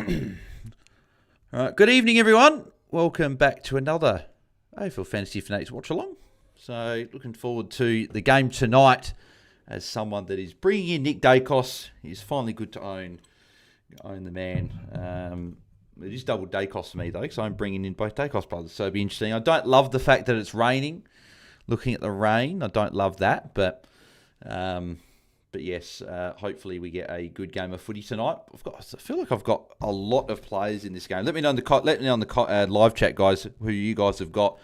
All right, good evening, everyone. Welcome back to another AFL Fantasy Fanatics Watchalong. So, looking forward to the game tonight as someone that is bringing in Nick Dacos. He's finally good to own the man. It is double Dacos for me, though, because I'm bringing in both Dacos brothers, so it'll be interesting. I don't love the fact that it's raining. Looking at the rain, I don't love that, but yes, hopefully we get a good game of footy tonight. I feel like I've got a lot of players in this game. Let me know in the live chat, guys, who you guys have got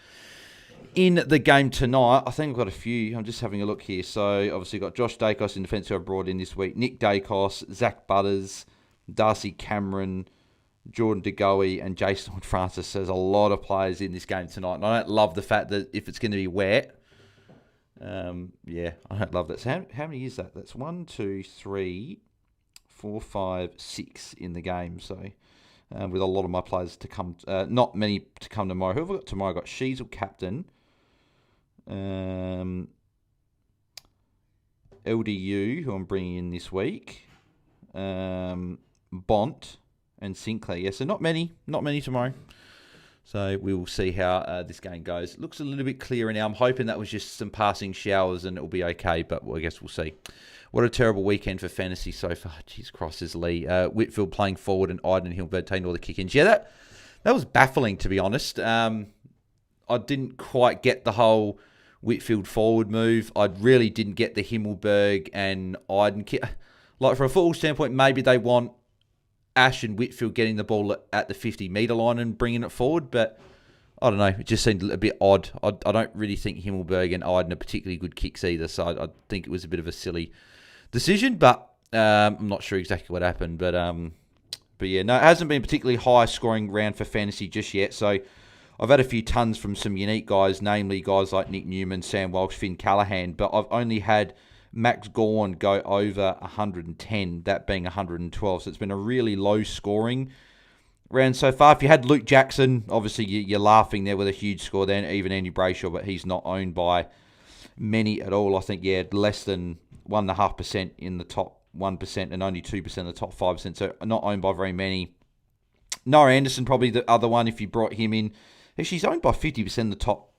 in the game tonight. I think I've got a few. I'm just having a look here. So obviously got Josh Dacos in defence who I brought in this week. Nick Dacos, Zach Butters, Darcy Cameron, Jordan DeGoey, and Jason Francis. There's a lot of players in this game tonight. And I don't love the fact that if it's going to be wet, I don't love that. So how many is that? That's 1, 2, 3, 4, 5, 6 in the game. So with a lot of my players to come, not many to come tomorrow. Who have I got tomorrow? I've got Sheasel captain, LDU, who I'm bringing in this week, Bont, and Sinclair. Yeah, so not many tomorrow. So we will see how this game goes. It looks a little bit clearer now. I'm hoping that was just some passing showers and it'll be okay, but I guess we'll see. What a terrible weekend for fantasy so far. Jeez, crosses Lee. Whitfield playing forward and Idenhill taking all the kick-ins. Yeah, that was baffling, to be honest. I didn't quite get the whole Whitfield forward move. I really didn't get the Himmelberg and Iden kick. Like, from a football standpoint, maybe they want Ash and Whitfield getting the ball at the 50-metre line and bringing it forward, but I don't know. It just seemed a bit odd. I don't really think Himmelberg and Iden are particularly good kicks either, so I think it was a bit of a silly decision, but I'm not sure exactly what happened. But yeah, no, it hasn't been a particularly high-scoring round for fantasy just yet, so I've had a few tons from some unique guys, namely guys like Nick Newman, Sam Walsh, Finn Callahan, but I've only had Max Gorn go over 110, that being 112. So it's been a really low-scoring round so far. If you had Luke Jackson, obviously you're laughing there with a huge score there, even Andy Brayshaw, but he's not owned by many at all. I think, less than 1.5% in the top 1% and only 2% in the top 5%, so not owned by very many. Noah Anderson, probably the other one if you brought him in. Actually, he's owned by 50% in the top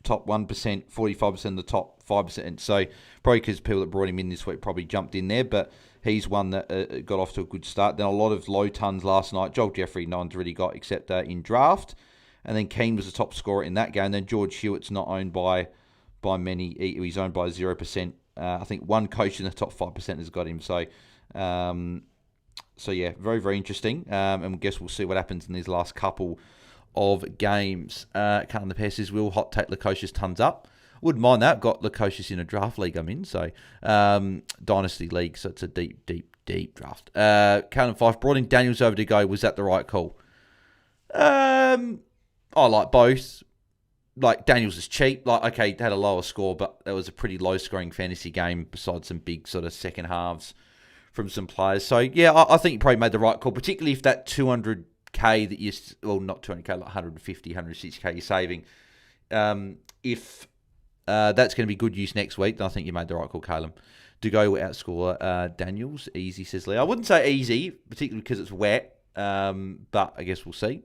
1%, 45% in the top 5%. So probably because people that brought him in this week probably jumped in there, but he's one that got off to a good start. Then a lot of low tons last night. Joel Jeffrey, no one's really got except in draft. And then Keane was the top scorer in that game. And then George Hewitt's not owned by many. He's owned by 0%. I think one coach in the top 5% has got him. So yeah, very, very interesting. And I guess we'll see what happens in these last couple of games. Cutting the passes will hot take Lukosius tons up. Wouldn't mind that. Got Lukosius in a draft league I'm in, so Dynasty League, so it's a deep draft. Callum Fife brought in Daniels over to go. Was that the right call? I like both. Like, Daniels is cheap. Like, okay, had a lower score, but that was a pretty low-scoring fantasy game besides some big sort of second halves from some players. So, yeah, I think you probably made the right call, particularly if that 200K that you, well, not 200K, like 150, 160K you're saving. If that's going to be good use next week, then I think you made the right call, Calum. To go outscore Daniels. Easy, says Lee. I wouldn't say easy, particularly because it's wet, but I guess we'll see.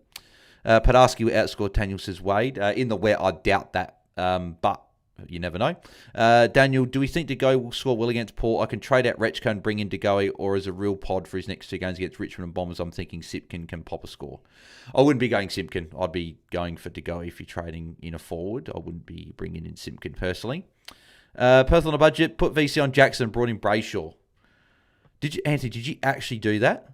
Padarsky will outscore Daniels, says Wade. In the wet, I doubt that, but you never know. Daniel, do we think DeGoey will score well against Port? I can trade out Rechko and bring in DeGoey, or as a real pod for his next two games against Richmond and Bombers, I'm thinking Simpkin can pop a score. I wouldn't be going Simpkin. I'd be going for DeGoey if you're trading in a forward. I wouldn't be bringing in Simpkin personally. Perth on a budget, put VC on Jackson, brought in Brayshaw. Anthony, did you actually do that?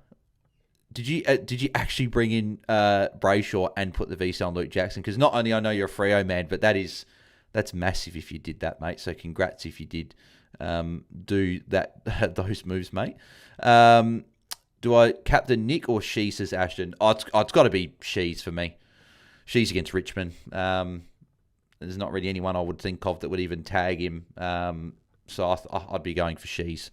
Did you actually bring in Brayshaw and put the VC on Luke Jackson? Because not only I know you're a Freo man, but that's massive if you did that, mate. So congrats if you did do that those moves, mate. Do I captain Nick or she, says Ashton? It's got to be she's for me. She's against Richmond. There's not really anyone I would think of that would even tag him. So I'd be going for she's.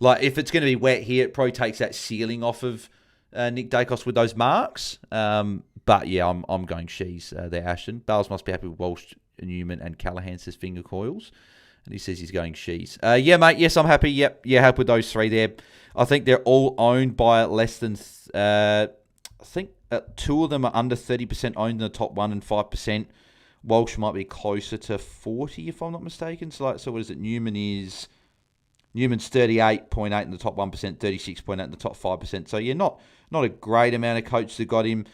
Like, if it's going to be wet here, it probably takes that ceiling off of Nick Dacos with those marks. But yeah, I'm going she's there, Ashton. Bales must be happy with Walsh, Newman, and Callahan, says Finger Coils. And he says he's going she's. Yeah, mate. Yes, I'm happy. Yep. Yeah, happy with those three there. I think they're all owned by less than I think two of them are under 30% owned in the top 1 and 5%. Walsh might be closer to 40 if I'm not mistaken. So what is it? Newman's 38.8 in the top 1%, 36.8 in the top 5%. So yeah, not a great amount of coaches that got him.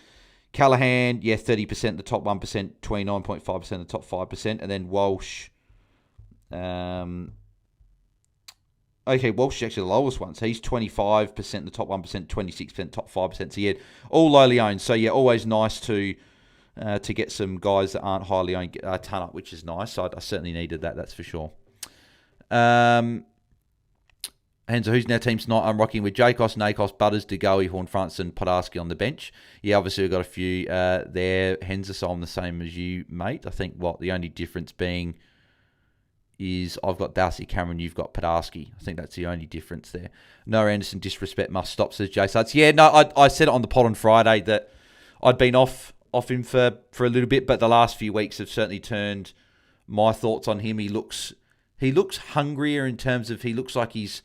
Callaghan, 30% in the top 1%, 29.5% in the top 5%. And then Walsh, Walsh is actually the lowest one. So he's 25% in the top 1%, 26% top 5%. So yeah, all lowly owned. So yeah, always nice to get some guys that aren't highly owned a ton up, which is nice. So I certainly needed that, that's for sure. And so who's in our team tonight? I'm rocking with Jacos, Nakos, Butters, DeGoey, Horn-Francis and Podarski on the bench. Yeah, obviously we've got a few there. Henza, so I'm the same as you, mate. I think the only difference being is I've got Darcy Cameron, you've got Podarski. I think that's the only difference there. No Anderson, disrespect must stop, says Jay Suds. Yeah, no, I said it on the pod on Friday that I'd been off him for a little bit, but the last few weeks have certainly turned my thoughts on him. He looks hungrier in terms of he looks like he's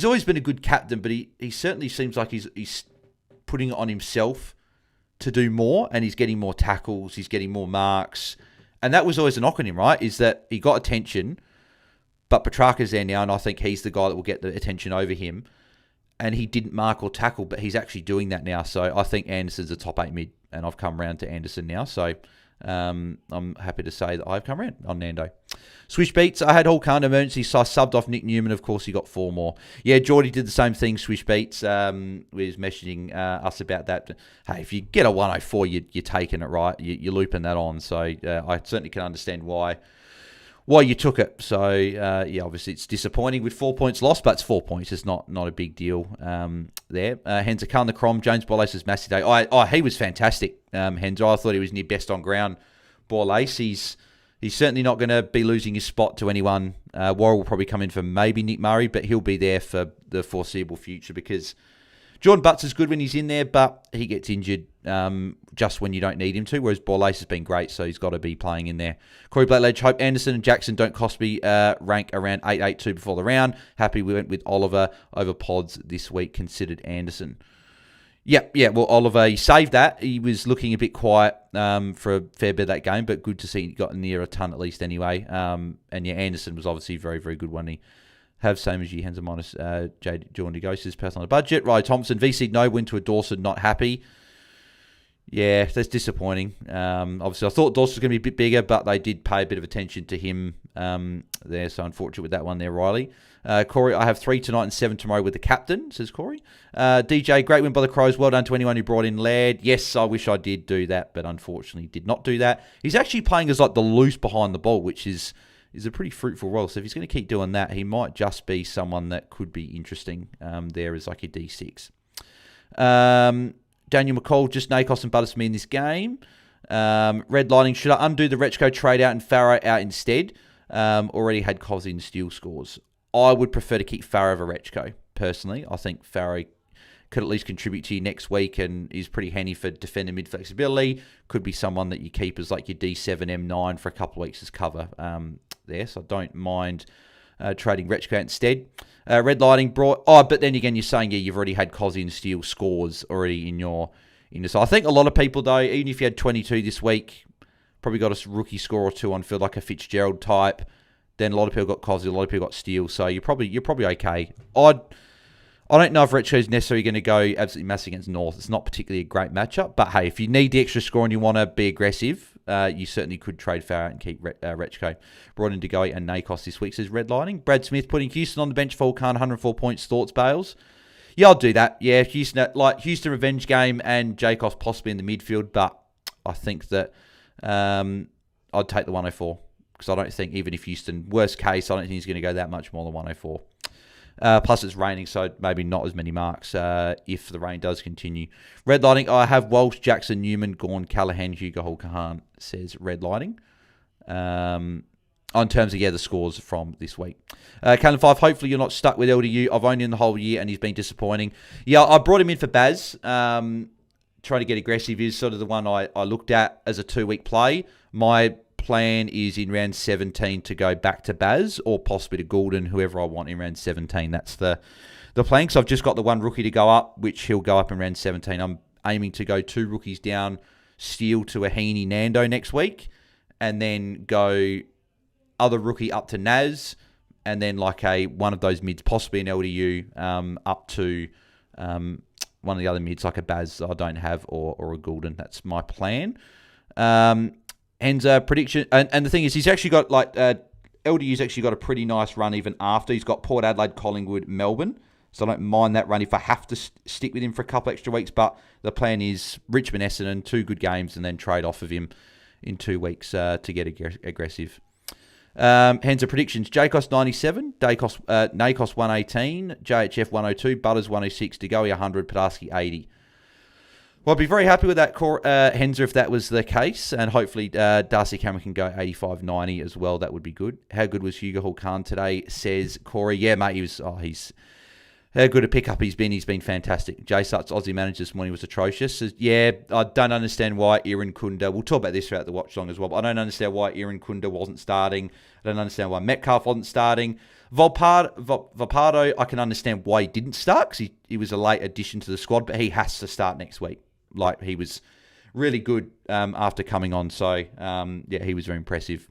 always been a good captain, but he certainly seems like he's putting it on himself to do more, and he's getting more tackles, he's getting more marks. And that was always a knock on him, right? Is that he got attention, but Petrarca's there now, and I think he's the guy that will get the attention over him. And he didn't mark or tackle, but he's actually doing that now. So I think Anderson's a top 8 mid, and I've come around to Anderson now. So I'm happy to say that I've come around on Nando. Swish Beats, I had Hawkana emergency, so I subbed off Nick Newman. Of course, he got 4 more. Yeah, Jordy did the same thing, Swish Beats. Was messaging us about that. Hey, if you get a 104, you're taking it, right? You're looping that on. So I certainly can understand why you took it. So, yeah, obviously it's disappointing with 4 points lost, but it's 4 points. It's not a big deal there. Henza Khan the Crom, James Borlace's massive day. He was fantastic, Henza. I thought he was near best on ground. Borlace, he's certainly not going to be losing his spot to anyone. Worrell will probably come in for maybe Nick Murray, but he'll be there for the foreseeable future because Jordan Butts is good when he's in there, but he gets injured just when you don't need him to, whereas Borlace has been great, so he's got to be playing in there. Corey Blackledge, hope Anderson and Jackson don't cost me rank around 882 before the round. Happy we went with Oliver over pods this week, considered Anderson. Yeah, well, Oliver, he saved that. He was looking a bit quiet for a fair bit of that game, but good to see he got near a ton at least anyway. And yeah, Anderson was obviously very, very good when he have same as you, Henza minus Jordy Ghost's personal on a budget. Riley Thompson, VC no win to a Dawson, not happy. Yeah, that's disappointing. Obviously, I thought Dawson was going to be a bit bigger, but they did pay a bit of attention to him there, so unfortunate with that one there, Riley. Corey, I have 3 tonight and 7 tomorrow with the captain, says Corey. DJ, great win by the Crows. Well done to anyone who brought in Laird. Yes, I wish I did do that, but unfortunately did not do that. He's actually playing as like the loose behind the ball, which is a pretty fruitful role. So if he's going to keep doing that, he might just be someone that could be interesting there as like a D6. Daniel McCall, just Nakos and Butters me in this game. Red Lighting, should I undo the Retchko trade out and Farrow out instead? Already had Cos in steal scores. I would prefer to keep Farrow over Retchko, personally. I think Farrow could at least contribute to you next week and is pretty handy for defender mid flexibility. Could be someone that you keep as like your D7, M9 for a couple of weeks as cover there. So I don't mind trading Retchko instead. Red Lighting brought... but then again, you're saying, yeah, you've already had Cos in steal scores already in your... So I think a lot of people, though, even if you had 22 this week, probably got a rookie score or 2 on field, like a Fitzgerald type. Then a lot of people got Cos, a lot of people got steal. So you're probably okay. I don't know if Retro is necessarily going to go absolutely massive against North. It's not particularly a great matchup. But hey, if you need the extra score and you want to be aggressive, you certainly could trade Farrow and keep Retchko. Brought in DeGoey and Nakos this week, says Red Lighting. Brad Smith putting Houston on the bench for Khan, 104 points. Thoughts, Bales? Yeah, I'll do that. Yeah, Houston revenge game and Jacobs possibly in the midfield. But I think that I'd take the 104. Because I don't think, even if Houston, worst case, I don't think he's going to go that much more than 104. Plus, it's raining, so maybe not as many marks if the rain does continue. Red Lighting, I have Walsh, Jackson, Newman, Gawn, Callaghan, Hugo, Hulkahan, says Red Lighting. On terms of, the scores from this week. Callan 5, hopefully you're not stuck with LDU. I've owned him the whole year, and he's been disappointing. Yeah, I brought him in for Baz. Trying to get aggressive is sort of the one I looked at as a 2-week play. My plan is in round 17 to go back to Baz or possibly to Goulden, whoever I want in round 17. That's the plan. So I've just got the one rookie to go up, which he'll go up in round 17. I'm aiming to go 2 rookies down, Steele to a Heaney Nando next week, and then go other rookie up to Naz, and then like one of those mids, possibly an LDU, up to one of the other mids, like a Baz I don't have, or a Goulden. That's my plan. And prediction, and the thing is, he's actually got LDU's actually got a pretty nice run even after. He's got Port Adelaide, Collingwood, Melbourne. So I don't mind that run if I have to stick with him for a couple extra weeks. But the plan is Richmond, Essendon, 2 good games, and then trade off of him in 2 weeks to get aggressive. Hence predictions: Jacos 97, Nacos 118, JHF 102, Butters 106, DeGoey 100, Padarsky 80. Well, I'd be very happy with that, Henzer, if that was the case, and hopefully Darcy Cameron can go 85-90 as well. That would be good. How good was Hugo Hall Khan today, says Corey. Yeah, mate, he's how good a pickup he's been. He's been fantastic. Jay Sut's Aussie manager this morning was atrocious. Yeah, I don't understand why Iran Kunda, we'll talk about this throughout the watch long as well, but I don't understand why Iran Kunda wasn't starting. I don't understand why Metcalf wasn't starting. Volpardo, I can understand why he didn't start, because he was a late addition to the squad, but he has to start next week. Like, he was really good after coming on. So, yeah, he was very impressive.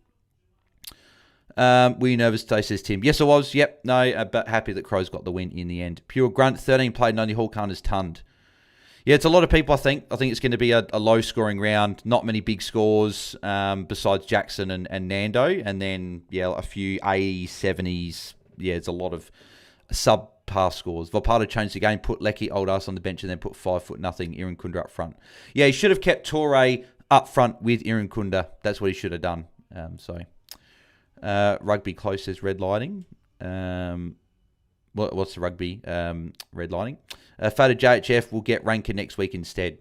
Were you nervous today, says Tim? Yes, I was. Yep. No, but happy that Crows got the win in the end. Pure Grunt, 13 played, 90 Hall Khan is tunned. Yeah, it's a lot of people, I think. I think it's going to be a low-scoring round. Not many big scores besides Jackson and Nando. And then, yeah, a few 80s, 70s. Yeah, it's a lot of subpar scores. Volpardo changed the game, put Lecky old ass on the bench, and then put 5'0" Iran Kunda up front. Yeah, he should have kept Torre up front with Iran Kunda. That's what he should have done. Rugby close says red lighting. What's the rugby red lighting? Fada JHF will get Rankin next week instead.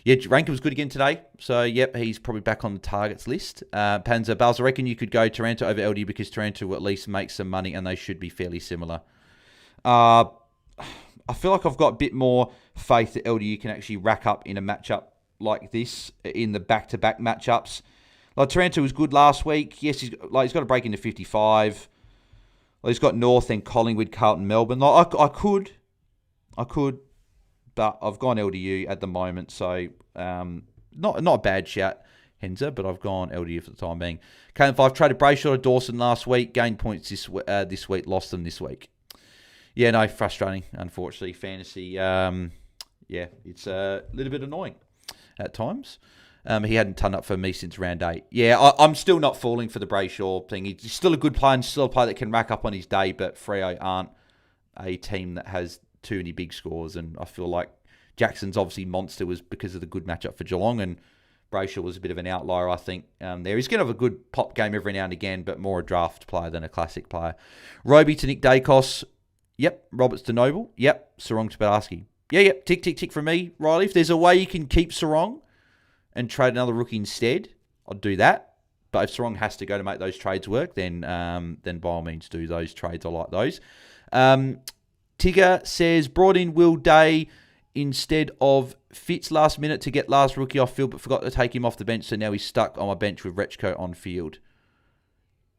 Yeah, Rankin was good again today. So, yep, he's probably back on the targets list. Panzer Bales, I reckon you could go Taranto over LD because Taranto will at least make some money and they should be fairly similar. I feel like I've got a bit more faith that LDU can actually rack up in a matchup like this, in the back-to-back matchups. Like, Taranto was good last week. Yes, he's got to break into 55. Well, he's got North and Collingwood, Carlton, Melbourne. Like, I could, but I've gone LDU at the moment. So, not a bad shout, Henzer, but I've gone LDU for the time being. KM5 traded Brayshaw to Dawson last week. Gained points this week. Lost them this week. Yeah, no, frustrating, unfortunately. Fantasy, yeah, it's a little bit annoying at times. He hadn't turned up for me since round 8. Yeah, I'm still not falling for the Brayshaw thing. He's still a good player and still a player that can rack up on his day, but Freo aren't a team that has too many big scores, and I feel like Jackson's obviously monster was because of the good matchup for Geelong, and Brayshaw was a bit of an outlier, I think. There, he's going to have a good pop game every now and again, but more a draft player than a classic player. Roby to Nick Dacos. Yep. Roberts to Noble. Yep. Sarong to Padarsky. Yeah, yep. Tick, tick, tick from me, Riley. If there's a way you can keep Sarong and trade another rookie instead, I'd do that. But if Sarong has to go to make those trades work, then by all means do those trades. I like those. Tigger says, brought in Will Day instead of Fitz last minute to get last rookie off field, but forgot to take him off the bench, so now he's stuck on my bench with Rechko on field.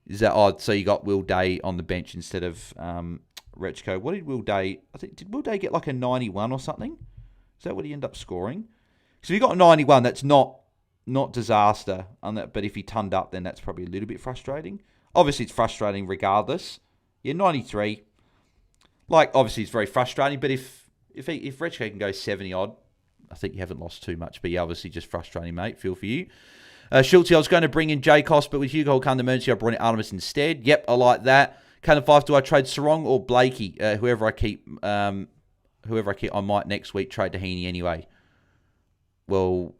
Is that odd? So you got Will Day on the bench instead of Rechko. What did Will Day... did Will Day get like a 91 or something? Is that what he ended up scoring? So if he got a 91, that's not disaster. But if he turned up, then that's probably a little bit frustrating. Obviously, it's frustrating regardless. Yeah, 93. Like, obviously, it's very frustrating. But if Rechko can go 70-odd, I think you haven't lost too much. But yeah, obviously, just frustrating, mate. Feel for you. Schultz, I was going to bring in J. Cost, but with Hugo Holcomb, the emergency, I brought in Artemis instead. Yep, I like that. Cannon 5, do I trade Sarong or Blakey? Whoever I keep, I might next week trade to Heaney anyway. Well,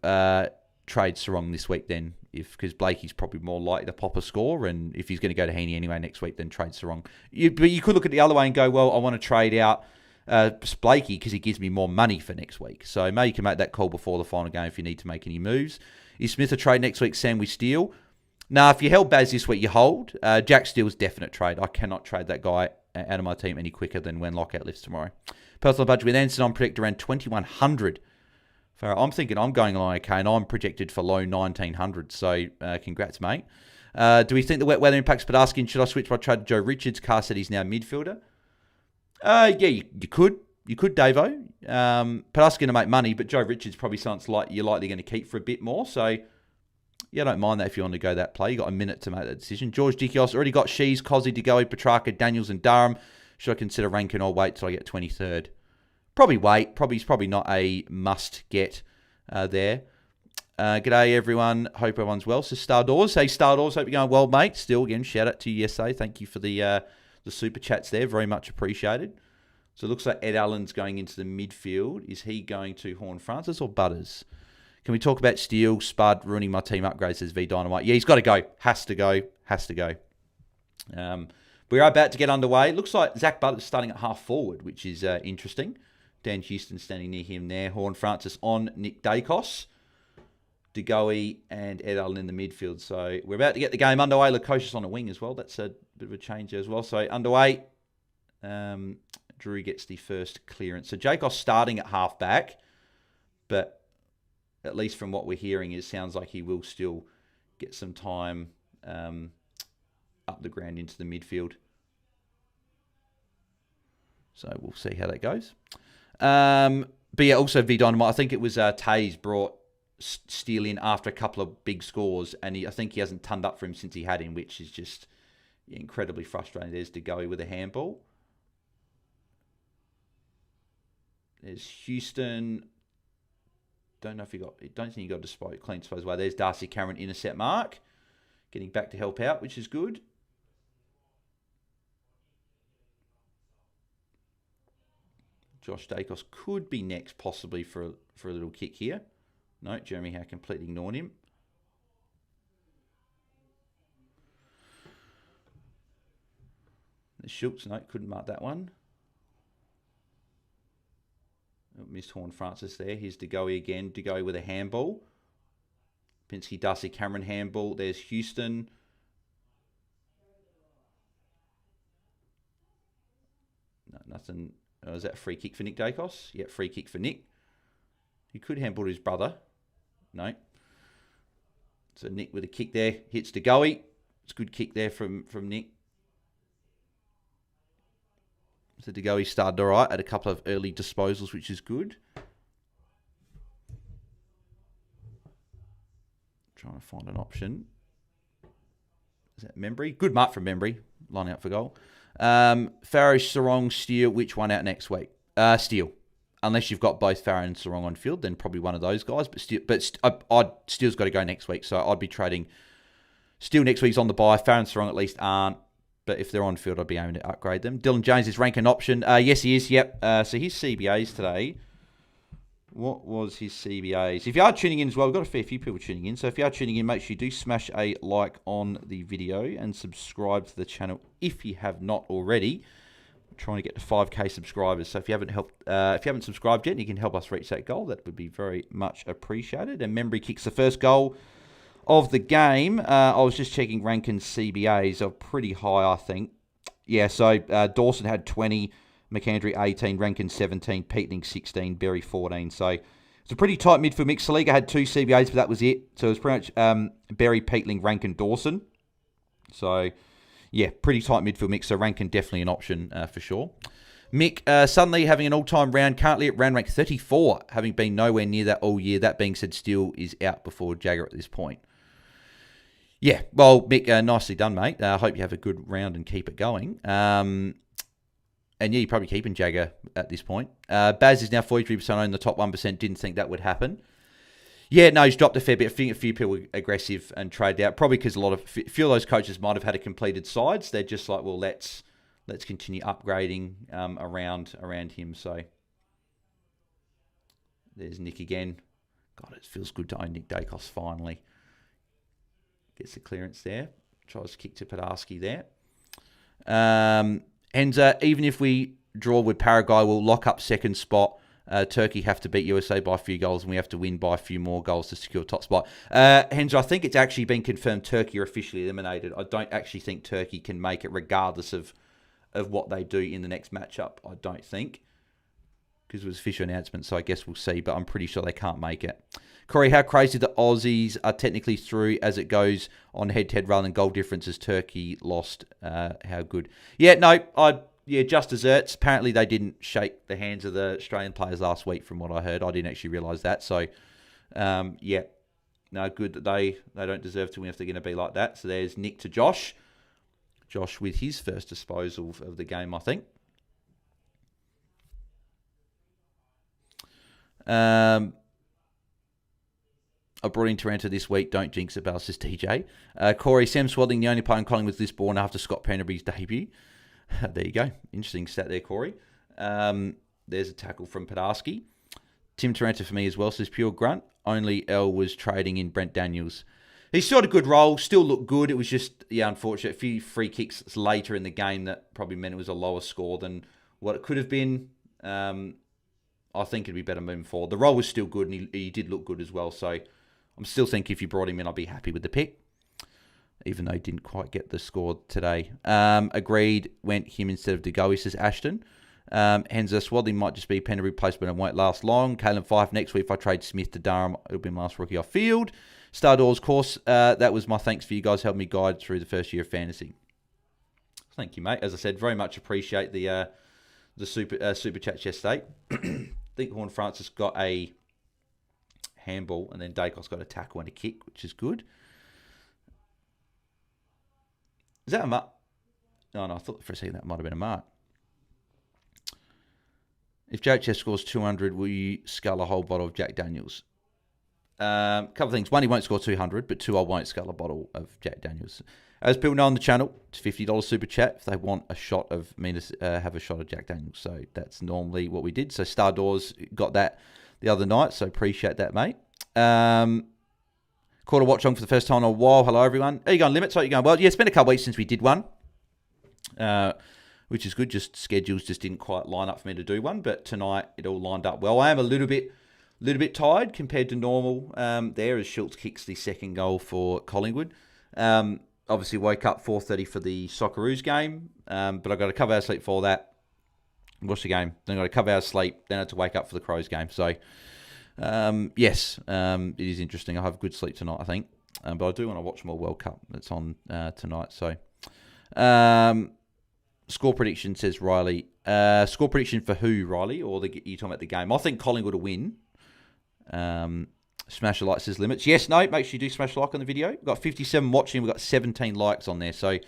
trade Sarong this week then, because Blakey's probably more likely to pop a score, and if he's going to go to Heaney anyway next week, then trade Sarong. But you could look at the other way and go, well, I want to trade out Blakey because he gives me more money for next week. So maybe you can make that call before the final game if you need to make any moves. Is Smith a trade next week? Sam with Steele? Now, if you held Baz this week, you hold. Jack Steele's definite trade. I cannot trade that guy out of my team any quicker than when lockout lifts tomorrow. Personal budget with Anson, I'm predicted around 2,100. I'm thinking I'm going along okay, and I'm projected for low 1,900. So, congrats, mate. Do we think the wet weather impacts Padarsky? Should I switch my trade to Joe Richards? Carr said he's now midfielder. Yeah, you could. You could Davo. Padaski's going to make money, but Joe Richards probably sounds like you're likely going to keep for a bit more. So, yeah, I don't mind that if you want to go that play. You got a minute to make that decision. George Dickios already got Shees, Cozzy, DeGoey, Petrarca, Daniels, and Durham. Should I consider Rankin or wait till I get 23rd? Probably wait. He's probably not a must get there. G'day, everyone. Hope everyone's well. So, Stardoors. Hey, Stardoors. Hope you're going well, mate. Still, again, shout out to you yesterday. Thank you for the super chats there. Very much appreciated. So, it looks like Ed Allen's going into the midfield. Is he going to Horne-Francis or Butters? Can we talk about Steele, Spud, ruining my team upgrades, says V Dynamite? Yeah, he's got to go. Has to go. We are about to get underway. Looks like Zach Butters starting at half forward, which is interesting. Dan Houston standing near him there. Horne-Francis on Nick Dacos. DeGoey and Ed Allen in the midfield. So we're about to get the game underway. Lukosius on a wing as well. That's a bit of a change there as well. So underway. Drew gets the first clearance. So Jacobs starting at half back, but at least from what we're hearing, it sounds like he will still get some time up the ground into the midfield. So we'll see how that goes. But yeah, also V Dynamite. I think it was Taezer brought Steele in after a couple of big scores, and I think he hasn't turned up for him since he had him, which is just incredibly frustrating. There's DeGoey with a handball. There's Houston. Don't think he got a clean disposal away. There's Darcy Cameron intercept mark, getting back to help out, which is good. Josh Dacos could be next, possibly for a little kick here. No, Jeremy Howe completely ignored him. The Schultz, no, couldn't mark that one. Missed Horne-Francis there. Here's DeGoey again. DeGoey with a handball. Pinsky, Darcy Cameron handball. There's Houston. No, nothing. Oh, is that a free kick for Nick Dacos? Yeah, free kick for Nick. He could handball to his brother. No. So Nick with a kick there. Hits DeGoey. It's a good kick there from Nick. So DeGoey started all right at a couple of early disposals, which is good. Trying to find an option. Is that Membry? Good mark from Membry. Line out for goal. Farrow, Sarong, Steele. Which one out next week? Steele. Unless you've got both Farrow and Sarong on field, then probably one of those guys. But Steele's got to go next week, so I'd be trading. Steele next week's on the bye. Farrow and Sarong at least aren't. But if they're on field, I'd be aiming to upgrade them. Dylan James is rank an option. Yes, he is. Yep. So his CBAs today. What was his CBAs? If you are tuning in as well, we've got a fair few people tuning in. So if you are tuning in, make sure you do smash a like on the video and subscribe to the channel if you have not already. We're trying to get to 5K subscribers. So if you haven't subscribed yet, and you can help us reach that goal, that would be very much appreciated. And Membry kicks the first goal of the game. I was just checking Rankin's CBAs. Are pretty high, I think. Yeah, so Dawson had 20, McAndrew 18, Rankin 17, Peatling 16, Berry 14. So it's a pretty tight midfield mix. Saliga had 2 CBAs, but that was it. So it was pretty much Berry, Peatling, Rankin, Dawson. So yeah, pretty tight midfield mix. So Rankin definitely an option for sure. Mick, suddenly having an all-time round, currently at round rank 34, having been nowhere near that all year. That being said, Steele is out before Jagger at this point. Yeah, well, Mick, nicely done, mate. I hope you have a good round and keep it going. And yeah, you're probably keeping Jagger at this point. Baz is now 43% on the top 1%. Didn't think that would happen. Yeah, no, he's dropped a fair bit. I think a few people were aggressive and traded out. Probably because a few of those coaches might have had a completed sides. They're just like, well, let's continue upgrading around him. So there's Nick again. God, it feels good to own Nick Dacos finally. Gets the clearance there. Tries to kick to Padaski there. And even if we draw with Paraguay, we'll lock up second spot. Turkey have to beat USA by a few goals, and we have to win by a few more goals to secure top spot. Hence, I think it's actually been confirmed Turkey are officially eliminated. I don't actually think Turkey can make it regardless of what they do in the next matchup. I don't think. Because it was official announcement, so I guess we'll see, but I'm pretty sure they can't make it. Corey, how crazy the Aussies are technically through as it goes on head-to-head rather than goal difference as Turkey lost. How good. Yeah, no, Yeah, just desserts. Apparently they didn't shake the hands of the Australian players last week from what I heard. I didn't actually realise that. So, yeah, no, good that they don't deserve to win if they're going to be like that. So there's Nick to Josh. Josh with his first disposal of the game, I think. I brought in Taranto this week. Don't jinx it, says TJ. Corey, Sam Swaddling, the only player in Collingwood this born after Scott Penderbury's debut. There you go. Interesting stat there, Corey. There's a tackle from Padarsky. Tim Taranto for me as well, says Pure Grunt. Only L was trading in Brent Daniels. He still had a good role, still looked good. It was just, unfortunate. A few free kicks later in the game that probably meant it was a lower score than what it could have been. I think it'd be better moving forward. The role was still good, and he did look good as well. So I'm still thinking if you brought him in, I'd be happy with the pick, even though he didn't quite get the score today. Agreed, went him instead of DeGoey, says Ashton. Henzer, Swaddling might just be Penderbury replacement and won't last long. Kalen Fife, next week if I trade Smith to Durham, it'll be my last rookie off field. Star Doors course, that was my thanks for you guys helping me guide through the first year of fantasy. Thank you, mate. As I said, very much appreciate the super chat yesterday. I think Horn Francis got a handball, and then Dacos got a tackle and a kick, which is good. Is that a mark? No, I thought for a second that might have been a mark. If JHS scores 200, will you scull a whole bottle of Jack Daniels? Couple of things. One, he won't score 200, but two, I won't scull a bottle of Jack Daniels. As people know on the channel, it's $50 super chat if they want a shot of me to have a shot of Jack Daniels. So that's normally what we did. So Star Doors got that the other night, so appreciate that, mate. Caught a watch on for the first time in a while. Hello, everyone. How you going, Limits? How you going? Well, yeah, it's been a couple of weeks since we did one, which is good. Just schedules just didn't quite line up for me to do one, but tonight it all lined up well. I am a little bit tired compared to normal there as Schultz kicks the second goal for Collingwood. Obviously woke up 4:30 for the Socceroos game, but I got a couple hours sleep for that. Watched the game. Then I got a couple hours sleep. Then I had to wake up for the Crows game. So, yes, it is interesting. I have good sleep tonight, I think. But I do want to watch more World Cup. It's on tonight. So, score prediction, says Riley. Score prediction for who, Riley? Or you talking about the game? I think Collingwood will win. Smash a like, says Limits. Yes, no, make sure you do smash a like on the video. We've got 57 watching. We've got 17 likes on there. So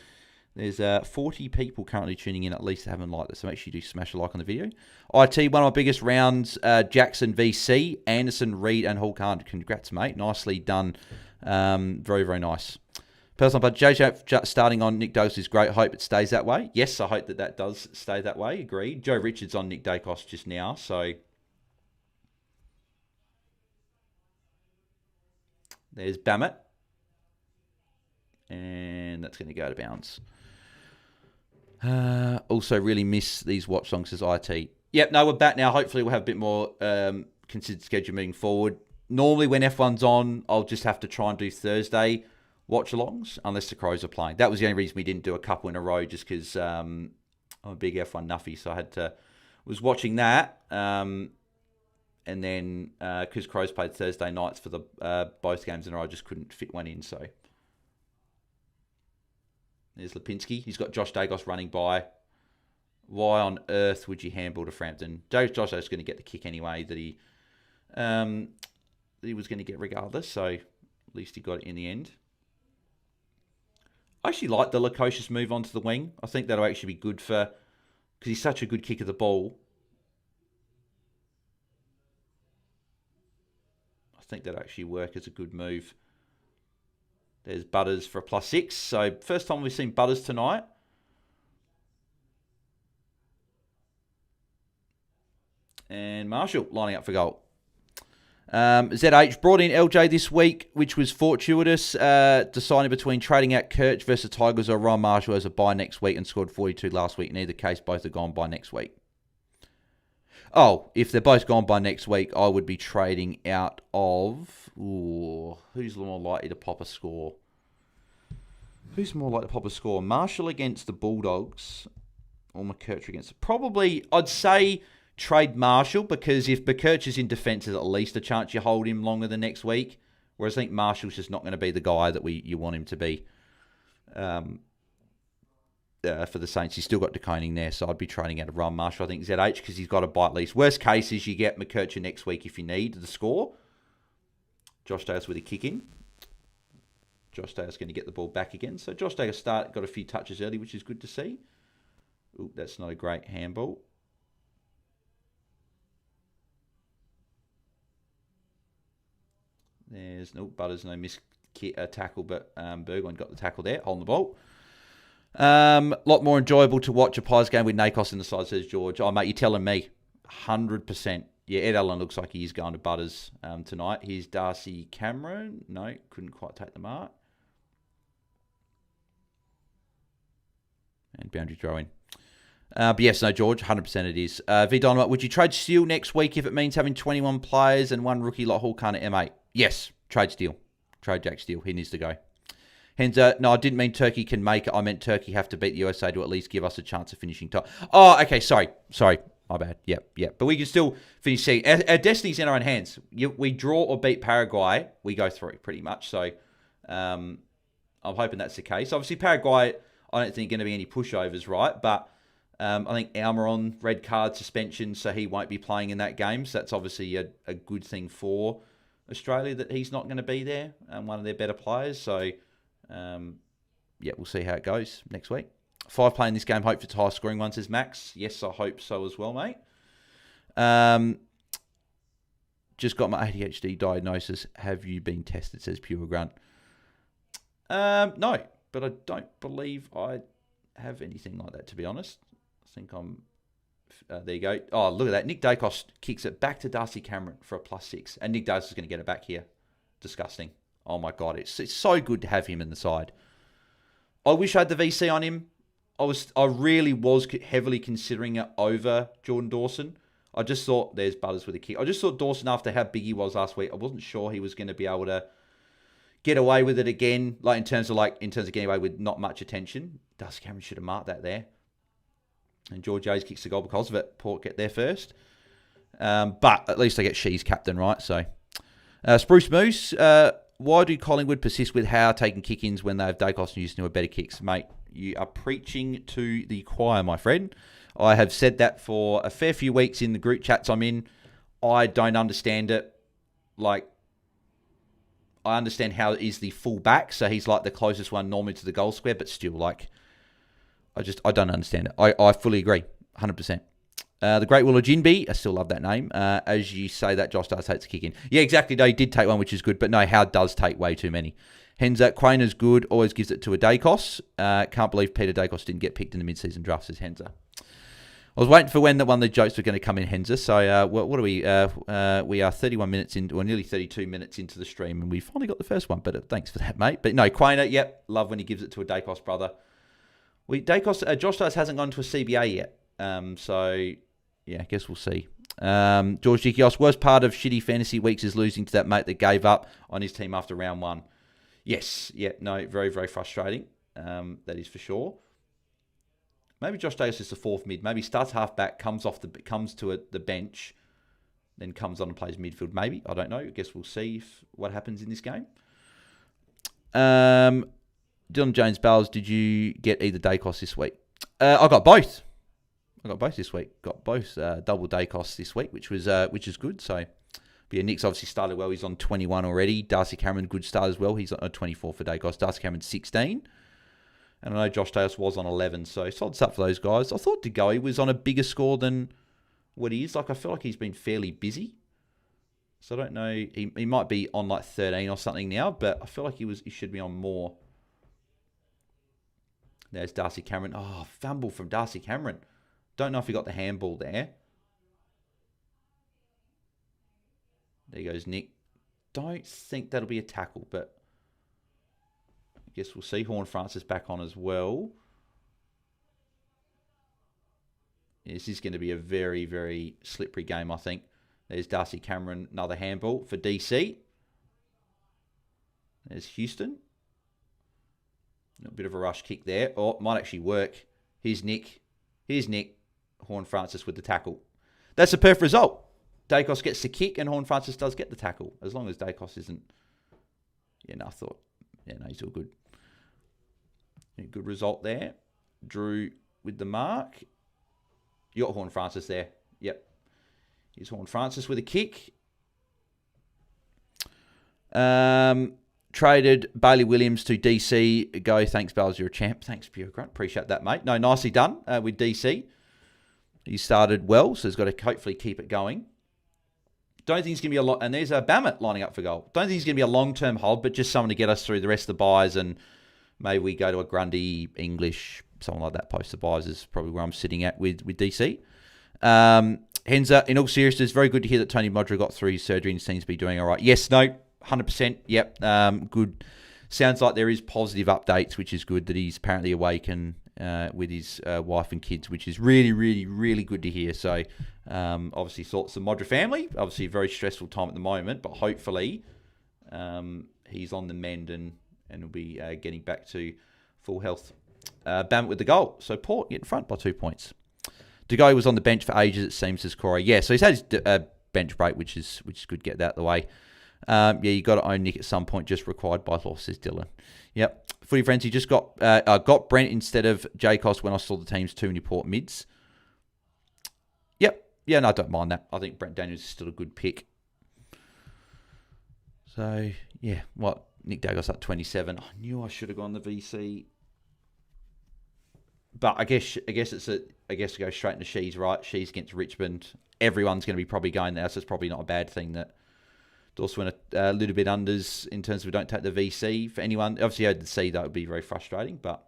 there's 40 people currently tuning in at least that haven't liked it. So make sure you do smash a like on the video. IT, one of my biggest rounds, Jackson VC, Anderson, Reed, and Hall Khan. Congrats, mate. Nicely done. Very, very nice. Personal, but JJ starting on Nick Dacos is great. Hope it stays that way. Yes, I hope that does stay that way. Agreed. Joe Richards on Nick Dacos just now. So there's Bammett. And that's going to go to bounds. Also really miss these watch songs, says IT. Yep, no, we're back now. Hopefully we'll have a bit more considered schedule moving forward. Normally when F1's on, I'll just have to try and do Thursday watch-alongs, unless the Crows are playing. That was the only reason we didn't do a couple in a row, just because I'm a big F1 nuffy, so I was watching that. And then, because Crows played Thursday nights for the both games in a row, I just couldn't fit one in. So there's Lipinski. He's got Josh Dacos running by. Why on earth would you handball to Frampton? Josh Dacos is going to get the kick anyway that he was going to get regardless. So at least he got it in the end. I actually like the Lukosius move onto the wing. I think that'll actually be good because he's such a good kick of the ball. I think that'll actually work as a good move. There's Butters for a +6. So first time we've seen Butters tonight. And Marshall lining up for goal. ZH brought in LJ this week, which was fortuitous. Deciding between trading out Kirch versus Tigers or Ron Marshall as a buy next week and scored 42 last week. In either case, both are gone by next week. Oh, if they're both gone by next week, I would be trading out of... Ooh, who's more likely to pop a score? Who's more likely to pop a score? Marshall against the Bulldogs or McKercher against... Probably, I'd say trade Marshall, because if McKercher is in defence, there's at least a chance you hold him longer than next week. Whereas I think Marshall's just not going to be the guy that you want him to be. for the Saints. He's still got DeConing there, so I'd be trading out of Ron Marshall. I think ZH, because he's got a bite least. Worst case is you get McKercher next week if you need the score. Josh Dales with a kick in. Josh Dale's going to get the ball back again. So Josh Dale got a few touches early, which is good to see. Ooh, that's not a great handball. There's no Butters, no miss tackle, but Burgoyne got the tackle there, holding the ball. Lot more enjoyable to watch a Pies game with Nakos in the side, says George. Oh, mate, you're telling me. 100%. Yeah, Ed Allen looks like he is going to Butters tonight. Here's Darcy Cameron. No, couldn't quite take the mark. And boundary throw in. But yes, no, George, 100% it is. V Dynamite, would you trade Steele next week if it means having 21 players and one rookie like Hawkana M8? Yes, trade Steele. Trade Jack Steele. He needs to go. Henza, no, I didn't mean Turkey can make it. I meant Turkey have to beat the USA to at least give us a chance of finishing top. Oh, okay, sorry. My bad. Yep. But we can still finish second. Our destiny's in our own hands. We draw or beat Paraguay, we go through pretty much. So I'm hoping that's the case. Obviously, Paraguay, I don't think going to be any pushovers, right? But I think Almiron, red card suspension, so he won't be playing in that game. So that's obviously a good thing for Australia that he's not going to be there, one of their better players. So, we'll see how it goes next week. 5 playing this game, hope for high scoring one, says Max. Yes, I hope so as well, mate. Just got my ADHD diagnosis. Have you been tested, says Pure Grunt. No, but I don't believe I have anything like that, to be honest. I think I'm... there you go. Oh, look at that. Nick Dacos kicks it back to Darcy Cameron for a +6. And Nick Dacos is going to get it back here. Disgusting. Oh, my God. It's so good to have him in the side. I wish I had the VC on him. I really was heavily considering it over Jordan Dawson. I just thought there's Butters with a kick. I just thought Dawson, after how big he was last week, I wasn't sure he was going to be able to get away with it again. In terms of getting away with not much attention. Darcy Cameron should have marked that there. And George Hayes kicks the goal because of it. Port get there first. But at least I get She's captain, right? So, Spruce Moose, why do Collingwood persist with Howe taking kick-ins when they have Dacos and used newer better kicks? Mate, you are preaching to the choir, my friend. I have said that for a fair few weeks in the group chats I'm in. I don't understand it. I understand how he's the full back, so he's like the closest one normally to the goal square, but still, I don't understand it. I fully agree, 100%. The Great Willa Jinbi, I still love that name. As you say that, Josh does take a kick in. Yeah, exactly. No, he did take one, which is good, but no, Howard does take way too many. Henza, Quayner's good, always gives it to a Dacos. Can't believe Peter Dacos didn't get picked in the mid-season draft, says Henza. I was waiting for when one of the jokes were going to come in, Henza. So what are we? We are 31 minutes into, or nearly 32 minutes into the stream, and we finally got the first one. But thanks for that, mate. But no, Quayner, yep, love when he gives it to a Dacos brother. Josh Dice hasn't gone to a CBA yet. So yeah, I guess we'll see. George Dikios, worst part of shitty fantasy weeks is losing to that mate that gave up on his team after round 1. Yes, yeah, no, very, very frustrating. That is for sure. Maybe Josh Davis is the 4th mid. Maybe starts half back, comes to the bench, then comes on and plays midfield. Maybe, I don't know. I guess we'll see what happens in this game. Dylan Jones Bales, did you get either Dacos this week? I got both. This week. Got both double Dacos this week, which is good. So, yeah, Nick's obviously started well. He's on 21 already. Darcy Cameron, good start as well. He's on 24 for Dacos. Darcy Cameron, 16. And I know Josh Davis was on 11, so solid start for those guys. I thought DeGoey was on a bigger score than what he is. I feel like he's been fairly busy. So I don't know. He might be on 13 or something now, but I feel like he should be on more. There's Darcy Cameron. Oh, fumble from Darcy Cameron. Don't know if he got the handball there. There goes Nick. Don't think that'll be a tackle, but I guess we'll see. Horn Francis back on as well. This is going to be a very, very slippery game, I think. There's Darcy Cameron, another handball for DC. There's Houston. A bit of a rush kick there. Oh, it might actually work. Here's Nick. Horn Francis with the tackle. That's a perfect result. Dacos gets the kick and Horn Francis does get the tackle. As long as Dacos isn't... Yeah, no, I thought... Yeah, no, he's all good. A good result there. Drew with the mark. You got Horn Francis there. Yep. Here's Horn Francis with a kick. Traded Bailey Williams to DC. Go. Thanks, Bales. You're a champ. Thanks, Pure Grunt. Appreciate that, mate. No, nicely done with DC. He started well, so he's got to hopefully keep it going. Don't think he's going to be a lot. And there's a Bammett lining up for goal. Don't think he's going to be a long-term hold, but just someone to get us through the rest of the buys. And maybe we go to a Grundy, English, someone like that post the buys is probably where I'm sitting at with DC. Henza, in all seriousness, very good to hear that Tony Modra got through his surgery and seems to be doing all right. Yes, no, 100%. Yep, good. Sounds like there is positive updates, which is good that he's apparently awake and with his wife and kids, which is really, really, really good to hear. So, obviously, thoughts of the Modra family. Obviously, a very stressful time at the moment, but hopefully, he's on the mend and will be getting back to full health. Bammett with the goal. So, Port get in front by 2 points. DeGoey was on the bench for ages, it seems, says Corey. Yeah, so he's had his bench break, which is good. Get that out of the way. You got to own Nick at some point, just required by law, says Dylan. Yep. Footy friends, he just got Brent instead of Jacos when I saw the team's too many Port mids. Yep. Yeah, no, I don't mind that. I think Brent Daniels is still a good pick. So, yeah, Nick Dagos up 27. I knew I should have gone the VC. But I guess to go straight into Shees, right? Shees against Richmond. Everyone's going to be probably going there, so it's probably not a bad thing that Dawson went a little bit unders in terms of we don't take the VC for anyone. Obviously, the C, that would be very frustrating. But,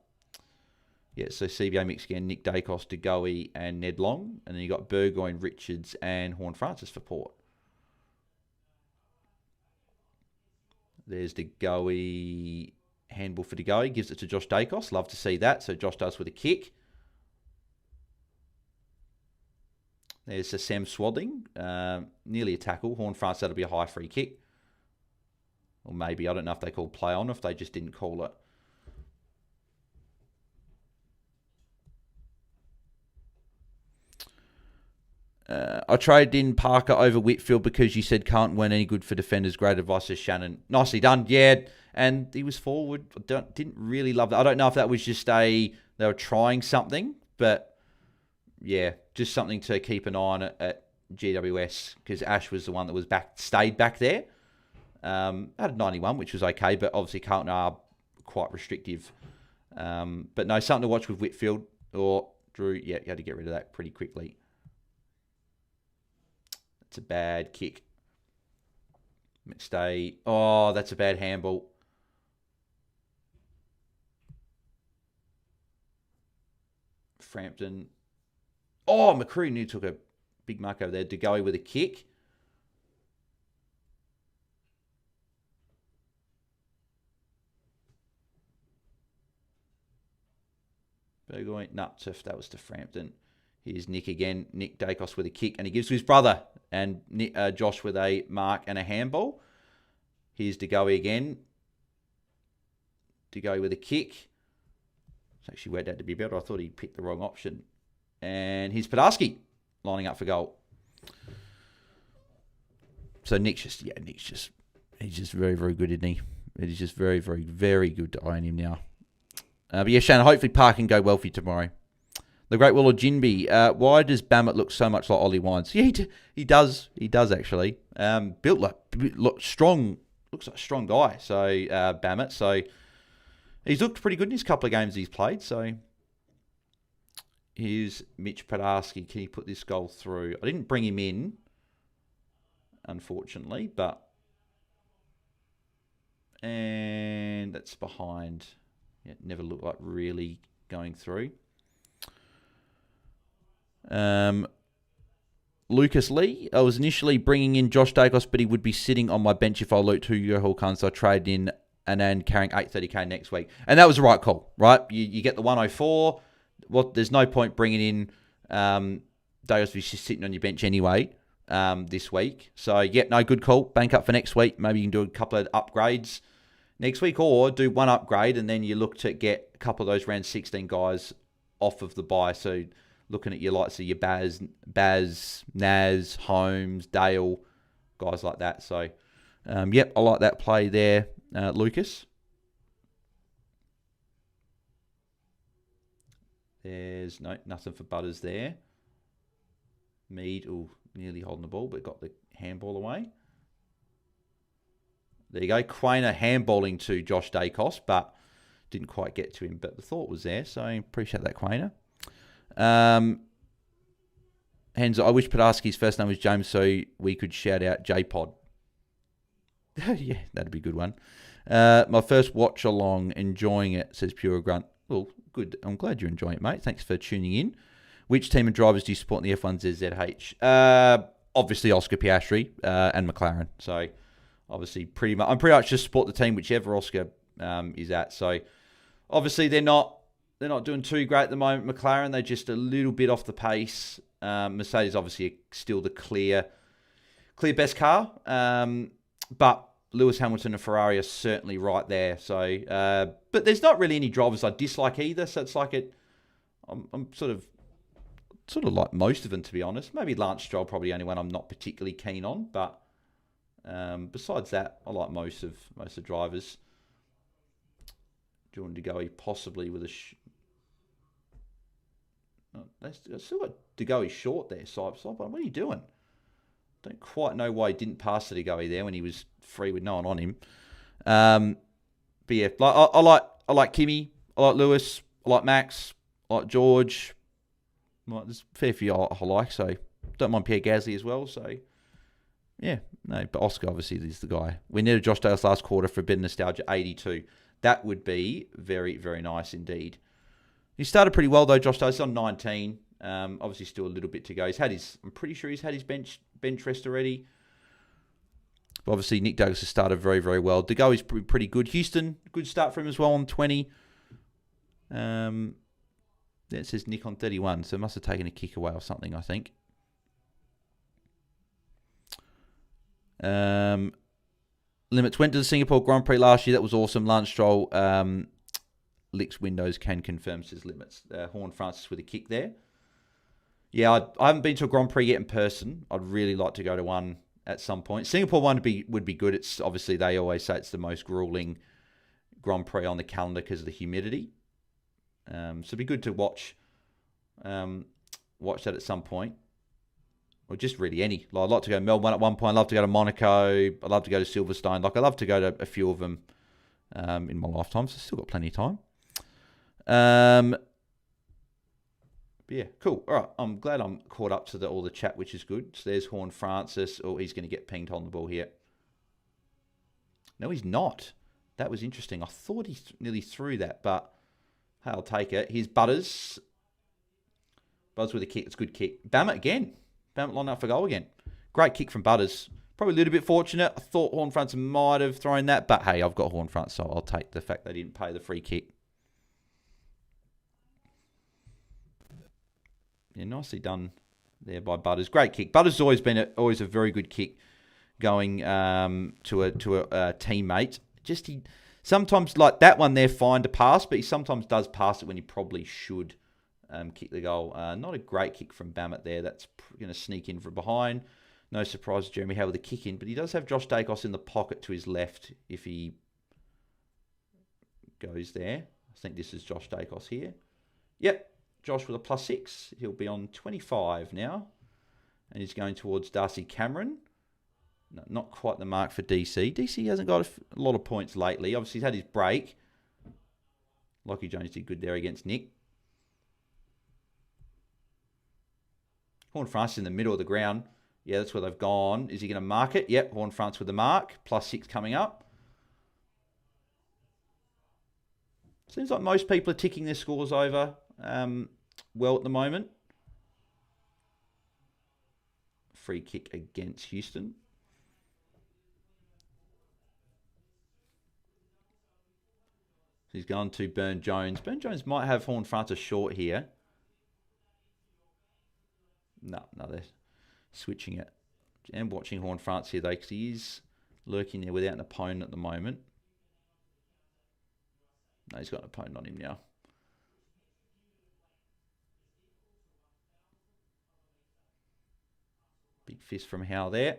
yeah, so CBA mix again, Nick Dacos, DeGoey, and Ned Long. And then you got Burgoyne, Richards, and Horn Francis for Port. There's DeGoey. Handball for DeGoey. Gives it to Josh Dacos. Love to see that. So Josh does with a kick. There's a Sam Swaddling. Nearly a tackle. Horn France, that'll be a high free kick. Or maybe, I don't know if they called play on, if they just didn't call it. I traded in Parker over Whitfield because you said can't win any good for defenders. Great advice, says Shannon. Nicely done. Yeah, and he was forward. Didn't really love that. I don't know if that was just they were trying something, but yeah, just something to keep an eye on at GWS because Ash was the one that was stayed back there. Had a 91, which was okay, but obviously Carlton are quite restrictive. But no, something to watch with Whitfield or Drew. Yeah, you had to get rid of that pretty quickly. It's a bad kick. McStay. Oh, that's a bad handball. Frampton. Oh, McCrew took a big mark over there. DeGoey with a kick. Burgoyne. No, that was to Frampton. Here's Nick again. Nick Dacos with a kick. And he gives to his brother. And Josh with a mark and a handball. Here's DeGoey again. DeGoey with a kick. It's actually worked out to be better. I thought he picked the wrong option. And here's Podarski lining up for goal. So he's just very, very good, isn't he? He's just very, very, very good to own him now. But yeah, Shannon, hopefully Park can go well for you tomorrow. The Great Wall of Jinby. Why does Bammett look so much like Ollie Wines? Yeah, he does. He does, actually. Built strong. Looks like a strong guy. So, Bammett. So, he's looked pretty good in his couple of games he's played. So, here's Mitch Podarski. Can he put this goal through? I didn't bring him in, unfortunately. And that's behind. Yeah, it never looked like really going through. Lucas Lee. I was initially bringing in Josh Dacos, but he would be sitting on my bench if I loot 2 Euro Hall Khans. So I traded in and then carrying 830k next week. And that was the right call, right? You get the 104. Well, there's no point bringing in Dacos if he's just sitting on your bench anyway this week. So, yeah, no, good call. Bank up for next week. Maybe you can do a couple of upgrades next week or do one upgrade and then you look to get a couple of those round 16 guys off of the buy. So, looking at your likes of your Baz, Naz, Holmes, Dale, guys like that. So, yep, I like that play there, Lucas. There's nothing for Butters there. Mead, nearly holding the ball, but got the handball away. There you go. Quainer handballing to Josh Dacos, but didn't quite get to him. But the thought was there, so I appreciate that, Quainer. Hands, I wish Padarsky's first name was James so we could shout out J-Pod. Yeah, that'd be a good one. My first watch along, enjoying it, says Pure Grunt. Well, good. I'm glad you're enjoying it, mate. Thanks for tuning in. Which team and drivers do you support in the F1 ZZH? Obviously Oscar Piastri and McLaren. So obviously I'm pretty much just support the team whichever Oscar is at. So obviously they're not doing too great at the moment. McLaren, they're just a little bit off the pace. Mercedes obviously still the clear best car. But Lewis Hamilton and Ferrari are certainly right there. So, but there's not really any drivers I dislike either. So it's like I'm sort of like most of them, to be honest. Maybe Lance Stroll, probably the only one I'm not particularly keen on. But besides that, I like most of the drivers. Jordan DeGoey possibly with a... They still got DeGoey short there, What are you doing? Don't quite know why he didn't pass to DeGoey there when he was free with no one on him. But yeah, I like Kimi, I like Lewis, I like Max, I like George. There's a fair few I like, so don't mind Pierre Gasly as well. So yeah, no, but Oscar obviously is the guy. We needed Josh Dale's last quarter for a bit of nostalgia, 82. That would be very, very nice indeed. He started pretty well though, Josh Dale. He's on 19. Obviously still a little bit to go. I'm pretty sure he's had his bench rest already. But obviously Nick Douglas has started very, very well. DeGo is pretty good. Houston, good start for him as well on 20. It says Nick on 31, so it must have taken a kick away or something, I think. Limits went to the Singapore Grand Prix last year. That was awesome. Lance Stroll, Licks Windows can confirm, says Limits. Horn Francis with a kick there. Yeah, I haven't been to a Grand Prix yet in person. I'd really like to go to one at some point. Singapore one would be good. It's obviously, they always say it's the most grueling Grand Prix on the calendar because of the humidity. So it'd be good to watch that at some point. Or just really any. I'd like to go to Melbourne at one point. I'd love to go to Monaco. I'd love to go to Silverstone. I'd love to go to a few of them in my lifetime. So I've still got plenty of time. But yeah, cool. All right, I'm glad I'm caught up to all the chat, which is good. So there's Horn Francis. Oh, he's going to get pinged on the ball here. No, he's not. That was interesting. I thought he nearly threw that, but hey, I'll take it. Here's Butters. Butters with a kick. It's a good kick. Bam it again. Bam it lined up for goal again. Great kick from Butters. Probably a little bit fortunate. I thought Horn Francis might have thrown that, but hey, I've got Horn Francis, so I'll take the fact they didn't pay the free kick. Yeah, nicely done there by Butters. Great kick. Butters has always been a very good kick going to a teammate. Just he sometimes, like that one there, fine to pass, but he sometimes does pass it when he probably should kick the goal. Not a great kick from Bammett there. That's going to sneak in from behind. No surprise, Jeremy Howe with the kick in, but he does have Josh Dacos in the pocket to his left if he goes there. I think this is Josh Dacos here. Yep. Josh with a +6. He'll be on 25 now. And he's going towards Darcy Cameron. No, not quite the mark for DC. DC hasn't got a lot of points lately. Obviously, he's had his break. Lockie Jones did good there against Nick. Horn France in the middle of the ground. Yeah, that's where they've gone. Is he going to mark it? Yep, Horn France with the mark. +6 coming up. Seems like most people are ticking their scores over well at the moment. Free kick against Houston. He's going to Burn Jones. Burn Jones might have Horn Francis short here. No, they're switching it. And watching Horn France here though, because he is lurking there without an opponent at the moment. No, he's got an opponent on him now. Big fist from Howe there.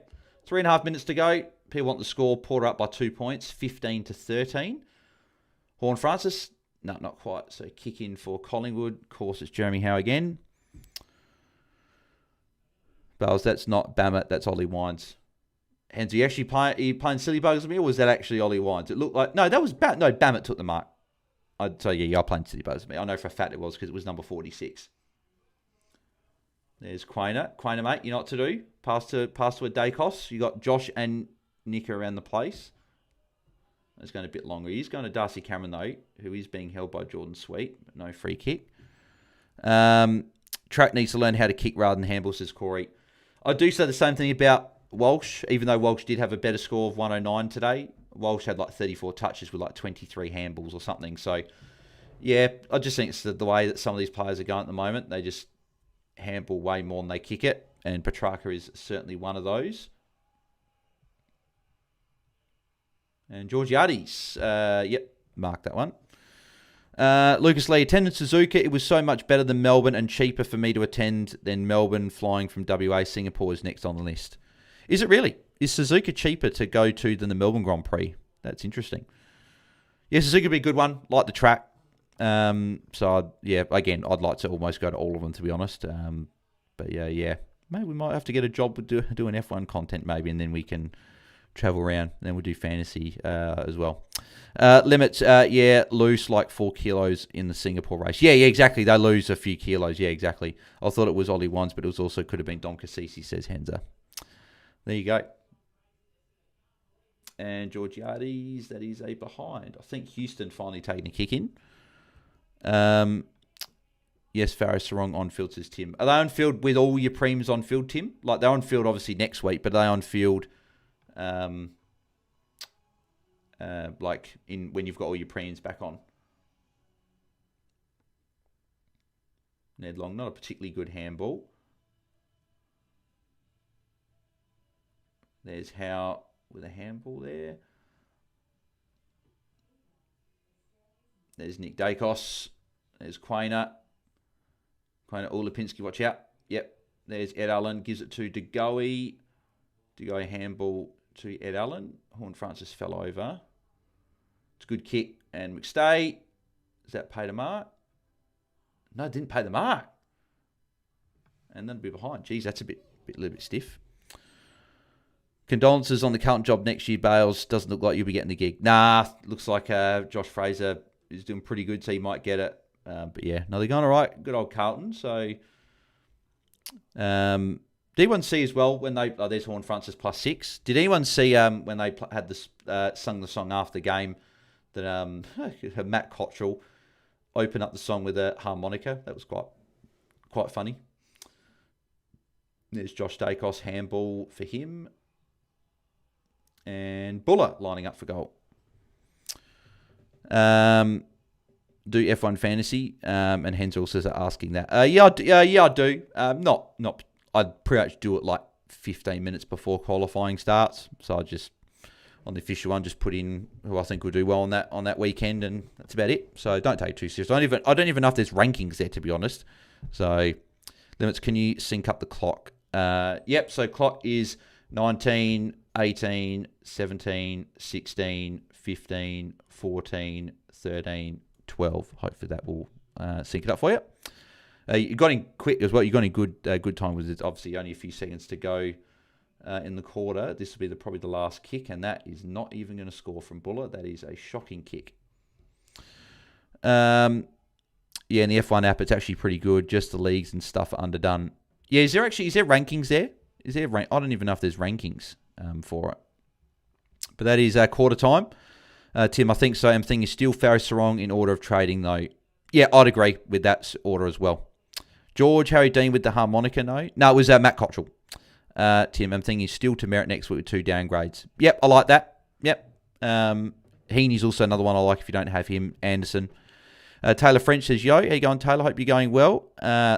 3.5 minutes to go. People want the score. Porter up by 2 points, 15-13. Horn Francis No, not quite. So kick in for Collingwood. Of course, it's Jeremy Howe again. Bells, that's not Bammett. That's Ollie Wines. Hens, are you playing silly buggers with me, or was that actually Ollie Wines? It looked like... No, that was... No, Bammett took the mark. So, yeah, you're playing silly buggers with me. I know for a fact it was because it was number 46. There's Quainer. Quainer, mate, you know what to do. Pass to a Dacos. You got Josh and Nick around the place. It's going a bit longer. He's going to Darcy Cameron, though, who is being held by Jordan Sweet. No free kick. Track needs to learn how to kick rather than handball, says Corey. I do say the same thing about Walsh, even though Walsh did have a better score of 109 today. Walsh had like 34 touches with like 23 handballs or something. So, yeah, I just think it's the way that some of these players are going at the moment. They just handball way more than they kick it. And Petrarca is certainly one of those. And Georgiades, yep, mark that one. Lucas Lee, attended Suzuka. It was so much better than Melbourne and cheaper for me to attend than Melbourne flying from WA. Singapore is next on the list. Is it really? Is Suzuka cheaper to go to than the Melbourne Grand Prix? That's interesting. Yeah, Suzuka would be a good one. Like the track. So, yeah, again, I'd like to almost go to all of them, to be honest. But, yeah. Maybe we might have to get a job with doing F1 content, maybe, and then we can travel around. Then we'll do fantasy as well. Limits, lose like 4 kilos in the Singapore race. Yeah, exactly. They lose a few kilos. Yeah, exactly. I thought it was Ollie Wands, but it was also could have been Dom Cassisi, says Henza. There you go. And Georgiades, that is a behind. I think Houston finally taking a kick in. Yes, Farrow Sarong on field, says Tim. Are they on field with all your preems on field, Tim? Like they're on field obviously next week, but are they on field like in when you've got all your preems back on? Ned Long, not a particularly good handball. There's Howe with a handball there. There's Nick Dacos. There's Quainer. Quainer Ulapinski, watch out. Yep. There's Ed Allen. Gives it to DeGoey. DeGoey handball to Ed Allen. Horn Francis fell over. It's a good kick. And McStay. Does that pay the mark? No, it didn't pay the mark. And then a bit behind. Geez, that's a little bit stiff. Condolences on the current job next year, Bales. Doesn't look like you'll be getting the gig. Nah, looks like Josh Fraser is doing pretty good, so he might get it. But yeah, no, they're going all right. Good old Carlton. So D1C as well, when they... there's Horn Francis +6. Did anyone see when they had this sung the song after the game that Matt Cottrell opened up the song with a harmonica? That was quite funny. There's Josh Dacos, handball for him. And Buller lining up for goal. Do F1 fantasy, and Hensel says asking that. Yeah, I do. Not. I'd pretty much do it like 15 minutes before qualifying starts. So I just on the official one, just put in who I think will do well on that weekend, and that's about it. So don't take it too serious. I don't even know if there's rankings there, to be honest. So limits. Can you sync up the clock? Yep. So clock is 19, 18, 17, 16, 15, 14, 13, 12. Hopefully that will sync it up for you. You got in quick as well. You got in good time with it. Obviously, only a few seconds to go in the quarter. This will be probably the last kick, and that is not even going to score from Buller. That is a shocking kick. In the F1 app, it's actually pretty good. Just the leagues and stuff are underdone. Yeah, is there rankings there? I don't even know if there's rankings for it. But that is quarter time. Tim, I think so. I'm thinking still Farrow Sarong in order of trading, though. Yeah, I'd agree with that order as well. George, Harry Dean with the harmonica, no? No, it was Matt Cottrell. Tim, I'm thinking still to merit next week with 2 downgrades. Yep, I like that. Yep. Heaney's also another one I like if you don't have him. Anderson. Taylor French says, yo, how you going, Taylor? Hope you're going well.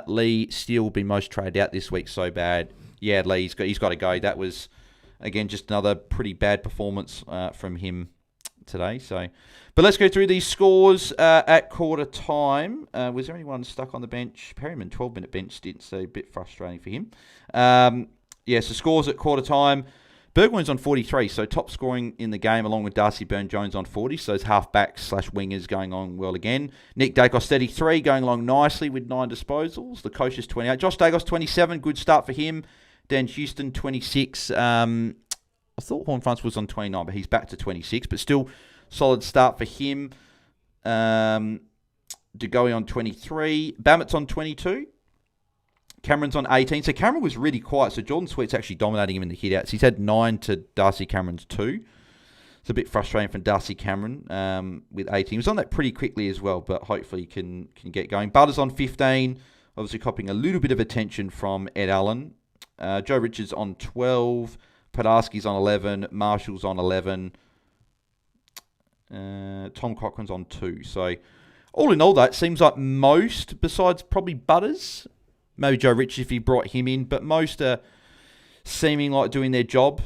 Lee still will be most traded out this week, so bad. Yeah, Lee, he's got to go. That was, again, just another pretty bad performance from him today. But let's go through these scores at quarter time. Was there anyone stuck on the bench? Perryman, 12-minute bench stint, so a bit frustrating for him. So scores at quarter time. Burgoyne's on 43, so top scoring in the game, along with Darcy Byrne-Jones on 40. So those halfbacks/wingers going on well again. Nick Dacos 33, going along nicely with 9 disposals. Lukosius 28. Josh Dacos 27, good start for him. Dan Houston 26. I thought Horn Fronts was on 29, but he's back to 26. But still, solid start for him. Degoe on 23. Bamet's on 22. Cameron's on 18. So Cameron was really quiet. So Jordan Sweet's actually dominating him in the hitouts. He's had 9 to Darcy Cameron's 2. It's a bit frustrating for Darcy Cameron with 18. He was on that pretty quickly as well, but hopefully he can get going. Butters on 15. Obviously copying a little bit of attention from Ed Allen. Joe Richards on 12. Podarski's on 11. Marshall's on 11. Tom Cochran's on 2. So all in all, though, it seems like most, besides probably Butters, maybe Joe Richards if he brought him in, but most are seeming like doing their job.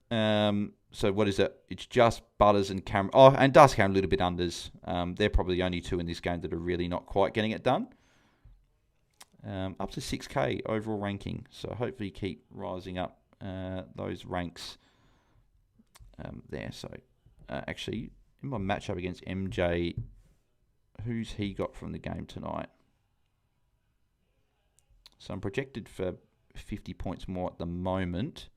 So what is it? It's just Butters and Cameron. Oh, and Darcy Cameron a little bit unders. They're probably the only two in this game that are really not quite getting it done. Up to 6K overall ranking. So hopefully keep rising up those ranks there. So actually, in my matchup against MJ, who's he got from the game tonight? So I'm projected for 50 points more at the moment.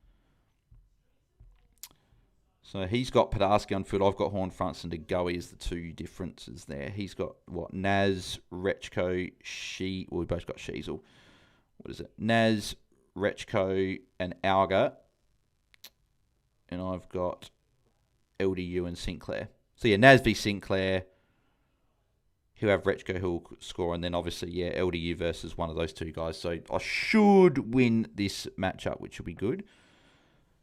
So he's got Podarski on foot. I've got Horn Fronts and Degoe as the two differences there. He's got, Naz, Rechko, we both got Sheasel. What is it? Naz, Rechko, and Alga. And I've got LDU and Sinclair. So yeah, Naz v Sinclair. He'll have Rechko who'll score, and then obviously, LDU versus one of those two guys. So I should win this matchup, which will be good.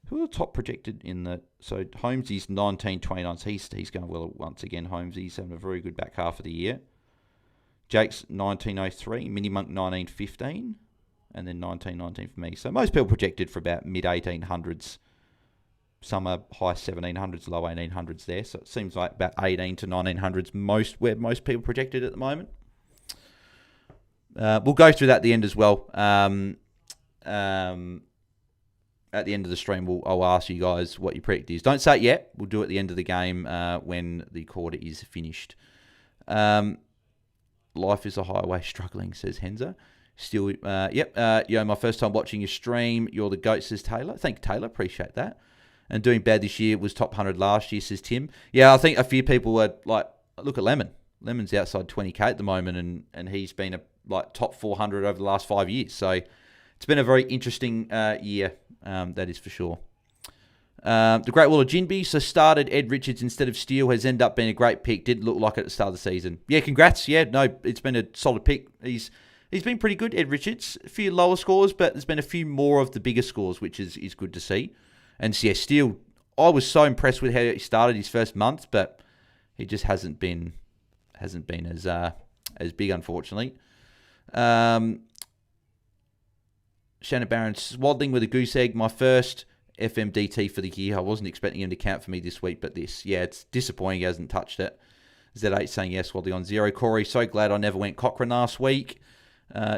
Who are the top projected in the... So Holmesy's 19-29, so he's going well once again. Holmesy's having a very good back half of the year. Jake's 1903, Mini Monk 1915, and then 1919 for me. So most people projected for about mid-1800s. Some are high 1700s, low 1800s there. So it seems like about 18 to 1900s where most people projected at the moment. We'll go through that at the end as well. At the end of the stream, I'll ask you guys what your predict is. Don't say it yet. We'll do it at the end of the game when the quarter is finished. Life is a highway struggling, says Henza. Still, my first time watching your stream. You're the GOAT, says Taylor. Thank you, Taylor. Appreciate that. And doing bad this year, was top 100 last year, says Tim. Yeah, I think a few people were like, look at Lemon. Lemon's outside 20K at the moment, and he's been top 400 over the last 5 years. So it's been a very interesting year, that is for sure. The Great Wall of Jinby, so started Ed Richards instead of Steele, has ended up being a great pick. Did look like it at the start of the season. Yeah, congrats. Yeah, no, it's been a solid pick. He's been pretty good, Ed Richards. A few lower scores, but there's been a few more of the bigger scores, which is good to see. And yeah, Steele, I was so impressed with how he started his first month, but he just hasn't been as big, unfortunately. Shannon Barron, Swaddling with a goose egg. My first FMDT for the year. I wasn't expecting him to count for me this week, but it's disappointing he hasn't touched it. Z8 saying yes, Swaddling on 0. Corey, so glad I never went Cochrane last week.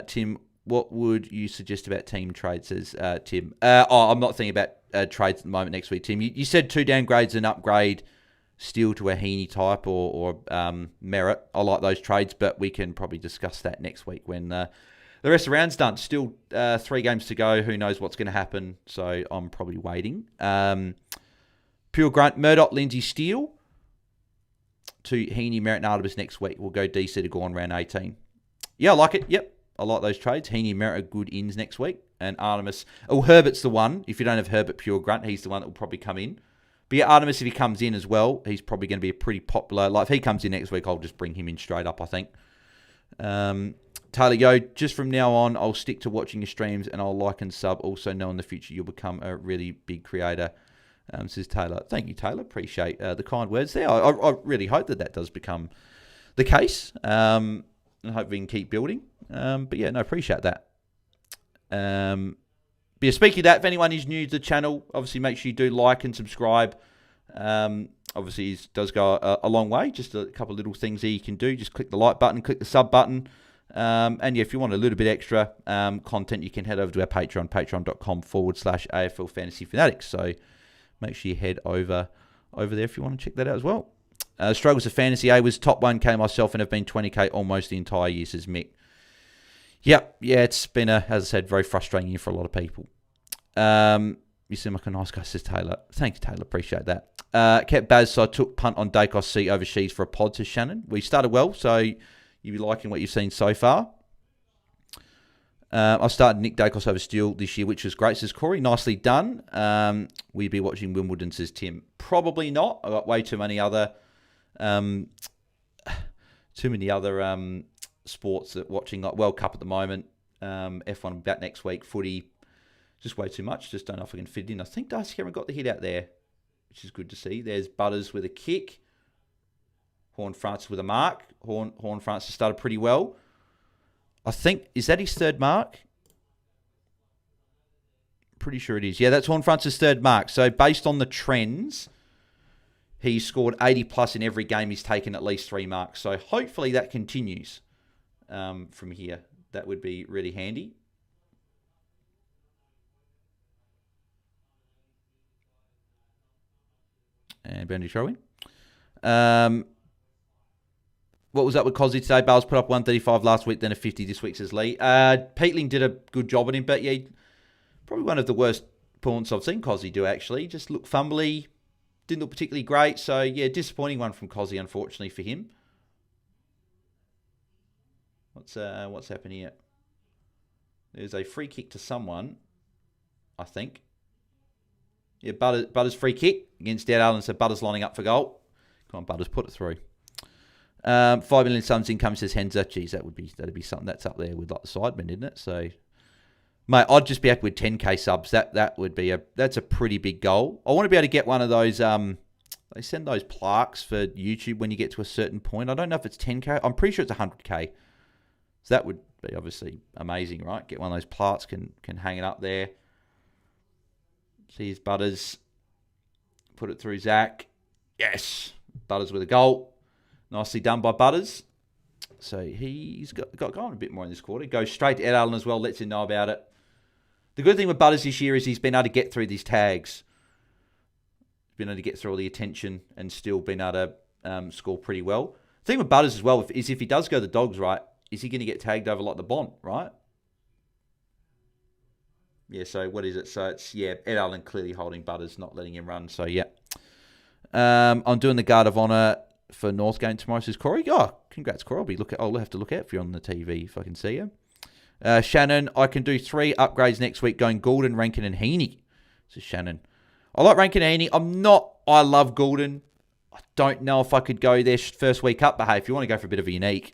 Tim, what would you suggest about team trades, says Tim. I'm not thinking about trades at the moment next week, Tim. You said 2 downgrades and upgrade Steele to a Heaney type or Merritt. I like those trades, but we can probably discuss that next week when the rest of the round's done. Still 3 games to go. Who knows what's going to happen? So I'm probably waiting. Pure Grunt, Murdoch, Lindsay, Steele to Heaney, Merritt and Artemis next week. We'll go DC to go on round 18. Yeah, I like it. Yep. I like those trades. Heaney and Merritt are good ins next week. And Artemis... Oh, Herbert's the one. If you don't have Herbert Pure Grunt, he's the one that will probably come in. But yeah, Artemis, if he comes in as well, he's probably going to be a pretty popular... Like, if he comes in next week, I'll just bring him in straight up, I think. Taylor Yo, just from now on, I'll stick to watching your streams and I'll like and sub. Also know in the future you'll become a really big creator, says Taylor. Thank you, Taylor. Appreciate the kind words there. I really hope that does become the case. And hope we can keep building. But yeah, no, appreciate that. But yeah, speaking of that, if anyone is new to the channel, obviously make sure you do like and subscribe. Obviously, it does go a long way. Just a couple of little things there you can do. Just click the like button, click the sub button. And yeah, if you want a little bit extra content, you can head over to our Patreon, patreon.com/AFL Fantasy Fanatics. So make sure you head over there if you want to check that out as well. Struggles of Fantasy A was top 1K myself and have been 20K almost the entire year, says Mick. Yep, yeah, it's been, as I said, very frustrating year for a lot of people. You seem like a nice guy, says Taylor. Thank you, Taylor. Appreciate that. Kept Baz, so I took punt on Dacos C over Shees for a pod, says Shannon. We started well, so you'll be liking what you've seen so far. I started Nick Dacos over Steele this year, which was great, says Corey. Nicely done. We'd be watching Wimbledon, says Tim. Probably not. I've got way too many other sports that watching, like World Cup at the moment, F1 about next week, footy, just way too much. Just don't know if I can fit it in. I think Darcy Cameron got the hit out there, which is good to see. There's Butters with a kick. Horn Francis with a mark. Horn Francis started pretty well. I think, is that his third mark? Pretty sure it is. Yeah, that's Horn Francis' third mark. So based on the trends, he's scored 80 plus in every game. He's taken at least 3 marks. So hopefully that continues from here. That would be really handy. And Bendy throwing. What was up with Cozzy today? Bales put up 135 last week, then a 50 this week, says Lee. Peatling did a good job on him, but yeah, probably one of the worst points I've seen Cozzy do, actually. Just looked fumbly, didn't look particularly great. So yeah, disappointing one from Cozzy, unfortunately, for him. What's happened here? There's a free kick to someone, I think. Yeah, Butters free kick against Dead Allen, so Butters lining up for goal. Come on, Butters, put it through. 5 million sums income, says Henzer. Geez, that'd be something that's up there with like the Sidemen, isn't it? So, mate, I'd just be happy with 10k subs. That's a pretty big goal. I want to be able to get one of those. They send those plaques for YouTube when you get to a certain point. I don't know if it's 10k. I'm pretty sure it's 100k. So that would be obviously amazing, right? Get one of those plaques, can hang it up there. See his Butters. Put it through Zach. Yes, Butters with a goal. Nicely done by Butters. So he's got going a bit more in this quarter. Goes straight to Ed Allen as well, lets him know about it. The good thing with Butters this year is he's been able to get through these tags. He's been able to get through all the attention and still been able to score pretty well. The thing with Butters as well is if he does go the Dogs, right, is he going to get tagged over like the Bont, right? Yeah, so what is it? So it's, yeah, Ed Allen clearly holding Butters, not letting him run. So, yeah. I'm doing the Guard of Honour for North game tomorrow, says Corey. Oh, congrats, Corey. I'll have to look out for you on the TV if I can see you. Shannon, I can do 3 upgrades next week going Goulden, Rankin and Heaney, says Shannon. I like Rankin and Heaney. I love Goulden. I don't know if I could go there first week up, but hey, if you want to go for a bit of a unique,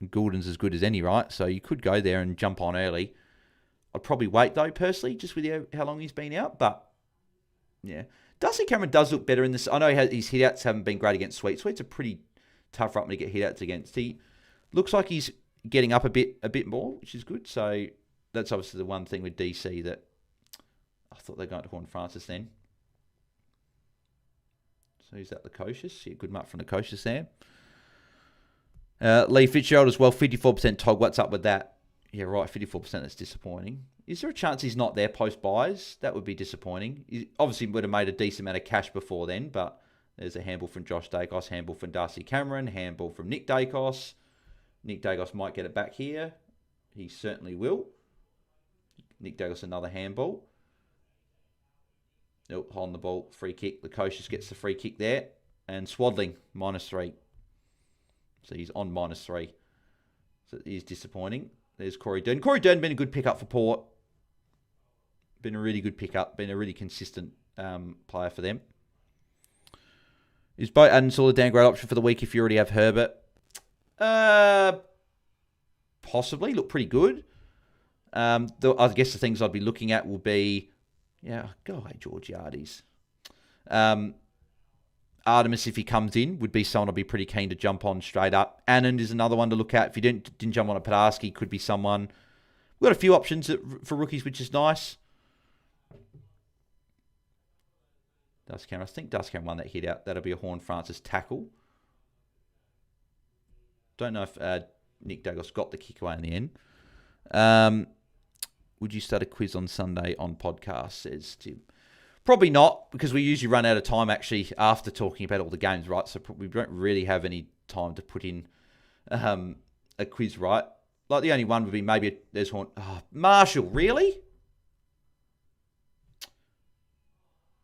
Goulden's as good as any, right? So you could go there and jump on early. I'd probably wait, though, personally, just with how long he's been out. But, yeah. Darcy Cameron does look better in this. I know his hit-outs haven't been great against Sweet. Sweet's a pretty tough run to get hit-outs against. He looks like he's getting up a bit more, which is good. So that's obviously the one thing with DC that I thought they're going to Horn Francis then. So who's that, Lukosius? Yeah, good mark from Lukosius there. Lee Fitzgerald as well, 54% Tog. What's up with that? Yeah, right, 54%. That's disappointing. Is there a chance he's not there post-buys? That would be disappointing. He obviously would have made a decent amount of cash before then, but there's a handball from Josh Dacos, handball from Darcy Cameron, handball from Nick Dacos. Nick Dacos might get it back here. He certainly will. Nick Dacos, another handball. Nope, holding the ball, free kick. Lukosius gets the free kick there. And Swadling, -3. So he's on -3. So it is disappointing. There's Corey Dern. Corey Dern been a good pickup for Port. Been a really good pickup. Been a really consistent player for them. Is Bo Adams-Saul a downgrade option for the week if you already have Herbert? Possibly. Look pretty good. I guess the things I'd be looking at will be, go away, Georgiades. Artemis, if he comes in, would be someone I'd be pretty keen to jump on straight up. Anand is another one to look at. If you didn't jump on a Padarsky, could be someone. We've got a few options for rookies, which is nice. Dust Cameron. I think Dust Cameron won that hit out. That'll be a Horn Francis tackle. Don't know if Nick Dagos got the kick away in the end. Would you start a quiz on Sunday on podcast, says Tim. Probably not, because we usually run out of time, actually, after talking about all the games, right? So we don't really have any time to put in a quiz, right? Like, the only one would be maybe there's Horn... Oh, Marshall, really?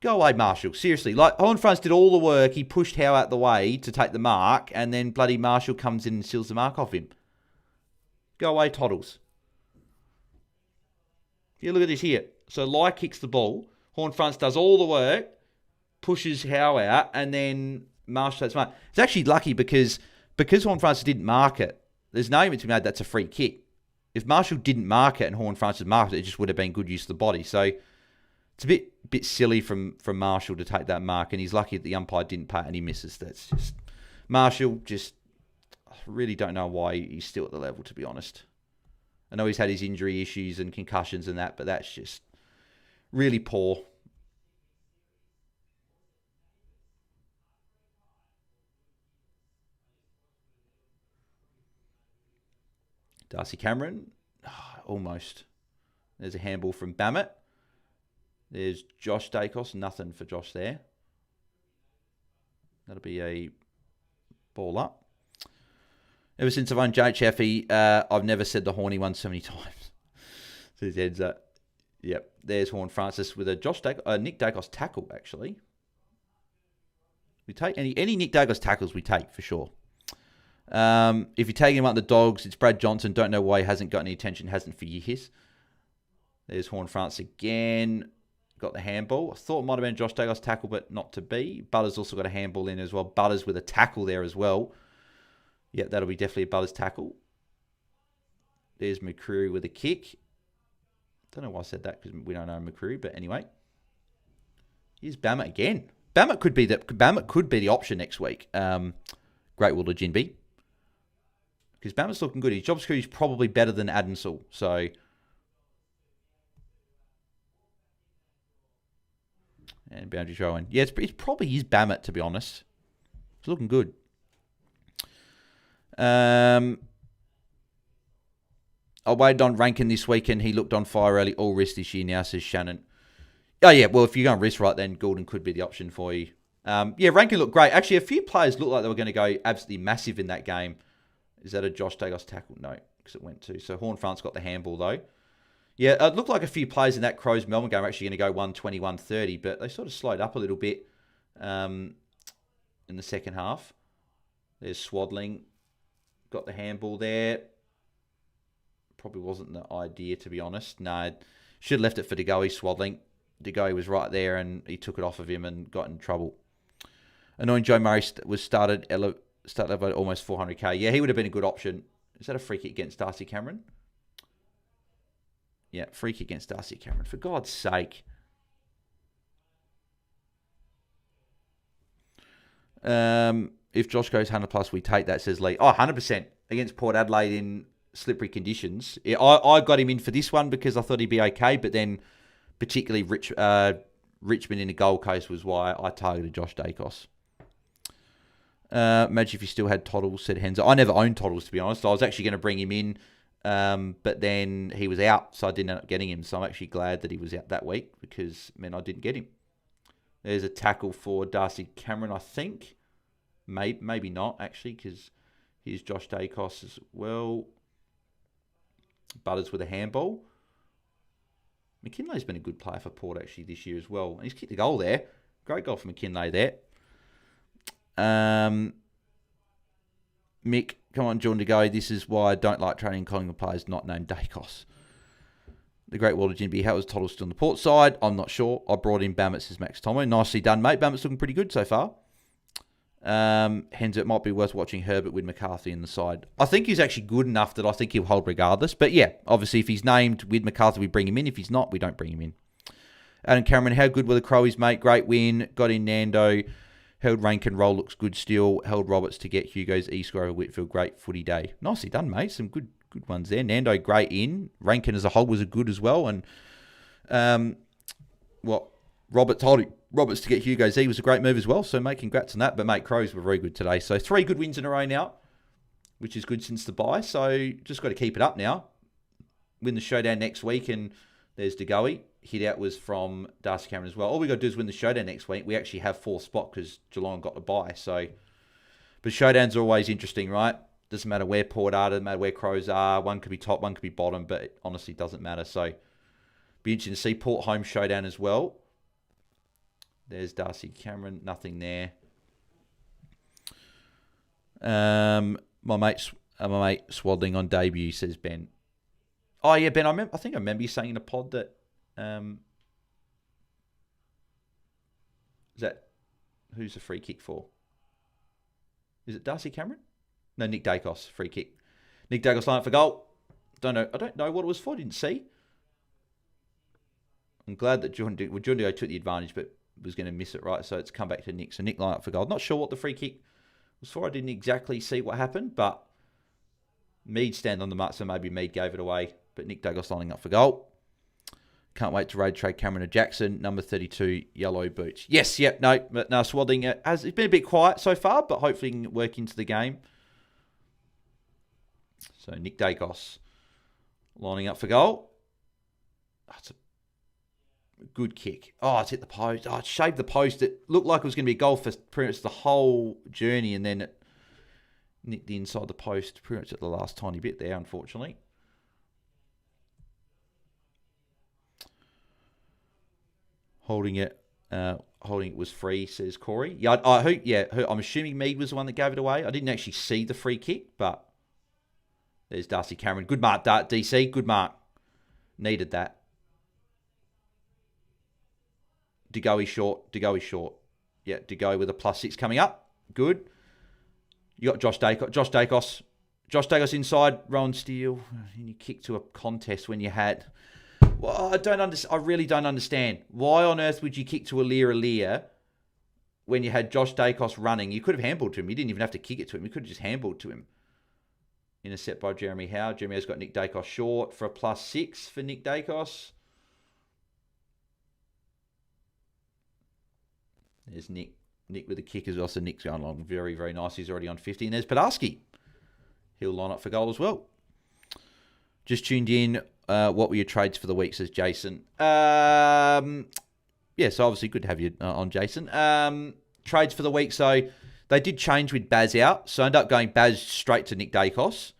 Go away, Marshall. Seriously. Like, Horn-Franz did all the work. He pushed Howe out the way to take the mark, and then bloody Marshall comes in and steals the mark off him. Go away, Toddles. Yeah, look at this here. So, Lai kicks the ball. Horn-Franz does all the work, pushes Howe out, and then Marshall takes the mark. It's actually lucky because Horn-Franz didn't mark it. There's no argument to be made that's a free kick. If Marshall didn't mark it and Horn-Franz had marked it, it just would have been good use of the body. So, it's a bit silly from Marshall to take that mark, and he's lucky that the umpire didn't pay it and he misses. That's just... Marshall, I really don't know why he's still at the level, to be honest. I know he's had his injury issues and concussions and that, but that's just really poor. Darcy Cameron, almost. There's a handball from Bammett. There's Josh Dacos, nothing for Josh there. That'll be a ball up. Ever since I've owned JHF, I've never said the horny one so many times. So his head's up. Yep, there's Horn Francis with a Nick Dacos tackle, actually. We take any Nick Dacos tackles we take, for sure. If you're taking him out the Dogs, it's Brad Johnson. Don't know why he hasn't got any attention, hasn't for years. There's Horn Francis again. Got the handball. I thought it might have been Josh Dacos tackle, but not to be. Butters also got a handball in as well. Butters with a tackle there as well. Yep, that'll be definitely a Butters tackle. There's McCreary with a kick. Don't know why I said that, because we don't know McCreary, but anyway. Here's Bammett again. Bammett could be the option next week. Great Will to Jinby. Because Bammett's looking good. His job security is probably better than Adensall. So, and boundary throw in. Yeah, it's probably his Bammett, to be honest. It's looking good. I waited on Rankin this weekend. He looked on fire early. All risk this year now, says Shannon. Oh, yeah. Well, if you're going risk right, then Goulden could be the option for you. Yeah, Rankin looked great. Actually, a few players looked like they were going to go absolutely massive in that game. Is that a Josh Dacos tackle? No, because it went to. So Horn France got the handball, though. Yeah, it looked like a few players in that Crows Melbourne game are actually going to go 120, 130, but they sort of slowed up a little bit in the second half. There's Swaddling. Got the handball there. Probably wasn't the idea, to be honest. No, should have left it for DeGoey, Swaddling. DeGoey was right there and he took it off of him and got in trouble. Annoying Joe Murray was started level at almost 400k. Yeah, he would have been a good option. Is that a free kick against Darcy Cameron? Yeah, free kick against Darcy Cameron. For God's sake. If Josh goes 100 plus, we take that, says Lee. Oh, 100% against Port Adelaide in slippery conditions. Yeah, I got him in for this one because I thought he'd be okay, but then particularly Richmond in the Gold Coast was why I targeted Josh Dacos. Imagine if you still had Toddles, said Henzo. I never owned Toddles, to be honest. I was actually going to bring him in, but then he was out, so I didn't end up getting him. So I'm actually glad that he was out that week because it meant I didn't get him. There's a tackle for Darcy Cameron, I think. Maybe not, actually, because here's Josh Dacos as well. Butters with a handball. McKinley's been a good player for Port, actually, this year as well. He's kicked the goal there. Great goal for McKinley there. Mick, come on, Jordan, to go. This is why I don't like trading Collingwood players not named Dacos. The Great Walter Jinby. How was Toddle still on the Port side? I'm not sure. I brought in Bammett, says Max Tomo. Nicely done, mate. Bammett's looking pretty good so far. Hence, it might be worth watching Herbert with McCarthy in the side. I think he's actually good enough that I think he'll hold regardless. But yeah, obviously, if he's named with McCarthy, we bring him in. If he's not, we don't bring him in. Adam Cameron, how good were the Crowies, mate? Great win. Got in Nando. Held Rankin roll, looks good still. Held Roberts to get Hugo's E-score over Whitfield. Great footy day. Nicely done, mate. Some good ones there. Nando, great in. Rankin as a whole was a good as well. And Roberts to get Hugo's E was a great move as well. So, mate, congrats on that. But, mate, Crows were very good today. So, 3 good wins in a row now. which is good since the bye. So just got to keep it up now. Win the showdown next week, and there's DeGoey. Hit out was from Darcy Cameron as well. All we got to do is win the showdown next week. We actually have 4th spot because Geelong got the bye. So, but showdowns are always interesting, right? Doesn't matter where Port are, doesn't matter where Crows are. One could be top, one could be bottom, but it honestly doesn't matter. So, be interesting to see Port home showdown as well. There's Darcy Cameron, nothing there. My mate swaddling on debut, says Ben. Oh yeah, Ben. I think I remember you saying in a pod that. Is that who's the free kick for? Is it Darcy Cameron? No, Nick Dacos free kick. Nick Dacos line up for goal. I don't know what it was for. Didn't see. I'm glad that Jordy took the advantage, but was going to miss it, right? So it's come back to Nick. So Nick line up for goal. Not sure what the free kick was for. I didn't exactly see what happened, but Mead stand on the mark, so maybe Mead gave it away. But Nick Dacos lining up for goal. Can't wait to raid trade Cameron and Jackson. Number 32, yellow boots. Yes, yep, no, Swaddling it's been a bit quiet so far, but hopefully can work into the game. So Nick Dacos lining up for goal. That's a good kick. Oh, it's hit the post. Oh, it shaved the post. It looked like it was going to be a goal for pretty much the whole journey, and then it nicked the inside the post pretty much at the last tiny bit there, unfortunately. Holding it was free, says Corey. Yeah, I'm assuming Mead was the one that gave it away. I didn't actually see the free kick, but there's Darcy Cameron. Good mark, DC. Good mark. Needed that. DeGoey short. Yeah, DeGoey with a +6 coming up. Good. You got Josh Dacos. Josh Dacos inside. Rowan Steele. And you kick to a contest when you had... Well, I really don't understand. Why on earth would you kick to Alir when you had Josh Dacos running? You could have handballed to him. You didn't even have to kick it to him. You could have just handballed to him. Intercept by Jeremy Howe. Jeremy has got Nick Dacos short for a +6 for Nick Dacos. There's Nick with a kick as well. So Nick's going along very, very nice. He's already on 50. And there's Padarsky. He'll line up for goal as well. Just tuned in. What were your trades for the week, says Jason. So obviously good to have you on, Jason. Trades for the week. So they did change with Baz out. So I ended up going Baz straight to Nick Dacos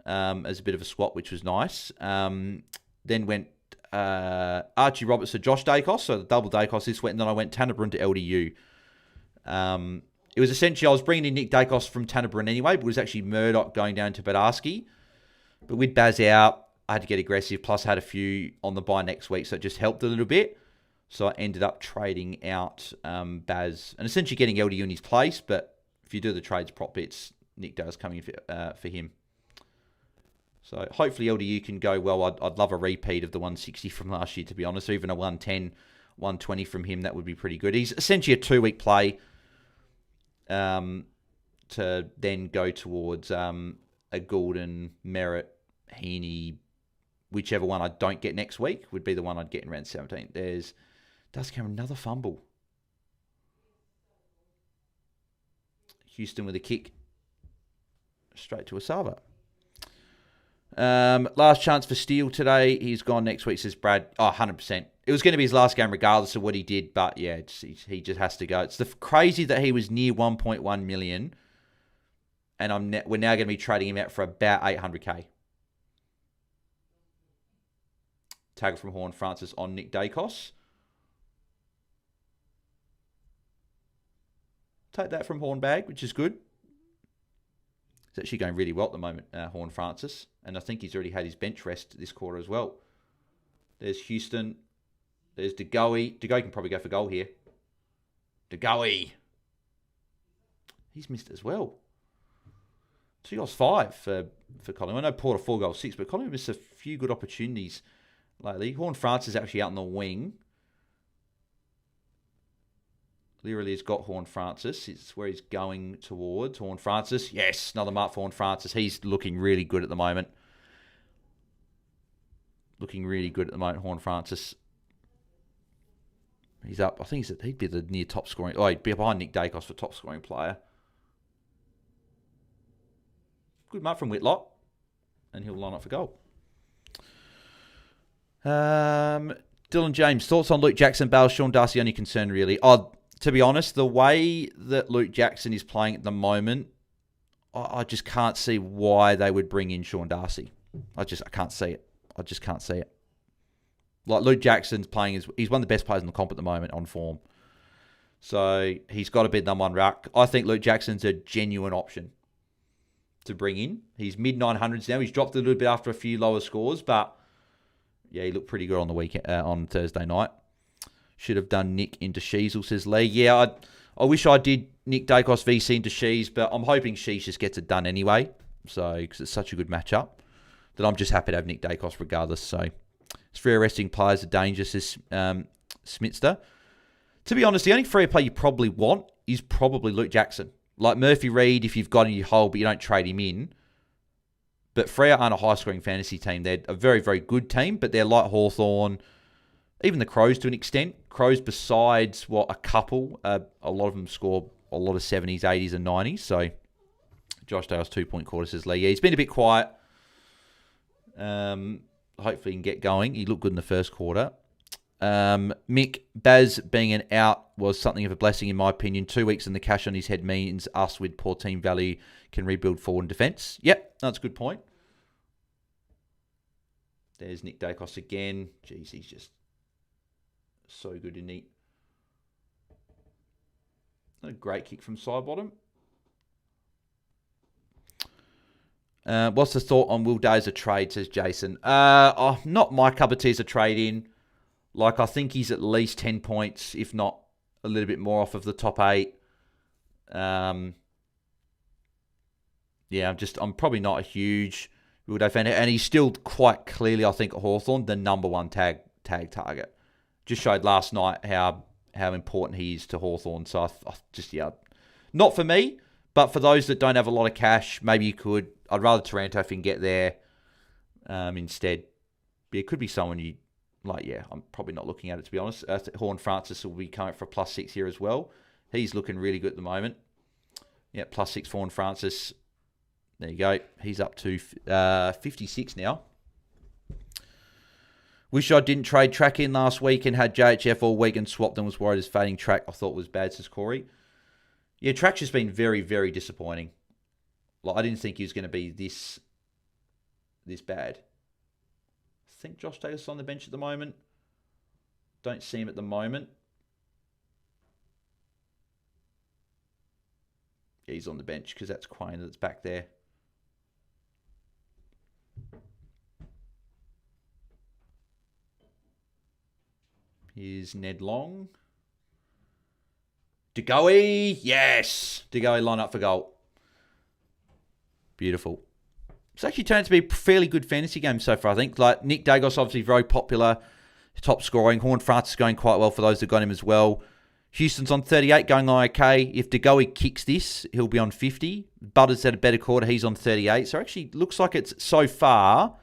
as a bit of a swap, which was nice. Then went Archie Roberts to Josh Dacos. So the double Dacos this went. And then I went Tanner Brun to LDU. It was essentially, I was bringing in Nick Dacos from Tanner Brun anyway, but it was actually Murdoch going down to Padarsky. But with Baz out, I had to get aggressive, plus I had a few on the bye next week, so it just helped a little bit. So I ended up trading out Baz and essentially getting LDU in his place, but if you do the trades prop bits, Nick does come in for him. So hopefully LDU can go well. I'd love a repeat of the 160 from last year, to be honest, or even a 110, 120 from him. That would be pretty good. He's essentially a 2-week play to then go towards a Goulden, Merritt, Heaney, whichever one I don't get next week would be the one I'd get in round 17. There's Darcy Cameron, another fumble. Houston with a kick straight to Asava. Last chance for Steele today. He's gone next week, says Brad. 100%. It was going to be his last game regardless of what he did, but yeah, he just has to go. It's crazy that he was near 1.1 million, and we're now going to be trading him out for about 800k. Tag from Horn Francis on Nick Dacos. Take that from Horn Bag, which is good. He's actually going really well at the moment, Horn Francis. And I think he's already had his bench rest this quarter as well. There's Houston. There's DeGoey. DeGoey can probably go for goal here. DeGoey. He's missed as well. 2 goals 5 for Collingwood. I know Porter 4 goals 6, but Collingwood missed a few good opportunities lately. Horn Francis is actually out in the wing. Learily got Horn Francis. It's where he's going towards. Horn Francis. Yes, another mark for Horn Francis. He's looking really good at the moment. Horn Francis. He's up. I think he'd be the near top scoring. Oh, he'd be behind Nick Dacos for top scoring player. Good mark from Whitlock. And he'll line up for goal. Dylan James, thoughts on Luke Jackson, Bales, Sean Darcy, only concern really? To be honest, the way that Luke Jackson is playing at the moment, I just can't see why they would bring in Sean Darcy. I can't see it. I just can't see it. Like, Luke Jackson's playing, he's one of the best players in the comp at the moment on form. So he's got to be the number one ruck. I think Luke Jackson's a genuine option to bring in. He's mid-900s now. He's dropped a little bit after a few lower scores, but yeah, he looked pretty good on the weekend, on Thursday night. Should have done Nick into Sheasel, says Lee. Yeah, I wish I did Nick Dacos VC into Shees, but I'm hoping Shees just gets it done anyway. So, because it's such a good matchup, that I'm just happy to have Nick Dacos regardless. So, it's free arresting players are dangerous, says Smitster. To be honest, the only free play you probably want is probably Luke Jackson. Like Murphy Reid, if you've got him in your hold, but you don't trade him in. But Freo aren't a high-scoring fantasy team. They're a very, very good team, but they're like Hawthorn, even the Crows to an extent. Crows, besides a couple, a lot of them score a lot of 70s, 80s, and 90s. So Josh Dale's 2-point quarter, says Lee. Yeah, he's been a bit quiet. Hopefully he can get going. He looked good in the first quarter. Mick, Baz being an out was something of a blessing in my opinion. 2 weeks in the cash on his head means us with poor team value can rebuild forward and defence. Yep, that's a good point. There's Nick Dacos again. Jeez, he's just so good, isn't he? A great kick from side bottom. What's the thought on Will Day as a trade, says Jason. Not my cup of tea as a trade in. Like, I think he's at least 10 points, if not a little bit more off of the top 8. Yeah, I'm probably not a huge Will Day fan. And he's still quite clearly, I think, at Hawthorn, the number one tag target. Just showed last night how important he is to Hawthorn. So, not for me, but for those that don't have a lot of cash, maybe you could. I'd rather Taranto if you can get there instead. But it could be someone you... I'm probably not looking at it, to be honest. Horn Francis will be coming for a +6 here as well. He's looking really good at the moment. Yeah, +6 for Horn Francis. There you go. He's up to 56 now. Wish I didn't trade Track in last week and had JHF all week and swapped and was worried his fading Track I thought was bad, says Corey. Yeah, Track's just been very, very disappointing. I didn't think he was going to be this bad. I think Josh Davis is on the bench at the moment. Don't see him at the moment. Yeah, he's on the bench because that's Quayne that's back there. Here's Ned Long. DeGoey, yes! DeGoey line up for goal. Beautiful. It's actually turned out to be a fairly good fantasy game so far, I think. Like, Nick Dacos, obviously very popular, top scoring. Horn Francis going quite well for those that got him as well. Houston's on 38, going okay. If DeGoey kicks this, he'll be on 50. Butters had a better quarter, he's on 38. So actually looks like it's, so far,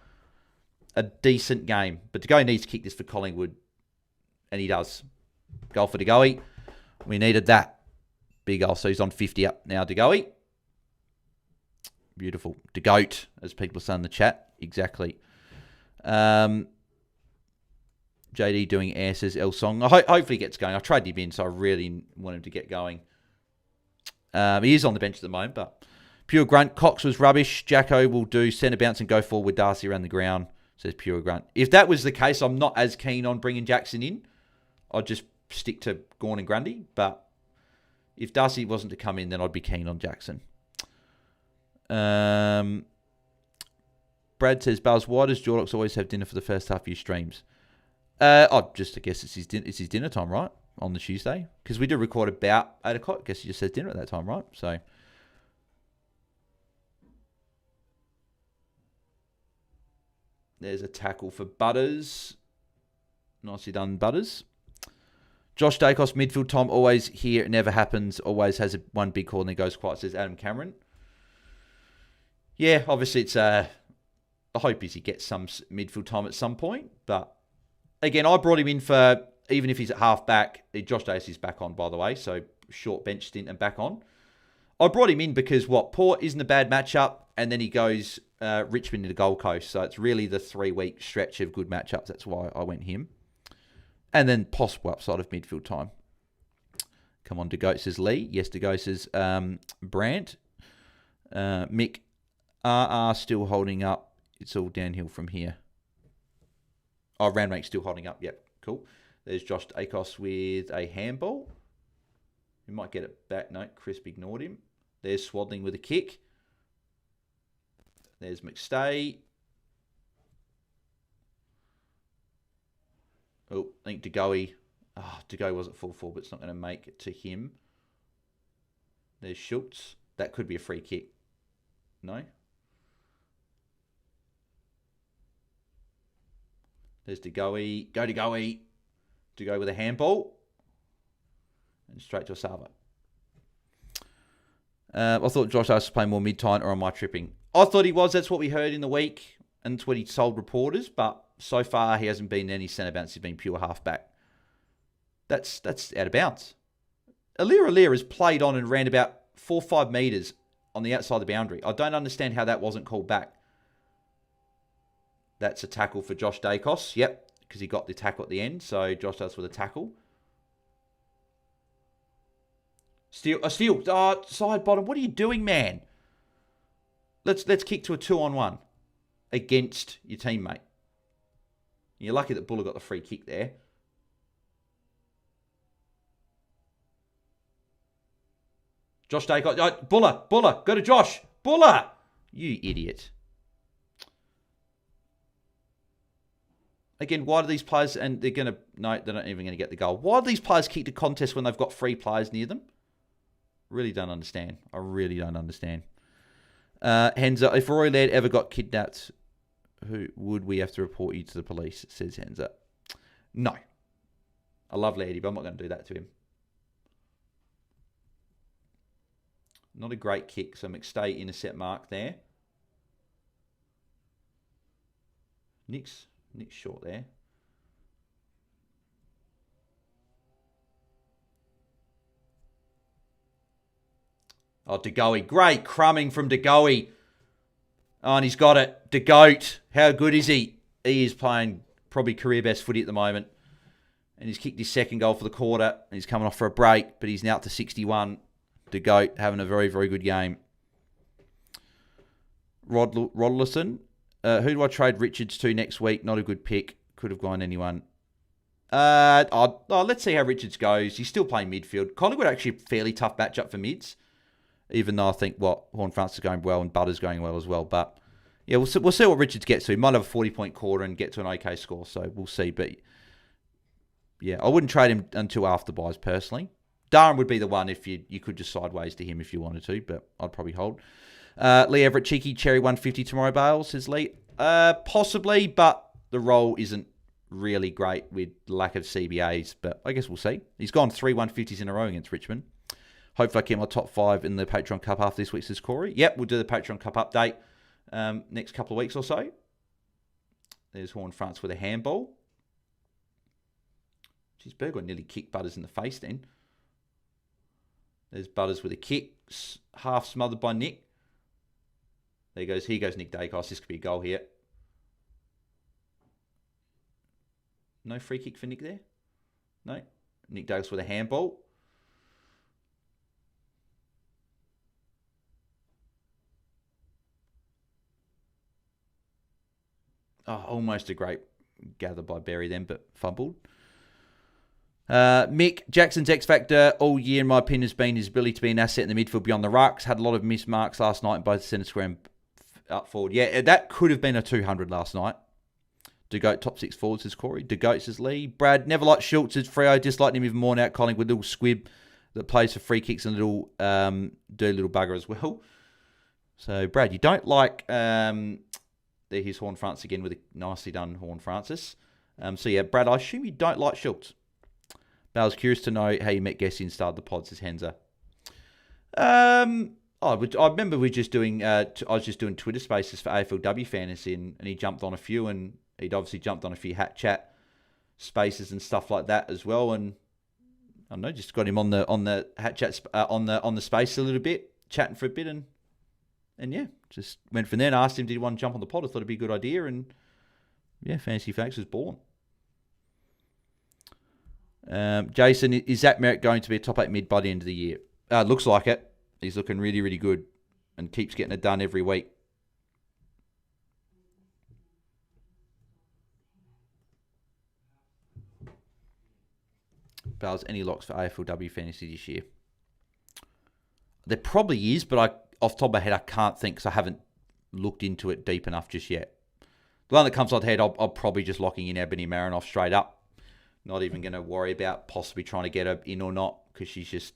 a decent game. But DeGoey needs to kick this for Collingwood, and he does. Goal for DeGoey. We needed that. Big goal, so he's on 50 up now, DeGoey. Beautiful. DeGoat, as people say in the chat. Exactly. JD doing air, says El Song. Hopefully he gets going. I tried him in, so I really want him to get going. He is on the bench at the moment, but Pure Grunt. Cox was rubbish. Jacko will do centre bounce and go forward with Darcy around the ground, says Pure Grunt. If that was the case, I'm not as keen on bringing Jackson in. I'd just stick to Gawn and Grundy. But if Darcy wasn't to come in, then I'd be keen on Jackson. Brad says, Bales, why does Jordox always have dinner for the first half of your streams? I guess it's his dinner time, right? On the Tuesday. Because we do record about 8 o'clock. I guess he just says dinner at that time, right? So. There's a tackle for Butters. Nicely done, Butters. Josh Dacos, midfield time, always here. It never happens. Always has one big call and then goes quiet, says Adam Cameron. Yeah, obviously it's the hope is he gets some midfield time at some point. But again, I brought him in for, even if he's at half back, Josh Dace is back on, by the way. So short bench stint and back on. I brought him in because Port isn't a bad matchup and then he goes Richmond into Gold Coast. So it's really the 3-week stretch of good matchups. That's why I went him. And then possible upside of midfield time. Come on, DeGoat says Lee. Yes, DeGoat says Brandt. Mick, RR still holding up. It's all downhill from here. Oh, Randmake's still holding up. Yep, cool. There's Josh Dacos with a handball. He might get it back. No, Crisp ignored him. There's Swaddling with a kick. There's McStay. Oh, I think DeGoey. Oh, DeGoey was at full forward, but it's not going to make it to him. There's Schultz. That could be a free kick. No. There's DeGoey. Go DeGoey. DeGoey with a handball. And straight to Asava. I thought Josh was playing more mid-time, or am I tripping? I thought he was. That's what we heard in the week. And that's what he told reporters. But so far, he hasn't been any centre bounce. He's been pure halfback. That's out of bounds. Alir has played on and ran about 4 or 5 metres on the outside of the boundary. I don't understand how that wasn't called back. That's a tackle for Josh Dacos. Yep, because he got the tackle at the end. So Josh does with a tackle. Steal. Side bottom. What are you doing, man? Let's kick to a 2-on-1 against your teammate. You're lucky that Buller got the free kick there. Josh Dacos. Buller. Go to Josh. Buller. You idiot. Again, why do these players, and they're going to, no, they're not even going to get the goal. Why do these players kick to contest when they've got 3 players near them? Really don't understand. I really don't understand. Henza, if Roy Laird ever got kidnapped, who would we have to report you to the police? Says Henza. No. I love Lairdy, but I'm not going to do that to him. Not a great kick, so McStay intercept mark there. Nick's short there. Oh, DeGoey. Great crumbing from DeGoey. Oh, and he's got it. DeGoat. How good is he? He is playing probably career best footy at the moment. And he's kicked his second goal for the quarter. And he's coming off for a break, but he's now up to 61. DeGoat having a very, very good game. Rodlerson. Who do I trade Richards to next week? Not a good pick. Could have gone anyone. Let's see how Richards goes. He's still playing midfield. Collingwood actually a fairly tough matchup for mids. Even though I think Horn-Francis is going well and Butter's going well as well. But yeah, we'll see what Richards gets to. He might have a 40-point quarter and get to an okay score. So we'll see. But yeah, I wouldn't trade him until after buys personally. Darren would be the one if you could just sideways to him if you wanted to. But I'd probably hold. Lee Everett, cheeky cherry 150 tomorrow, Bales, says Lee. Possibly, but the role isn't really great with lack of CBAs. But I guess we'll see. He's gone 3 150s in a row against Richmond. Hopefully I keep my top 5 in the Patreon Cup after this week, says Corey. Yep, we'll do the Patreon Cup update next couple of weeks or so. There's Horn-France with a handball. Jeez, Burgoyne nearly kicked Butters in the face then. There's Butters with a kick, half smothered by Nick. There goes. Here goes Nick Dacos. This could be a goal here. No free kick for Nick there? No. Nick Dacos with a handball. Oh, almost a great gather by Berry then, but fumbled. Mick, Jackson's X Factor all year, in my opinion, has been his ability to be an asset in the midfield beyond the rucks. Had a lot of missed marks last night in both centre square and up forward. Yeah, that could have been a 200 last night. DeGoat, top 6 forwards, says Corey. DeGoat, says Lee. Brad, never liked Schultz, says Freo. Disliked him even more now at Collingwood. Little squib that plays for free kicks and little dirty little bugger as well. So, Brad, you don't like... Here's Horn-Francis again with a nicely done Horn-Francis. So, yeah, Brad, I assume you don't like Schultz. But I was curious to know how you met Guesty and started the pod, says Henza. I remember I was just doing Twitter spaces for AFLW Fantasy, and he jumped on a few, and he'd obviously jumped on a few hat chat spaces and stuff like that as well. And I don't know, just got him on the hat chat on the space a little bit, chatting for a bit, and And yeah, just went from there and asked him, did he want to jump on the pod? I thought it'd be a good idea. And yeah, Fantasy Fanatics was born. Jason, is Zach Merritt going to be a top 8 mid by the end of the year? Looks like it. He's looking really, really good and keeps getting it done every week. Bales, any locks for AFLW Fantasy this year? There probably is, but off the top of my head, I can't think because I haven't looked into it deep enough just yet. The one that comes off the head, I'll probably just locking in Ebony Marinoff straight up. Not even going to worry about possibly trying to get her in or not because she's just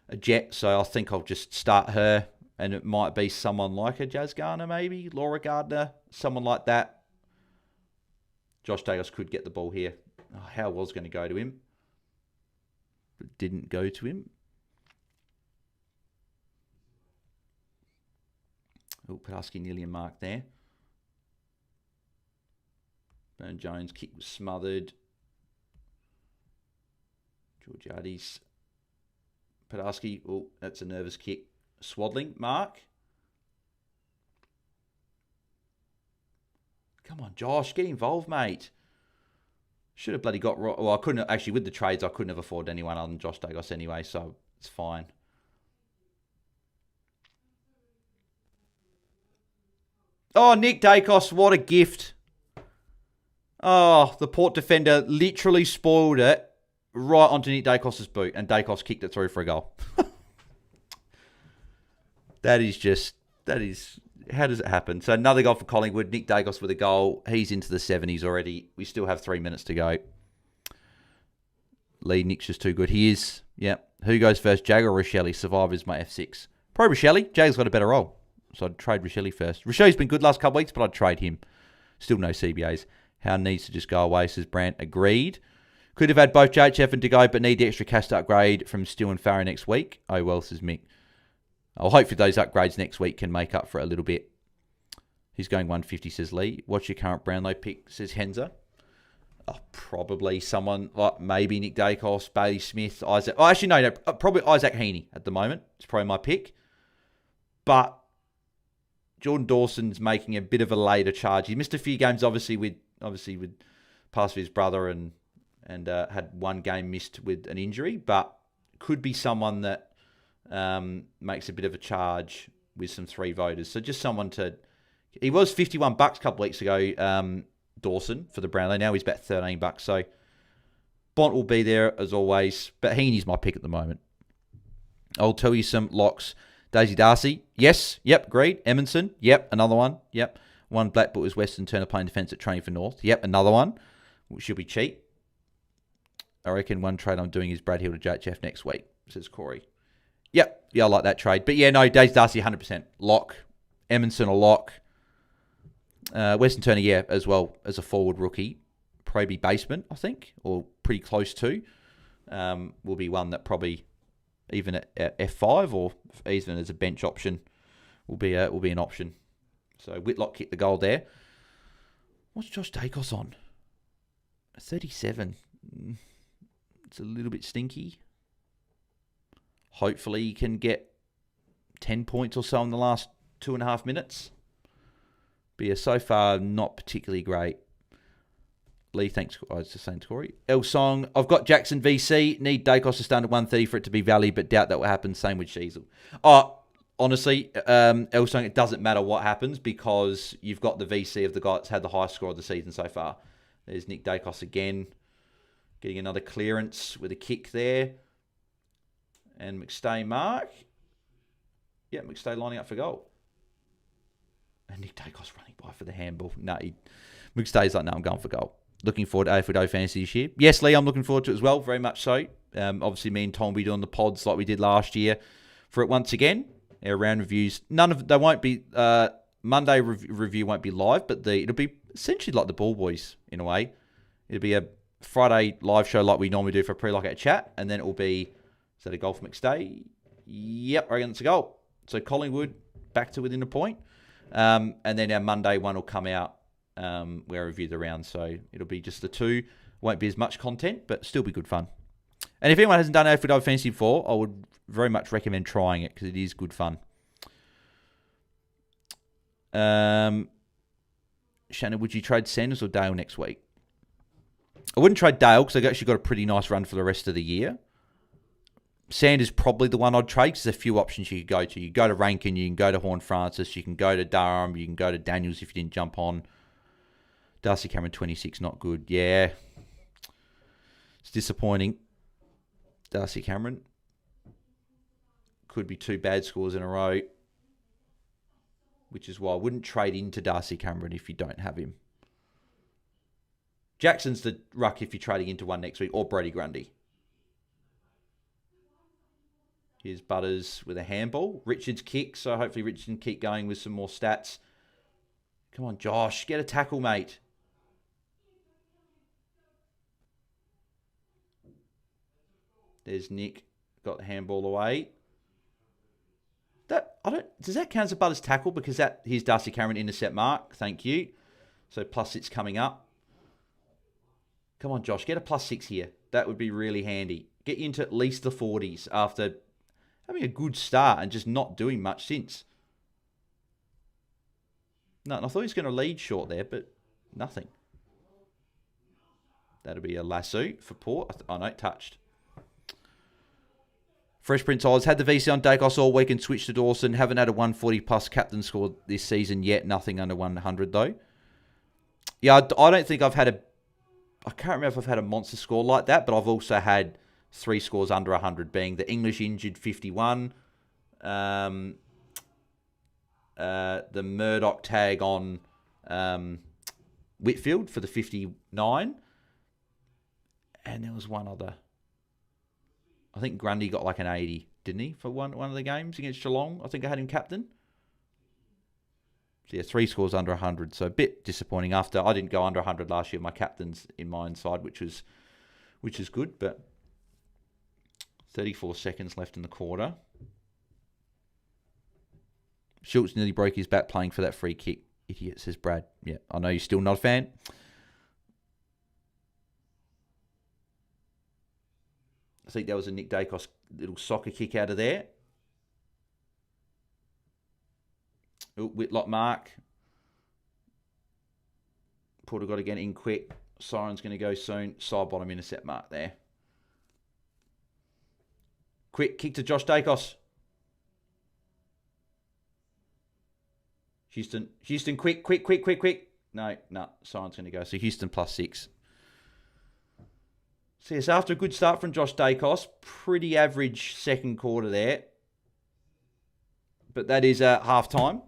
a jet. So I think I'll just start her, and it might be someone like a Jazz Garner maybe, Laura Gardner, someone like that. Josh Davis could get the ball here. Oh, how was going to go to him, but didn't go to him. Oh, Padarsky nearly a mark there. Burn Jones, kick was smothered. Georgiades. Padarsky, oh, that's a nervous kick. Swaddling, mark. Come on, Josh, get involved, mate. Should have bloody got... Well, I couldn't... Actually, with the trades, I couldn't have afforded anyone other than Josh Dagos anyway, so it's fine. Oh, Nick Dacos, what a gift. Oh, the Port defender literally spoiled it right onto Nick Dacos' boot, and Dacos kicked it through for a goal. That is... How does it happen? So another goal for Collingwood. Nick Dacos with a goal. He's into the 70s already. We still have 3 minutes to go. Lee, Nick's just too good. He is. Yep. Who goes first, Jag or Rochelle? Survivor's my F6. Probably Rochelle. Jag's got a better role. So I'd trade Rochelle first. Rochelle's been good last couple of weeks, but I'd trade him. Still no CBAs. How needs to just go away, says Brandt. Agreed. Could have had both JHF and to go, but need the extra cash to upgrade from Stew and Farrow next week. Oh, well, says Mick. I'll hopefully those upgrades next week can make up for it a little bit. He's going 150, says Lee. What's your current Brownlow pick, says Henzer? Oh, probably someone like maybe Nick Dacos, Bailey Smith, Isaac. Oh, actually, no, probably Isaac Heaney at the moment. It's probably my pick. But Jordan Dawson's making a bit of a later charge. He missed a few games, obviously with pass of his brother and had one game missed with an injury, but could be someone that makes a bit of a charge with some 3 voters. So just someone to... He was $51 a couple weeks ago, Dawson, for the Brownlow. Now he's about $13. So Bont will be there as always, but Heaney's my pick at the moment. I'll tell you some locks. Daisy Darcy, yes, yep, agreed. Emerson, yep, another one, yep. One Blackbook was Western Turner playing defence at training for North, yep, another one, which should be cheap. I reckon one trade I'm doing is Brad Hill to JHF next week, says Corey. Yep, yeah, I like that trade. But yeah, no, Daisy Darcy 100% lock. Emerson a lock. Western Turner, yeah, as well as a forward rookie. Probably basement, I think, or pretty close to. Will be one that probably... even at F5 or even as a bench option will be an option. So Whitlock kicked the goal there. What's Josh Dacos on? 37. It's a little bit stinky. Hopefully he can get 10 points or so in the last 2.5 minutes. But yeah, so far not particularly great. Lee, thanks. I was just saying to Corey. El Song, I've got Jackson VC. Need Dacos to stand at 130 for it to be valid, but doubt that will happen. Same with Sheasel. Oh, honestly, El Song, it doesn't matter what happens because you've got the VC of the guy that's had the highest score of the season so far. There's Nick Dacos again, getting another clearance with a kick there. And McStay mark. Yeah, McStay lining up for goal. And Nick Dacos running by for the handball. No, McStay's like, no, I'm going for goal. Looking forward to AFL Fantasy this year. Yes, Lee, I'm looking forward to it as well, very much so. Obviously, me and Tom will be doing the pods like we did last year for it once again. Our round reviews, they won't be, Monday review won't be live, but it'll be essentially like the Ball Boys in a way. It'll be a Friday live show like we normally do for a pre-lockout chat, and then it will be, is that a goal for McStay? Yep, I reckon it's a goal. So Collingwood back to within a point. And then our Monday one will come out where I review the round. So it'll be just the two. Won't be as much content, but still be good fun. And if anyone hasn't done AFL Fantasy before, I would very much recommend trying it because it is good fun. Shannon, would you trade Sanders or Dale next week? I wouldn't trade Dale because they've actually got a pretty nice run for the rest of the year. Sanders probably the one I'd trade because there's a few options you could go to. You can go to Rankin, you can go to Horne-Francis, you can go to Durham, you can go to Daniels if you didn't jump on. Darcy Cameron, 26, not good. Yeah. It's disappointing. Darcy Cameron. Could be 2 bad scores in a row. Which is why I wouldn't trade into Darcy Cameron if you don't have him. Jackson's the ruck if you're trading into one next week, or Brody Grundy. Here's Butters with a handball. Richards kick, so hopefully Richards can keep going with some more stats. Come on, Josh, get a tackle, mate. There's Nick, got the handball away. Does that count as a Butters tackle? Because here's Darcy Cameron intercept mark. Thank you. So +6 coming up. Come on, Josh, get a +6 here. That would be really handy. Get you into at least the 40s after having a good start and just not doing much since. No, and I thought he was going to lead short there, but nothing. That'll be a lasso for Port. Oh, no, touched. Fresh Prince Oz had the VC on Dacos all week and switched to Dawson. Haven't had a 140+ captain score this season yet. Nothing under 100, though. Yeah, I don't think I've had I can't remember if I've had a monster score like that, but I've also had 3 scores under 100, being the English injured 51, the Murdoch tag on Whitfield for the 59, and there was one other. I think Grundy got like an 80, didn't he, for one of the games against Geelong? I think I had him captain. So yeah, 3 scores under 100. So a bit disappointing after I didn't go under 100 last year. My captain's in my inside, which is good. But 34 seconds left in the quarter. Schultz nearly broke his back playing for that free kick. Idiot, says Brad. Yeah, I know you're still not a fan. I think that was a Nick Dacos little soccer kick out of there. Oh, Whitlock mark. Porter got to get in quick. Siren's going to go soon. Side bottom intercept mark there. Quick kick to Josh Dacos. Houston, quick. No, Siren's going to go. So Houston +6. So yes, after a good start from Josh Dacos, pretty average second quarter there. But that is at halftime.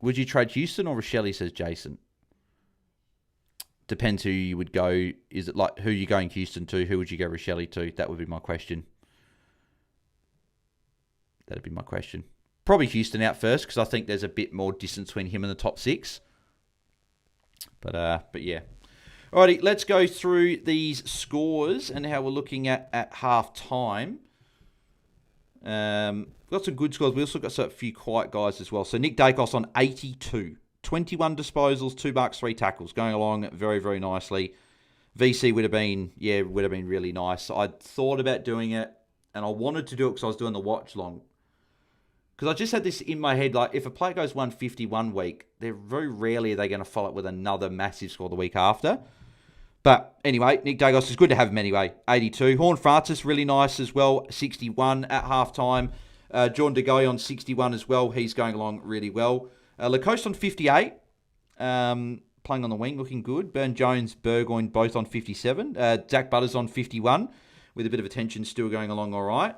Would you trade Houston or Rochelle, says Jason? Depends who you would go. Is it like who you going Houston to? Who would you go Rochelle to? That would be my question. That'd be my question. Probably Houston out first because I think there's a bit more distance between him and the top 6. But yeah. Alrighty, let's go through these scores and how we're looking at half time. Got some good scores. We also got a few quiet guys as well. So Nick Dacos on 82. 21 disposals, 2 marks, 3 tackles. Going along very, very nicely. VC would have been really nice. I thought about doing it, and I wanted to do it because I was doing the watch-long. Because I just had this in my head, like, if a player goes 150 one week, they're very rarely are they going to follow it with another massive score the week after. But anyway, Nick Dacos is good to have him anyway. 82. Horne-Francis, really nice as well. 61 at halftime. Jordan De Goey on 61 as well. He's going along really well. Lacoste on 58. Playing on the wing, looking good. Burn Jones, Burgoyne, both on 57. Zach Butters on 51. With a bit of attention still going along all right.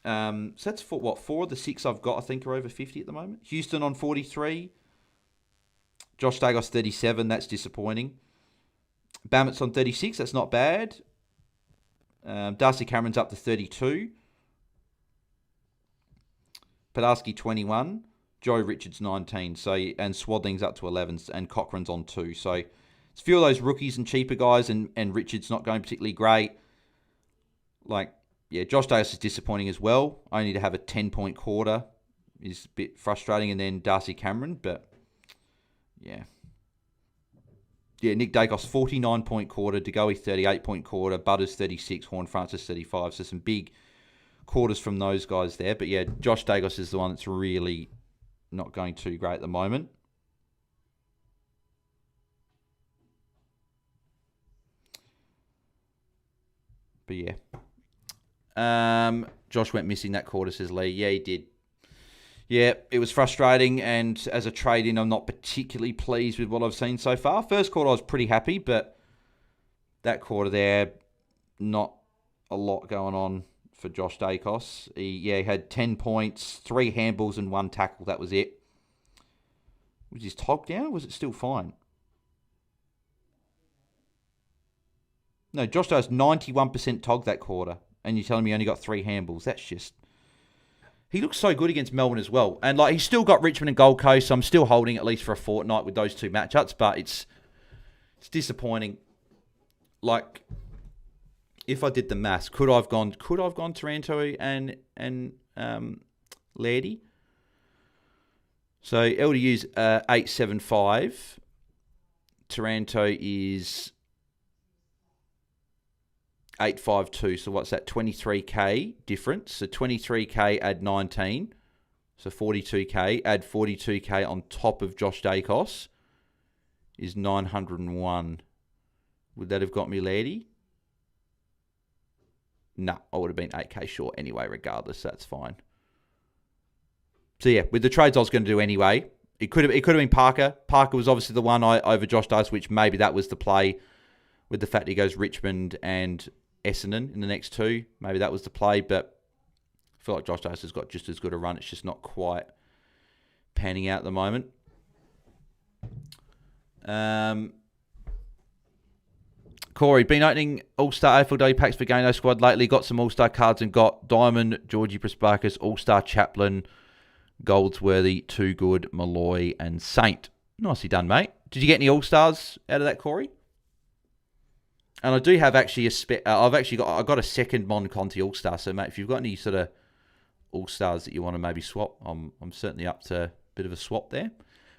So that's for 4 of the 6 I've got, I think, are over 50 at the moment. Houston on 43. Josh Dacos 37. That's disappointing. Bamet's on 36. That's not bad. Darcy Cameron's up to 32. Padarsky 21. Joe Richards 19. So and Swadling's up to 11. And Cochrane's on 2. So it's a few of those rookies and cheaper guys. And Richards not going particularly great. Josh Dacos is disappointing as well. Only to have a 10-point quarter is a bit frustrating. And then Darcy Cameron. But yeah. Yeah, Nick Dacos, 49-point quarter. De Goey, 38-point quarter. Butters, 36. Horne-Francis, 35. So some big quarters from those guys there. But yeah, Josh Dacos is the one that's really not going too great at the moment. But yeah. Josh went missing that quarter, says Lee. Yeah, he did. Yeah, it was frustrating, and as a trade-in, I'm not particularly pleased with what I've seen so far. First quarter, I was pretty happy, but that quarter there, not a lot going on for Josh Dacos. He had 10 points, 3 handballs and 1 tackle. That was it. Was his tog down, or was it still fine? No, Josh Dacos, 91% tog that quarter, and you're telling me he only got 3 handballs. That's just... He looks so good against Melbourne as well. And he's still got Richmond and Gold Coast, so I'm still holding at least for a fortnight with those 2 matchups, but it's disappointing. If I did the maths, could I've gone Taranto and Lairdy? So LDU's 875. Taranto is 852. So what's that? 23k difference. So 23k add 19. So 42k. Add 42k on top of Josh Dacos is 901. Would that have got me Lairdy? No, I would have been 8k short anyway, regardless. That's fine. So yeah, with the trades I was going to do anyway, it could have been Parker. Parker was obviously the one over Josh Dacos, which maybe that was the play with the fact he goes Richmond and Essendon in the next 2. Maybe that was the play, but I feel like Josh Dacos has got just as good a run. It's just not quite panning out at the moment. Corey, been opening All-Star AFL packs for Gano Squad lately. Got some All-Star cards and got Diamond, Georgie Prasparkas, All-Star Chaplin, Goldsworthy, Too Good, Malloy, and Saint. Nicely done, mate. Did you get any All-Stars out of that, Corey? And I do have actually I got a second Mon Conti All-Star. So, mate, if you've got any sort of All-Stars that you want to maybe swap, I'm certainly up to a bit of a swap there.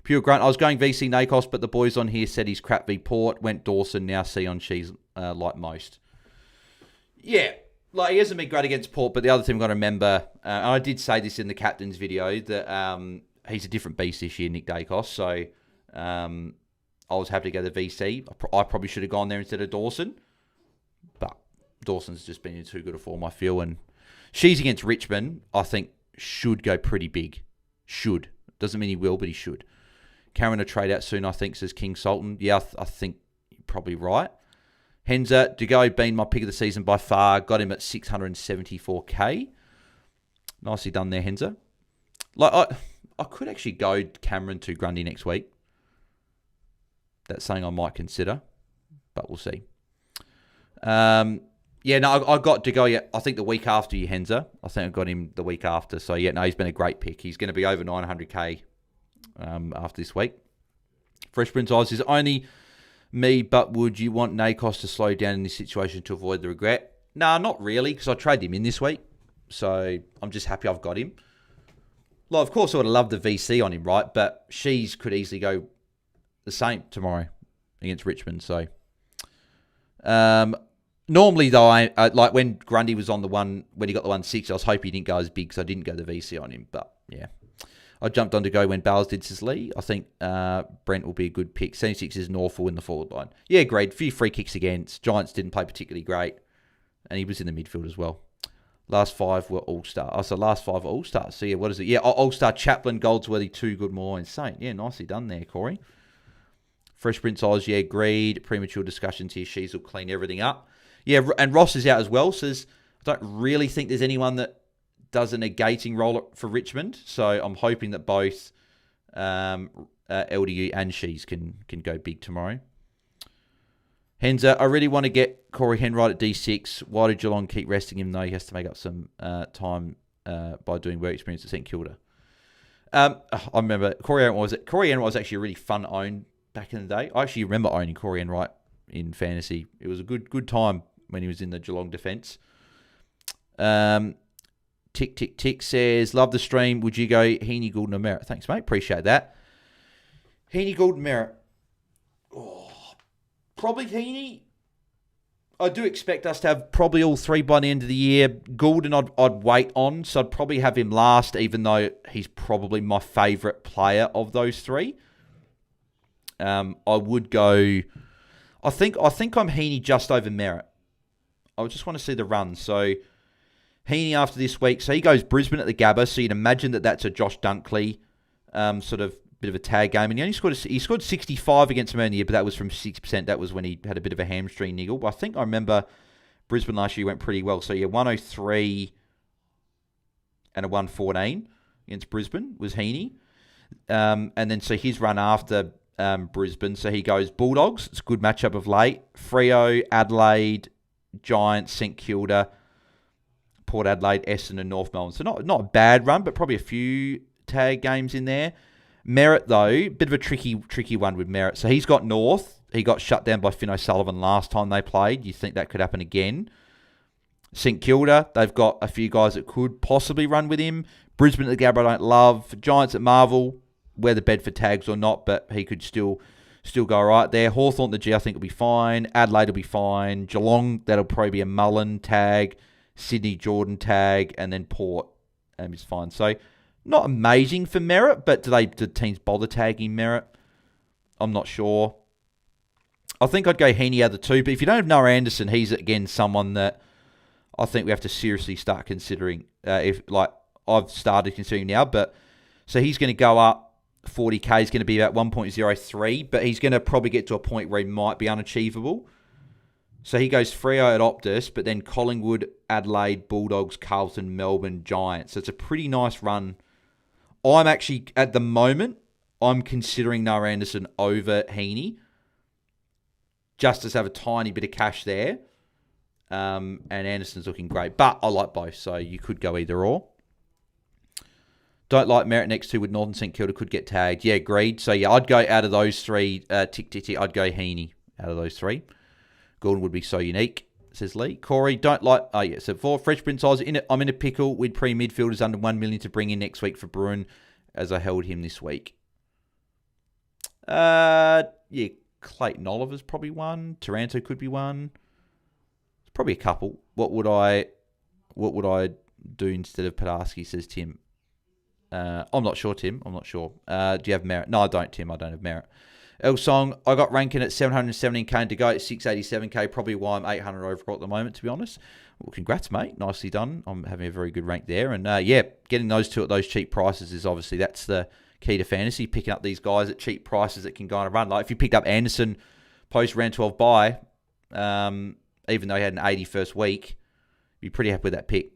Pure Grunt, I was going VC Nakos, but the boys on here said he's crap v Port. Went Dawson, now Sion She's like most. Yeah, he hasn't been great against Port, but the other thing we've got to remember, and I did say this in the captain's video, that he's a different beast this year, Nick Dacos. So I was happy to go to VC. I probably should have gone there instead of Dawson, but Dawson's just been in too good a form, I feel. And She's against Richmond, I think, should go pretty big. Should. Doesn't mean he will, but he should. Cameron a trade out soon, I think, says King Sultan. Yeah, I think you're probably right. Henza, Dugo been my pick of the season by far. Got him at 674k. Nicely done there, Henza. I could actually go Cameron to Grundy next week. That's something I might consider, but we'll see. I got Dugo, I think the week after you, Henza. I think I got him the week after. So, he's been a great pick. He's going to be over 900k after this week. Fresh Prince Oz is only me, but would you want Nakos to slow down in this situation to avoid the regret? Nah, not really, because I traded him in this week. So I'm just happy I've got him. Well, of course I would have loved the VC on him, right? But She's could easily go the same tomorrow against Richmond. So normally, though, I like when Grundy was on when he got the 160, I was hoping he didn't go as big, so I didn't go the VC on him. But yeah. I jumped on to go when Bales did his Lee. I think Brent will be a good pick. 76 is Norfolk in the forward line. Yeah, great. A few free kicks against. Giants didn't play particularly great. And he was in the midfield as well. Last 5 were All-Star. So last 5 were All-Stars. So yeah, what is it? Yeah, All-Star Chaplin, Goldsworthy, Too Good, Malloy, and Saint. Yeah, nicely done there, Corey. Fresh Prince Oz, yeah, agreed. Premature discussions here. She's will clean everything up. Yeah, and Ross is out as well. Says, I don't really think there's anyone that does a negating role for Richmond. So I'm hoping that both LDU and She's can go big tomorrow. Henza, I really want to get Corey Henright at D6. Why did Geelong keep resting him though? He has to make up some time by doing work experience at St Kilda. I remember Corey Henright was actually a really fun own back in the day. I actually remember owning Corey Henright in fantasy. It was a good time when he was in the Geelong defence. Tick says, love the stream. Would you go Heaney, Gould and Merritt? Thanks, mate. Appreciate that. Heaney, Gould and Merritt. Oh, probably Heaney. I do expect us to have probably all three by the end of the year. Goulden I'd wait on, so I'd probably have him last, even though he's probably my favourite player of those three. I would go... I think I'm Heaney just over Merritt. I just want to see the run. So Heaney after this week, so he goes Brisbane at the Gabba, so you'd imagine that that's a Josh Dunkley sort of bit of a tag game, and he scored 65 against him in the year, but that was from 6%. That was when he had a bit of a hamstring niggle. But I think I remember Brisbane last year went pretty well. So yeah, 103 and a 114 against Brisbane was Heaney. And then so his run after Brisbane, so he goes Bulldogs. It's a good matchup of late. Freo, Adelaide, Giants, St Kilda, Port Adelaide, Essendon, and North Melbourne. So not a bad run, but probably a few tag games in there. Merritt, though, bit of a tricky one with Merritt. So he's got North. He got shut down by Finn O'Sullivan last time they played. You think that could happen again? St Kilda, they've got a few guys that could possibly run with him. Brisbane at the Gabba I don't love. Giants at Marvel, whether Bedford tags or not, but he could still go right there. Hawthorn at the G, I think, will be fine. Adelaide will be fine. Geelong, that'll probably be a Mullen tag. Sydney, Jordan tag. And then Port is fine. So... not amazing for Merritt, but do teams bother tagging Merritt? I'm not sure. I think I'd go Heaney out of the two, but if you don't have Noah Anderson, he's again someone that I think we have to seriously start considering. I've started considering now, but so he's going to go up 40k. He's going to be about 1.03, but he's going to probably get to a point where he might be unachievable. So he goes Freo at Optus, but then Collingwood, Adelaide, Bulldogs, Carlton, Melbourne, Giants. So it's a pretty nice run. I'm actually, at the moment, I'm considering Noah Anderson over Heaney. Just to have a tiny bit of cash there. And Anderson's looking great. But I like both, so you could go either or. Don't like Merritt next to with Northern St Kilda could get tagged. Yeah, agreed. So yeah, I'd go out of those three. I'd go Heaney out of those three. Gordon would be so unique. Says Lee. Corey, don't like... Oh, yeah. So for Fresh Prince, I'm in a pickle with pre-midfielders under 1 million to bring in next week for Bruin as I held him this week. Yeah, Clayton Oliver's probably one. Taranto could be one. It's probably a couple. What would I do instead of Padarsky, says Tim. I'm not sure, Tim. I'm not sure. Do you have Merritt? No, I don't, Tim. I don't have Merritt. Elsong, I got ranking at 717k to go at 687k, probably why I'm 800 overall at the moment, to be honest. Well, congrats, mate. Nicely done. I'm having a very good rank there. And yeah, getting those two at those cheap prices is obviously, that's the key to fantasy, picking up these guys at cheap prices that can go on a run. Like if you picked up Anderson post round 12 bye, even though he had an 80 first week, you'd be pretty happy with that pick.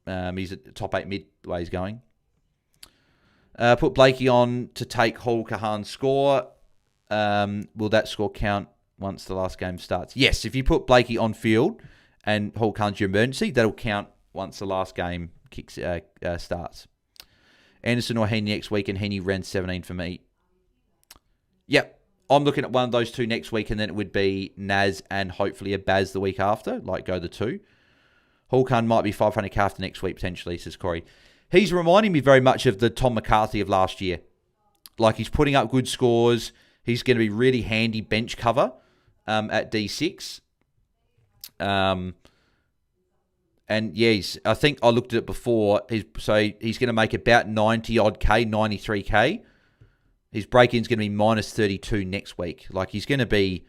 He's at the top 8 mid the way he's going. Put Blakey on to take Hall Kahan's score. Will that score count once the last game starts? Yes, if you put Blakey on field and Hall Kahan's your emergency, that'll count once the last game starts. Anderson or Heaney next week, and Heaney ran 17 for me. Yep, I'm looking at one of those two next week, and then it would be Naz and hopefully a Baz the week after, like go the two. Hall Kahan might be 500k after next week potentially, says Corey. He's reminding me very much of the Tom McCarthy of last year. Like he's putting up good scores. He's going to be really handy bench cover at D6. And yeah, I think I looked at it before. He's going to make about 90-odd K, 93K. His break-in's going to be minus 32 next week. Like he's going to be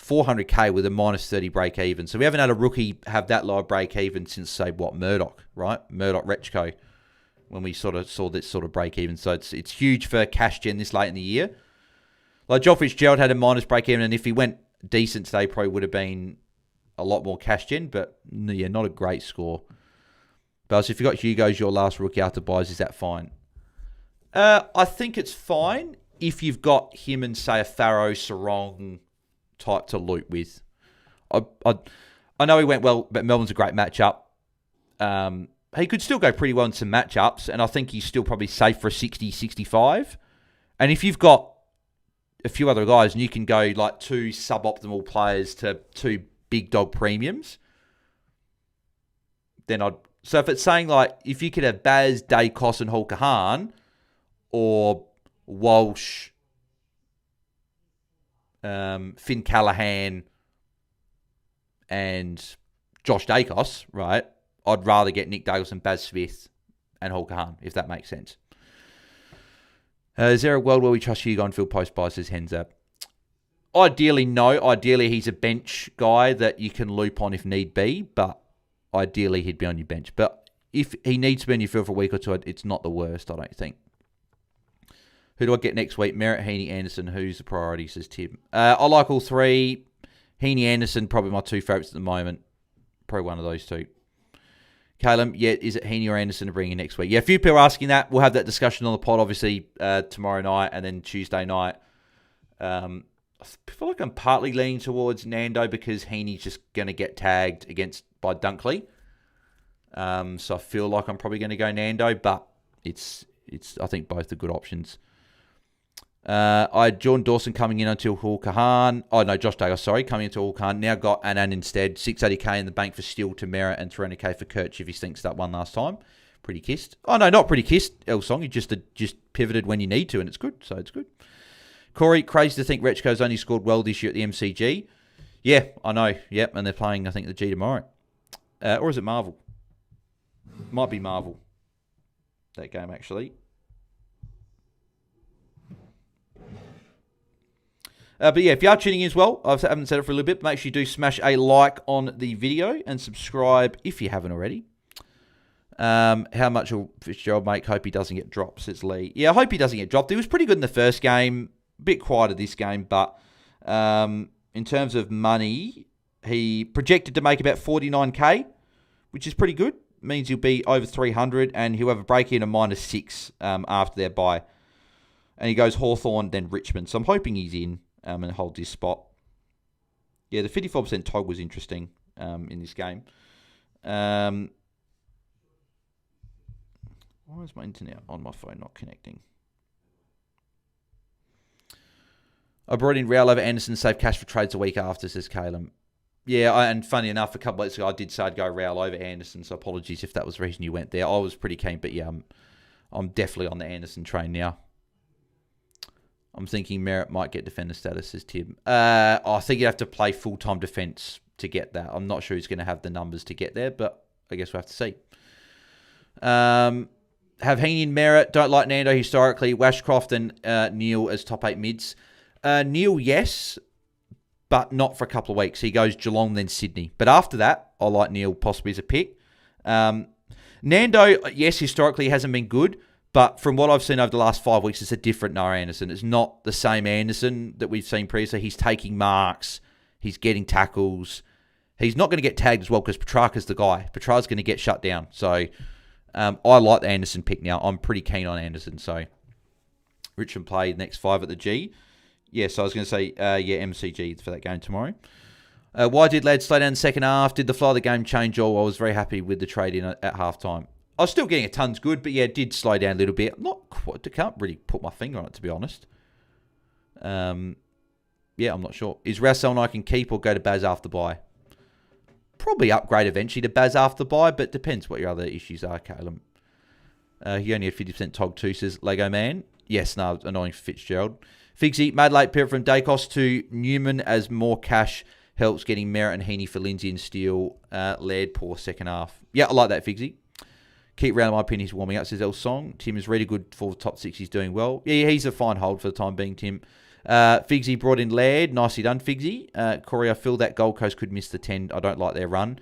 400K with a minus 30 break-even. So we haven't had a rookie have that low break-even since, say, Murdoch, right? Murdoch Rechko, when we sort of saw this sort of break-even. So it's huge for cash gen this late in the year. Like Joel Fitzgerald had a minus break-even, and if he went decent today, probably would have been a lot more cash gen, but yeah, not a great score. But if you got Hugo as your last rookie after buys, is that fine? I think it's fine if you've got him and, say, a Farrow Sarong type to loot with. I know he went well, but Melbourne's a great matchup. He could still go pretty well in some matchups, and I think he's still probably safe for a 60, 65. And if you've got a few other guys, and you can go like two suboptimal players to two big dog premiums, then I'd... So if it's saying like, if you could have Baz, Dacos and Hall Kahan, or Walsh, Finn Callaghan, and Josh Dacos, right, I'd rather get Nick Douglas and Baz Smith and Hall Kahan, if that makes sense. Is there a world where we trust Hugo on field post buy, says Henzap? Ideally, no. Ideally, he's a bench guy that you can loop on if need be, but ideally, he'd be on your bench. But if he needs to be on your field for a week or two, it's not the worst, I don't think. Who do I get next week? Merritt, Heaney, Anderson. Who's the priority, says Tim? I like all three. Heaney, Anderson, probably my two favourites at the moment. Probably one of those two. Caleb, yeah, is it Heaney or Anderson to bring in next week? Yeah, a few people are asking that. We'll have that discussion on the pod, obviously, tomorrow night and then Tuesday night. I feel like I'm partly leaning towards Nando because Heaney's just going to get tagged by Dunkley. So I feel like I'm probably going to go Nando, but it's I think both are good options. I had Jordan Dawson coming in until Hall Kahan. Oh, no, Josh Dacos, sorry, coming into Hall Kahan. Now got Annan instead. 680k in the bank for Steele, Tamara, and 300k for Kirch if he stinks that one last time. Pretty kissed. Oh, no, not pretty kissed, El Song. You just pivoted when you need to, and it's good, so it's good. Corey, crazy to think Rechko's only scored well this year at the MCG. Yeah, I know. Yep, and they're playing, I think, the G tomorrow. Or is it Marvel? Might be Marvel. That game, actually. But yeah, if you are tuning in as well, I haven't said it for a little bit, but make sure you do smash a like on the video and subscribe if you haven't already. How much will Fitzgerald make? Hope he doesn't get dropped, says Lee. Yeah, I hope he doesn't get dropped. He was pretty good in the first game, a bit quieter this game, but in terms of money, he projected to make about 49k, which is pretty good. Means he'll be over 300, and he'll have a break-in of -6 after their bye. And he goes Hawthorn, then Richmond. So I'm hoping he's in and holds his spot. Yeah, the 54% tog was interesting in this game. Why is my internet on my phone not connecting? I brought in Rowell over Anderson to save cash for trades a week after, says Caleb. Yeah, and funny enough, a couple of weeks ago, I did say I'd go Rowell over Anderson, so apologies if that was the reason you went there. I was pretty keen, but yeah, I'm definitely on the Anderson train now. I'm thinking Merritt might get defender status, says Tim. I think you have to play full-time defence to get that. I'm not sure he's going to have the numbers to get there, but I guess we'll have to see. Have Heaney and Merritt. Don't like Nando historically. Washcroft and Neil as top 8 mids. Neil, yes, but not for a couple of weeks. He goes Geelong, then Sydney. But after that, I like Neil possibly as a pick. Nando, yes, historically hasn't been good. But from what I've seen over the last 5 weeks, it's a different Noah Anderson. It's not the same Anderson that we've seen previously. He's taking marks. He's getting tackles. He's not going to get tagged as well because Petrarca's the guy. Petrarca's going to get shut down. So I like the Anderson pick now. I'm pretty keen on Anderson. So Richmond play the next 5 at the G. Yeah, so I was going to say, MCG for that game tomorrow. Why did lads slow down the second half? Did the flow of the game change all? I was very happy with the trade in at halftime. I was still getting a tons good, but yeah, it did slow down a little bit. I can't really put my finger on it, to be honest. Yeah, I'm not sure. Is Russell and I can keep or go to Baz after bye? Probably upgrade eventually to Baz after bye, but depends what your other issues are, Caleb. He only had 50% tog too, says Lego Man. Yes, no, annoying for Fitzgerald. Figsy, made late pivot from Dacos to Newman as more cash helps getting Merritt and Heaney for Lindsay and Steele. Led poor second half. Yeah, I like that, Figsy. Keep round, in my opinion, he's warming up, says El Song. Tim is really good for the top 6. He's doing well. Yeah, he's a fine hold for the time being, Tim. Figsy brought in Laird. Nicely done, Figsy. Corey, I feel that Gold Coast could miss the 10. I don't like their run.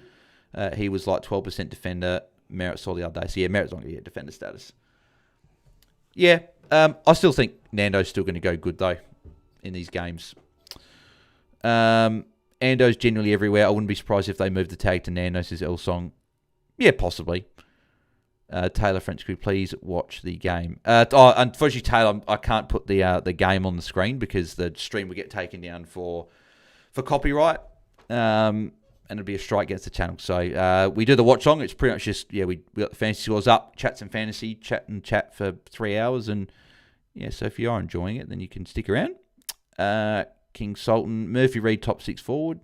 He was like 12% defender. Merritt saw the other day. So, yeah, Merritt's not going to get defender status. Yeah, I still think Nando's still going to go good, though, in these games. Ando's generally everywhere. I wouldn't be surprised if they move the tag to Nando, says El Song. Yeah, possibly. Taylor French, could please watch the game? Unfortunately, Taylor, I can't put the game on the screen because the stream will get taken down for copyright, and it'll be a strike against the channel. So we do the watch long. It's pretty much just we got the fantasy scores up, chat some fantasy, chat for 3 hours, and yeah. So if you are enjoying it, then you can stick around. King Sultan, Murphy Reid, top 6 forward.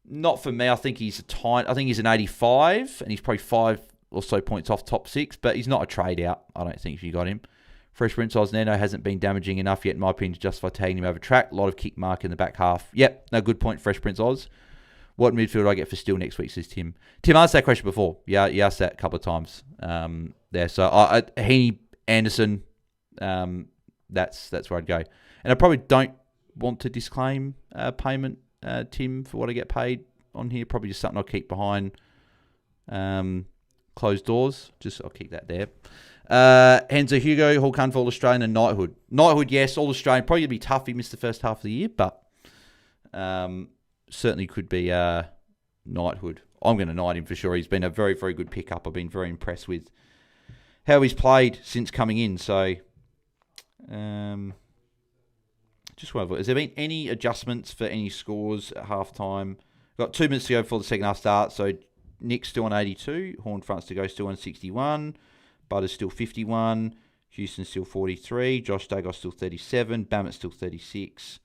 Not for me. I think he's an 85, and he's probably 5 or so points off top 6, but he's not a trade out, I don't think, if you got him. Fresh Prince Oz Nano hasn't been damaging enough yet, in my opinion, to justify taking him over track. A lot of kick mark in the back half. Yep, no, good point, Fresh Prince Oz. What midfield do I get for Still next week, says Tim. Tim asked that question before. Yeah, you asked that a couple of times there. So Heaney, Anderson, that's where I'd go. And I probably don't want to disclaim payment, Tim, for what I get paid on here. Probably just something I'll keep behind closed doors. I'll keep that there. Henzo Hugo, Hall All Australian, and Knighthood. Knighthood, yes, All Australian. Probably going to be tough. He missed the first half of the year, but certainly could be Knighthood. I'm going to knight him for sure. He's been a very, very good pickup. I've been very impressed with how he's played since coming in. So, just wonder, has there been any adjustments for any scores at halftime? Got 2 minutes to go before the second half start. So, Nick's still on 82. Horn Fronts to go still on 61. Butters still 51. Houston still 43. Josh Dagos still 37. Bammett still 36.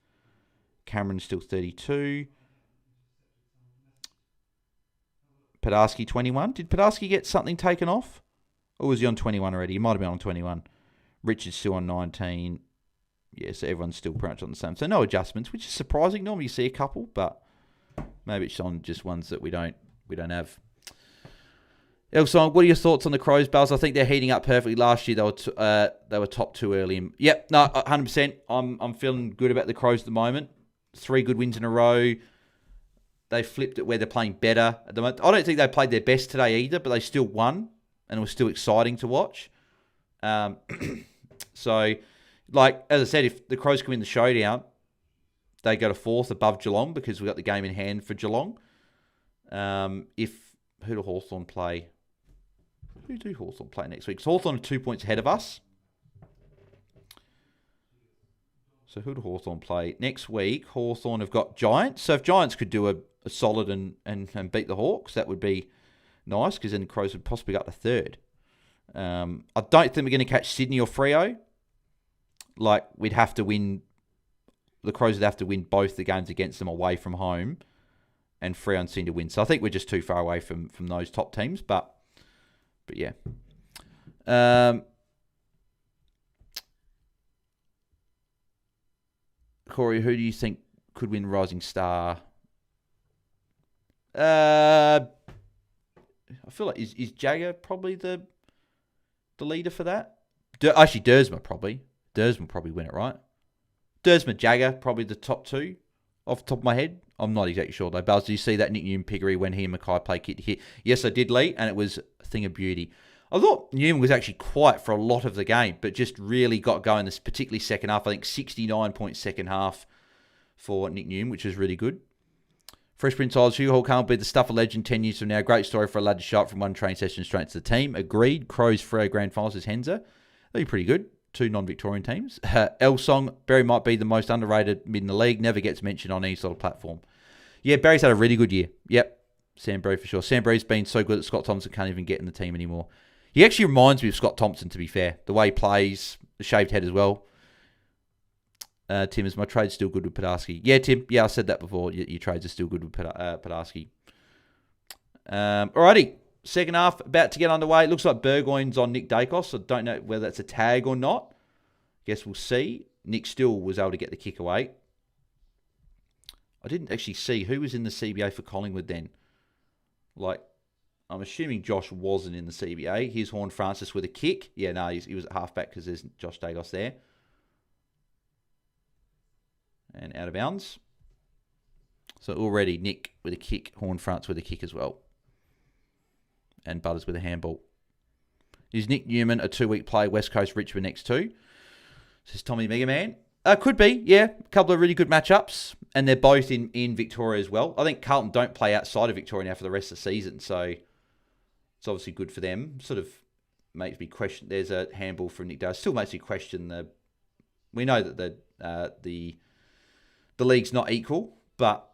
Cameron still 32. Padarsky 21. Did Padarsky get something taken off? Or was he on 21 already? He might have been on 21. Richard's still on 19. Yeah, so everyone's still pretty much on the same. So no adjustments, which is surprising. Normally you see a couple, but maybe it's on just ones that we don't have. Elsong, what are your thoughts on the Crows, Bells? I think they're heating up perfectly. Last year they were top too early. Yep, no, 100%. I'm feeling good about the Crows at the moment. 3 good wins in a row. They flipped it where they're playing better at the moment. I don't think they played their best today either, but they still won, and it was still exciting to watch. So, like as I said, if the Crows can win the showdown, they go to 4th above Geelong because we've got the game in hand for Geelong. Who do Hawthorn play? Who do Hawthorn play next week? So Hawthorn are 2 points ahead of us. So who do Hawthorn play? Next week, Hawthorn have got Giants. So if Giants could do a solid and beat the Hawks, that would be nice because then the Crows would possibly go up to 3rd. I don't think we're going to catch Sydney or Freo. Like, we'd have to win... The Crows would have to win both the games against them away from home, and Freo seem to win. So I think we're just too far away from those top teams, but yeah. Corey, who do you think could win Rising Star? I feel like is Jagger probably the leader for that? Actually, Dersma probably. Dersma will probably win it, right? Dersma, Jagger, probably the top 2 off the top of my head. I'm not exactly sure though. Buzz, did you see that Nick Newman piggery when he and Mackay played kit to hit? Yes, I did, Lee, and it was a thing of beauty. I thought Newman was actually quiet for a lot of the game, but just really got going this particularly second half. I think 69-point second half for Nick Newman, which is really good. Fresh Prince Isles, Hugh Hall can't be the stuff of legend 10 years from now. Great story for a lad to show up from one training session straight to the team. Agreed. Crows, Freo Grand Finals is Henzer. That'd be pretty good. 2 non-Victorian teams. Elsong, Barry might be the most underrated mid in the league. Never gets mentioned on any sort of platform. Yeah, Barry's had a really good year. Yep. Sam Barry for sure. Sam Barry's been so good that Scott Thompson can't even get in the team anymore. He actually reminds me of Scott Thompson, to be fair. The way he plays, the shaved head as well. Tim, is my trade still good with Padarsky? Yeah, Tim. Yeah, I said that before. Your trades are still good with Padarsky. Alrighty. Second half about to get underway. It looks like Burgoyne's on Nick Dacos. I don't know whether that's a tag or not. Guess we'll see. Nick still was able to get the kick away. I didn't actually see who was in the CBA for Collingwood then. Like, I'm assuming Josh wasn't in the CBA. Here's Horn Francis with a kick. Yeah, no, he was at halfback because there's Josh Dagos there. And out of bounds. So already Nick with a kick, Horn Francis with a kick as well. And Butters with a handball. Is Nick Newman a 2-week play? West Coast Richmond next 2? Says Tommy Mega Man. Could be, yeah. A couple of really good matchups. And they're both in Victoria as well. I think Carlton don't play outside of Victoria now for the rest of the season. So it's obviously good for them. Sort of makes me question. There's a handball from Nick Dale. Still makes me question the... We know that the league's not equal. But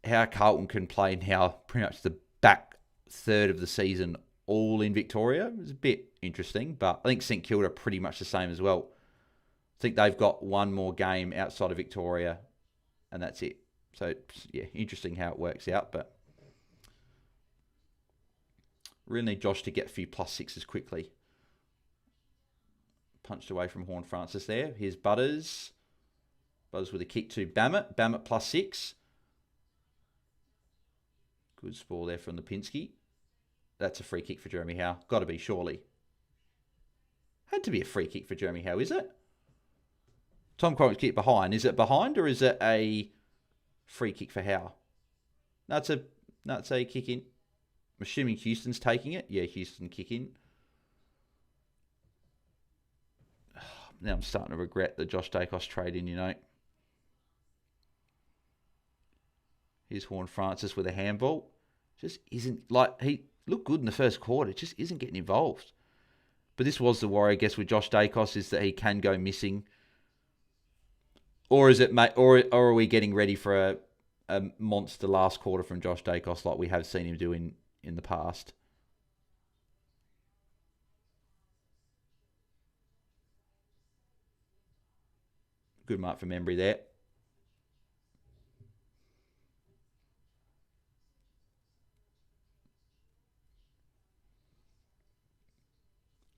how Carlton can play now pretty much the back third of the season all in Victoria is a bit interesting, but I think St Kilda are pretty much the same as well. I think they've got one more game outside of Victoria and that's it. So yeah, interesting how it works out, but really need Josh to get a few +6s quickly. Punched away from Horn Francis there. Here's Butters. Butters with a kick to Bammett. Bammett +6. Good spoil there from Lipinski. That's a free kick for Jeremy Howe. Got to be, surely. Had to be a free kick for Jeremy Howe, is it? Tom Cronk's kick behind. Is it behind or is it a free kick for Howe? No, it's a kick in. I'm assuming Houston's taking it. Yeah, Houston kick in. Now I'm starting to regret the Josh Dacos trade in, you know. Here's Horne-Francis with a handball. Just isn't, like, he looked good in the first quarter. Just isn't getting involved. But this was the worry, I guess, with Josh Dacos, is that he can go missing. Or is it, or are we getting ready for a monster last quarter from Josh Dacos like we have seen him do in the past? Good mark from Embry there.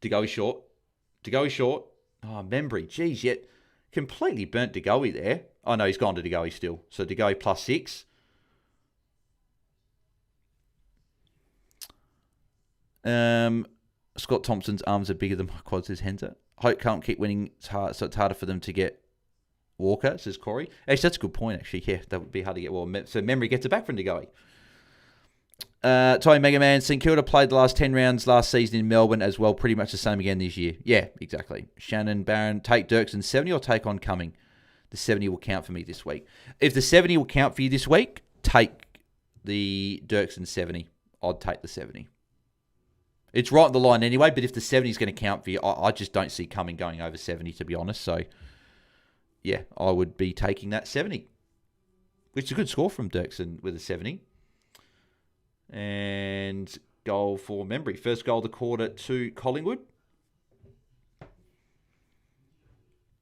DeGoey short. Oh, Membry. Geez, yet completely burnt DeGoey there. Oh, no, he's gone to DeGoey still. So DeGoey +6. Scott Thompson's arms are bigger than my quads, says Henzer. Hope can't keep winning, so it's harder for them to get Walker, says Corey. Actually, that's a good point, actually. Yeah, that would be hard to get. Well, so Memory gets it back from DeGoey. Tommy Mega Man, St Kilda played the last 10 rounds last season in Melbourne as well. Pretty much the same again this year. Yeah, exactly. Shannon, Barron, take Dirksen 70 or take on Cumming? The 70 will count for me this week. If the 70 will count for you this week, take the Dirksen 70. I'd take the 70. It's right on the line anyway, but if the 70 is going to count for you, I just don't see Cumming going over 70, to be honest. So, yeah, I would be taking that 70. Which is a good score from Dirksen with a 70. And goal for Membry. First goal of the quarter to Collingwood.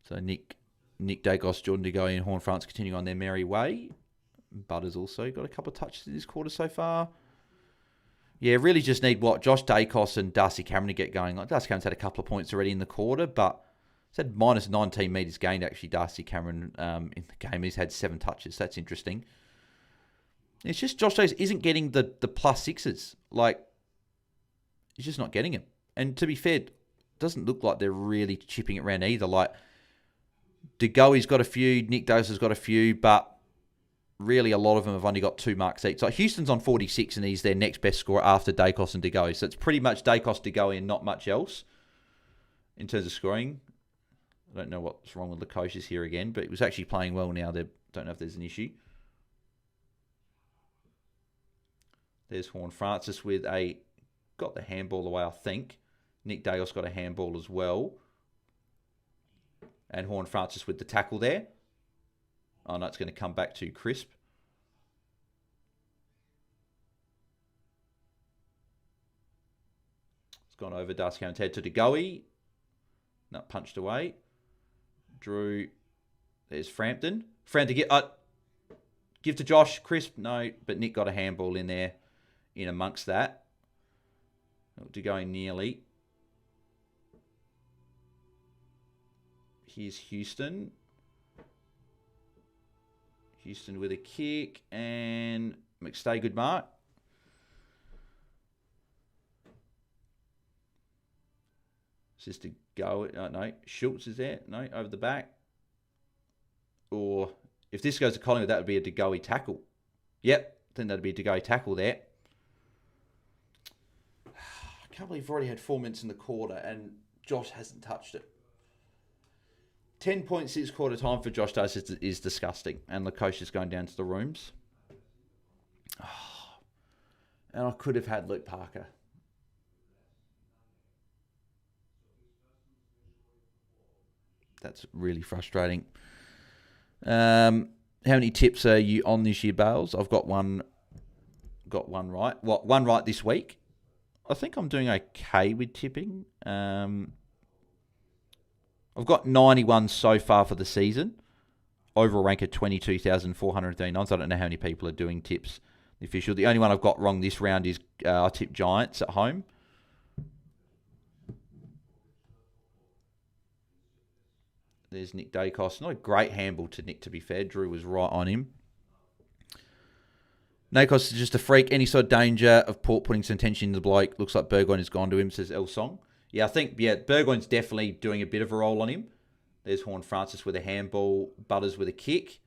So Nick Dacos, Jordan DeGoey and Horne-Francis continuing on their merry way. Butters also got a couple of touches in this quarter so far. Yeah, really just need Josh Dacos and Darcy Cameron to get going. Like Darcy Cameron's had a couple of points already in the quarter, but he's had minus 19 metres gained, actually, Darcy Cameron in the game. He's had 7 touches. That's interesting. It's just Josh Dacos isn't getting the +6s. Like, he's just not getting them. And to be fair, it doesn't look like they're really chipping it around either. Like, DeGoey's got a few, Nick Dacos has got a few, but really a lot of them have only got 2 marks each. Like, Houston's on 46 and he's their next best scorer after Dacos and DeGoey. So it's pretty much Dacos, DeGoey and not much else in terms of scoring. I don't know what's wrong with Lukosius here again, but he was actually playing well now. They don't know if there's an issue. There's Horne-Francis got the handball away, I think. Nick Dacos got a handball as well. And Horne-Francis with the tackle there. Oh, no, it's going to come back to Crisp. It's gone over Darcy Cameron's head to DeGoey. No, punched away. Drew. There's Frampton. Frampton give to Josh. Crisp, no, but Nick got a handball in there. In amongst that. DeGoey nearly. Here's Houston. Houston with a kick. And McStay, good mark. It's just to go. No, Schultz is there. No, over the back. Or if this goes to Collingwood, that would be a DeGoey tackle. Yep, I think that would be a DeGoey tackle there. I can't believe we've already had 4 minutes in the quarter and Josh hasn't touched it. 10.6 quarter time for Josh Dacos is disgusting. And Lukosius going down to the rooms. Oh, and I could have had Luke Parker. That's really frustrating. How many tips are you on this year, Bales? I've got one right. One right this week. I think I'm doing okay with tipping. I've got 91 so far for the season. Overall rank at 22,439. So I don't know how many people are doing tips. The official. The only one I've got wrong this round is I tipped Giants at home. There's Nick Dacos. Not a great handball to Nick, to be fair. Drew was right on him. Nakos is just a freak. Any sort of danger of Port putting some tension in the bloke. Looks like Burgoyne has gone to him, says El Song. Yeah, I think, Burgoyne's definitely doing a bit of a roll on him. There's Horn Francis with a handball. Butters with a kick.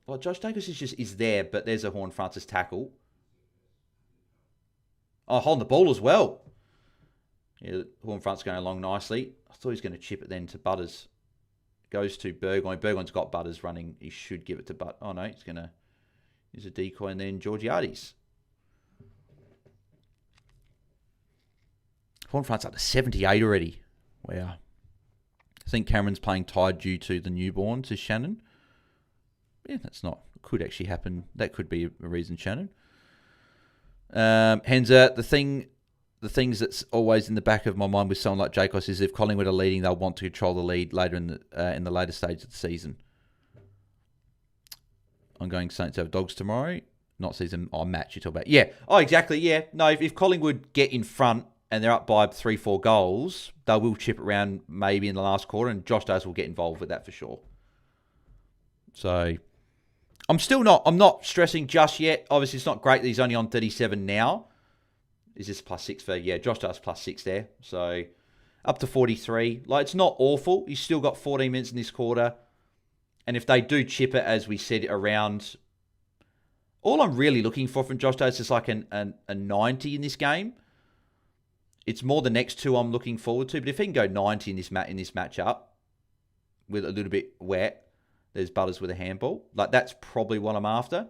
Well, Josh Dacos is there, but there's a Horn Francis tackle. Oh, holding the ball as well. Yeah, Horn Francis going along nicely. I thought he was going to chip it then to Butters. Goes to Burgoyne. Burgoyne's got Butters running. He should give it to Butters. Oh, no. He's going to use a decoy and then Georgiades. Horn Francis up to 78 already. Wow. I think Cameron's playing tired due to the newborn, says Shannon. Yeah, that's not... Could actually happen. That could be a reason, Shannon. Henza, the things that's always in the back of my mind with someone like Jacos is if Collingwood are leading, they'll want to control the lead later in the later stage of the season. I'm going Saints over Dogs tomorrow. Not season, match you're talking about. Yeah. Oh, exactly, yeah. No, if Collingwood get in front and they're up by 3-4 goals, they will chip it around maybe in the last quarter, and Josh Davis will get involved with that for sure. So... I'm not stressing just yet. Obviously, it's not great that he's only on 37 now. Is this +6 for... Yeah, Josh does +6 there. So, up to 43. Like, it's not awful. He's still got 14 minutes in this quarter. And if they do chip it, as we said, around... All I'm really looking for from Josh Davis is like a 90 in this game. It's more the next two I'm looking forward to. But if he can go 90 in this matchup, with a little bit wet... There's Butters with a handball. Like, that's probably what I'm after.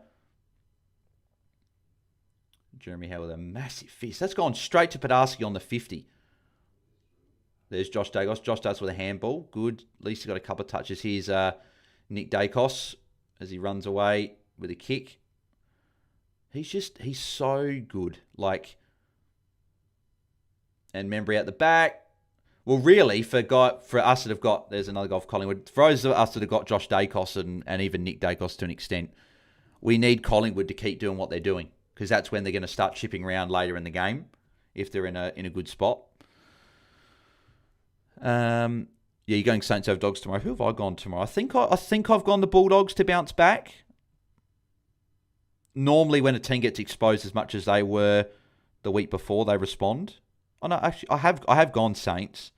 Jeremy Howe with a massive fist. That's gone straight to Podarski on the 50. There's Josh Dacos. Josh Dacos with a handball. Good. At least he got a couple of touches. Here's Nick Dacos as he runs away with a kick. He's so good. Like, and Membry out the back. Well, really, for us that have got... There's another guy for Collingwood. For those of us that have got Josh Dacos and even Nick Dacos to an extent, we need Collingwood to keep doing what they're doing, because that's when they're going to start chipping around later in the game, if they're in a good spot. Yeah, you're going Saints over Dogs tomorrow. Who have I gone tomorrow? I think I've gone the Bulldogs to bounce back. Normally, when a team gets exposed as much as they were the week before, they respond. Oh, no, actually, I have gone Saints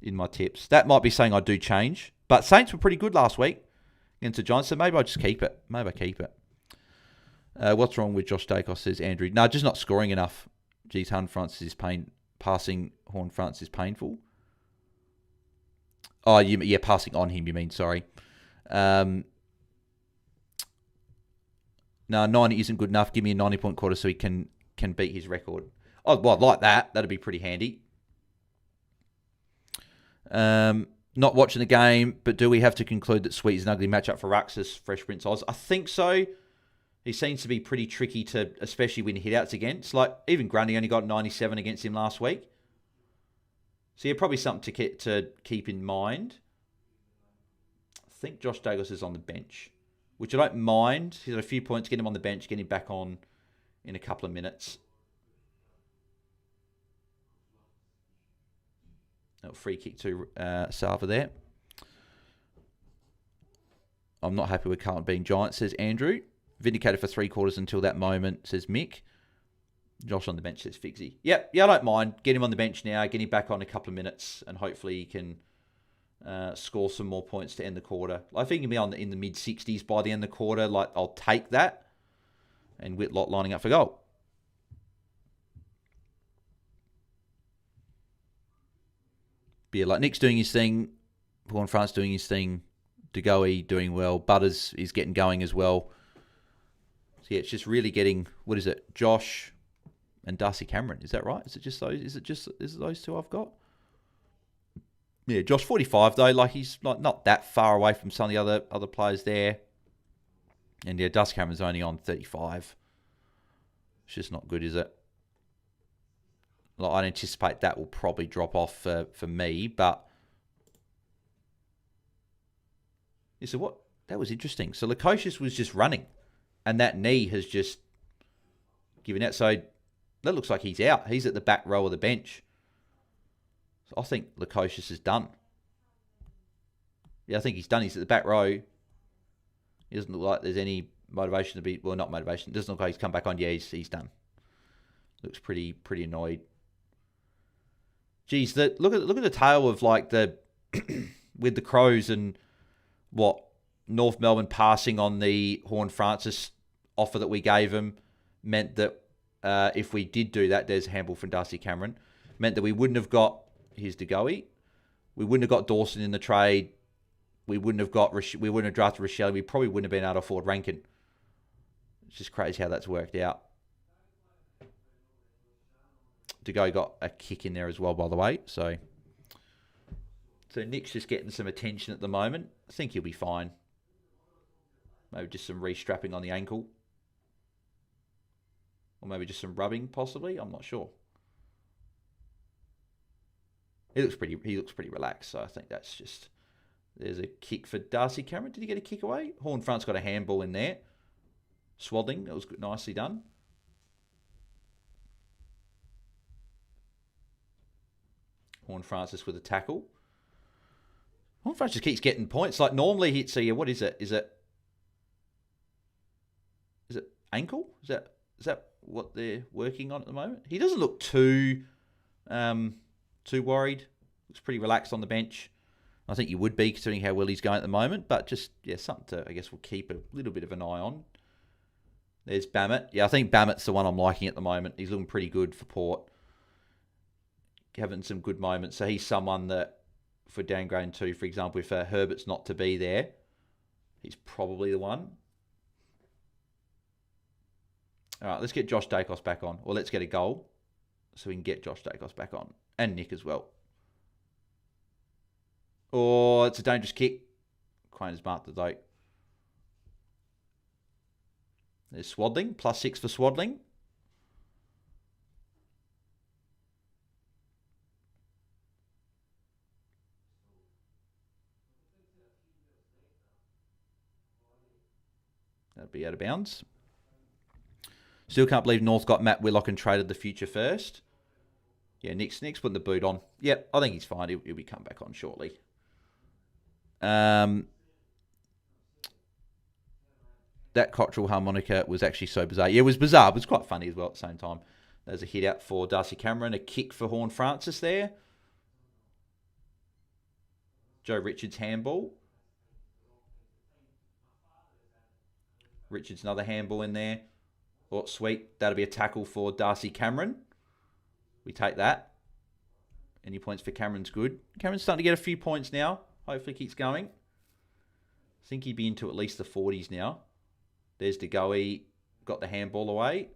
in my tips. That might be saying I do change. But Saints were pretty good last week against the Giants, so maybe I just keep it. Maybe I keep it. What's wrong with Josh Dacos, says Andrew. No, just not scoring enough. Geez, passing Horn Francis is painful. Oh, yeah, passing on him, you mean, sorry. No, 90 isn't good enough. Give me a 90-point quarter so he can beat his record. Oh, well, like that. That'd be pretty handy. Not watching the game, but do we have to conclude that Sweet is an ugly matchup for Ruxus, Fresh Prince Oz? I think so. He seems to be pretty tricky to, especially win hitouts against. Like, even Grundy only got 97 against him last week. So, yeah, probably something to keep in mind. I think Josh Dacos is on the bench, which I don't mind. He's got a few points. Get him on the bench. Get him back on in a couple of minutes. Free kick to Sava there. I'm not happy with Carlton being Giants, says Andrew. Vindicated for 3 quarters until that moment, says Mick. Josh on the bench, says Figsy. Yep, yeah, I don't mind. Get him on the bench now. Get him back on a couple of minutes, and hopefully he can score some more points to end the quarter. I think he'll be in the mid-60s by the end of the quarter. Like, I'll take that. And Whitlock lining up for goal. But yeah, like Nick's doing his thing, Horn France doing his thing, DeGoey doing well, Butters is getting going as well. So yeah, it's just really getting, what is it, Josh and Darcy Cameron, is that right? Is it those two I've got? Yeah, Josh 45 though, like he's not that far away from some of the other players there. And yeah, Darcy Cameron's only on 35. It's just not good, is it? Like, I anticipate that will probably drop off for me, but... Yeah, so what? That was interesting. So Lukosius was just running, and that knee has just given out. So that looks like he's out. He's at the back row of the bench. So I think Lukosius is done. Yeah, I think he's done. He's at the back row. He doesn't look like there's any motivation to be... Well, not motivation. It doesn't look like he's come back on. Yeah, he's done. Looks pretty annoyed. Geez, look at the tail of like the... with the Crows and what... North Melbourne passing on the Horne-Francis offer that we gave him meant that if we did do that, there's a handball from Darcy Cameron, meant that we wouldn't have got... Here's DeGoey. We wouldn't have got Dawson in the trade. We wouldn't have drafted Rochelle. We probably wouldn't have been able to afford Rankin. It's just crazy how that's worked out. DeGoey got a kick in there as well, by the way. So Nick's just getting some attention at the moment. I think he'll be fine. Maybe just some restrapping on the ankle. Or maybe just some rubbing, possibly. I'm not sure. He looks pretty relaxed, so I think that's just... There's a kick for Darcy Cameron. Did he get a kick away? Horne-Frant's got a handball in there. Swaddling, that was nicely done. Horne-Francis with a tackle. Horne-Francis just keeps getting points. Like normally he'd see, what is it? Is it ankle? Is that what they're working on at the moment? He doesn't look too worried. Looks pretty relaxed on the bench. I think you would be considering how well he's going at the moment, but just, yeah, something to, I guess, we'll keep a little bit of an eye on. There's Bammett. Yeah, I think Bammett's the one I'm liking at the moment. He's looking pretty good for Port. Having some good moments. So he's someone that, for downgrading too, for example, if Herbert's not to be there, he's probably the one. All right, let's get Josh Dacos back on. Or let's get a goal so we can get Josh Dacos back on. And Nick as well. Oh, it's a dangerous kick. Quayne's marked the date. There's Swaddling. +6 for Swaddling. That'd be out of bounds. Still can't believe North got Matt Willock and traded the future first. Yeah, Nick's putting the boot on. Yep, I think he's fine. He'll be come back on shortly. That Cottrell harmonica was actually so bizarre. Yeah, it was bizarre, but it was quite funny as well at the same time. There's a hit out for Darcy Cameron, a kick for Horne-Francis there. Joe Richards handball. Richards another handball in there. Oh, sweet. That'll be a tackle for Darcy Cameron. We take that. Any points for Cameron's good. Cameron's starting to get a few points now. Hopefully keeps going. I think he'd be into at least the 40s now. There's DeGoey. Got the handball away.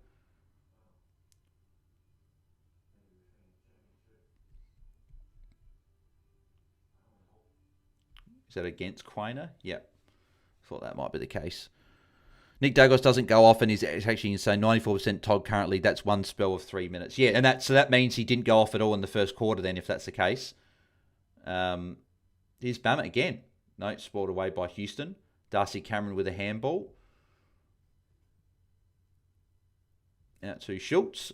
Is that against Quainer? Yep. Thought that might be the case. Nick Dagos doesn't go off and is actually insane. 94% Todd currently. That's one spell of 3 minutes. Yeah, and that means he didn't go off at all in the first quarter then, if that's the case. Here's Bammett again. No, spoiled away by Houston. Darcy Cameron with a handball. Out to Schultz.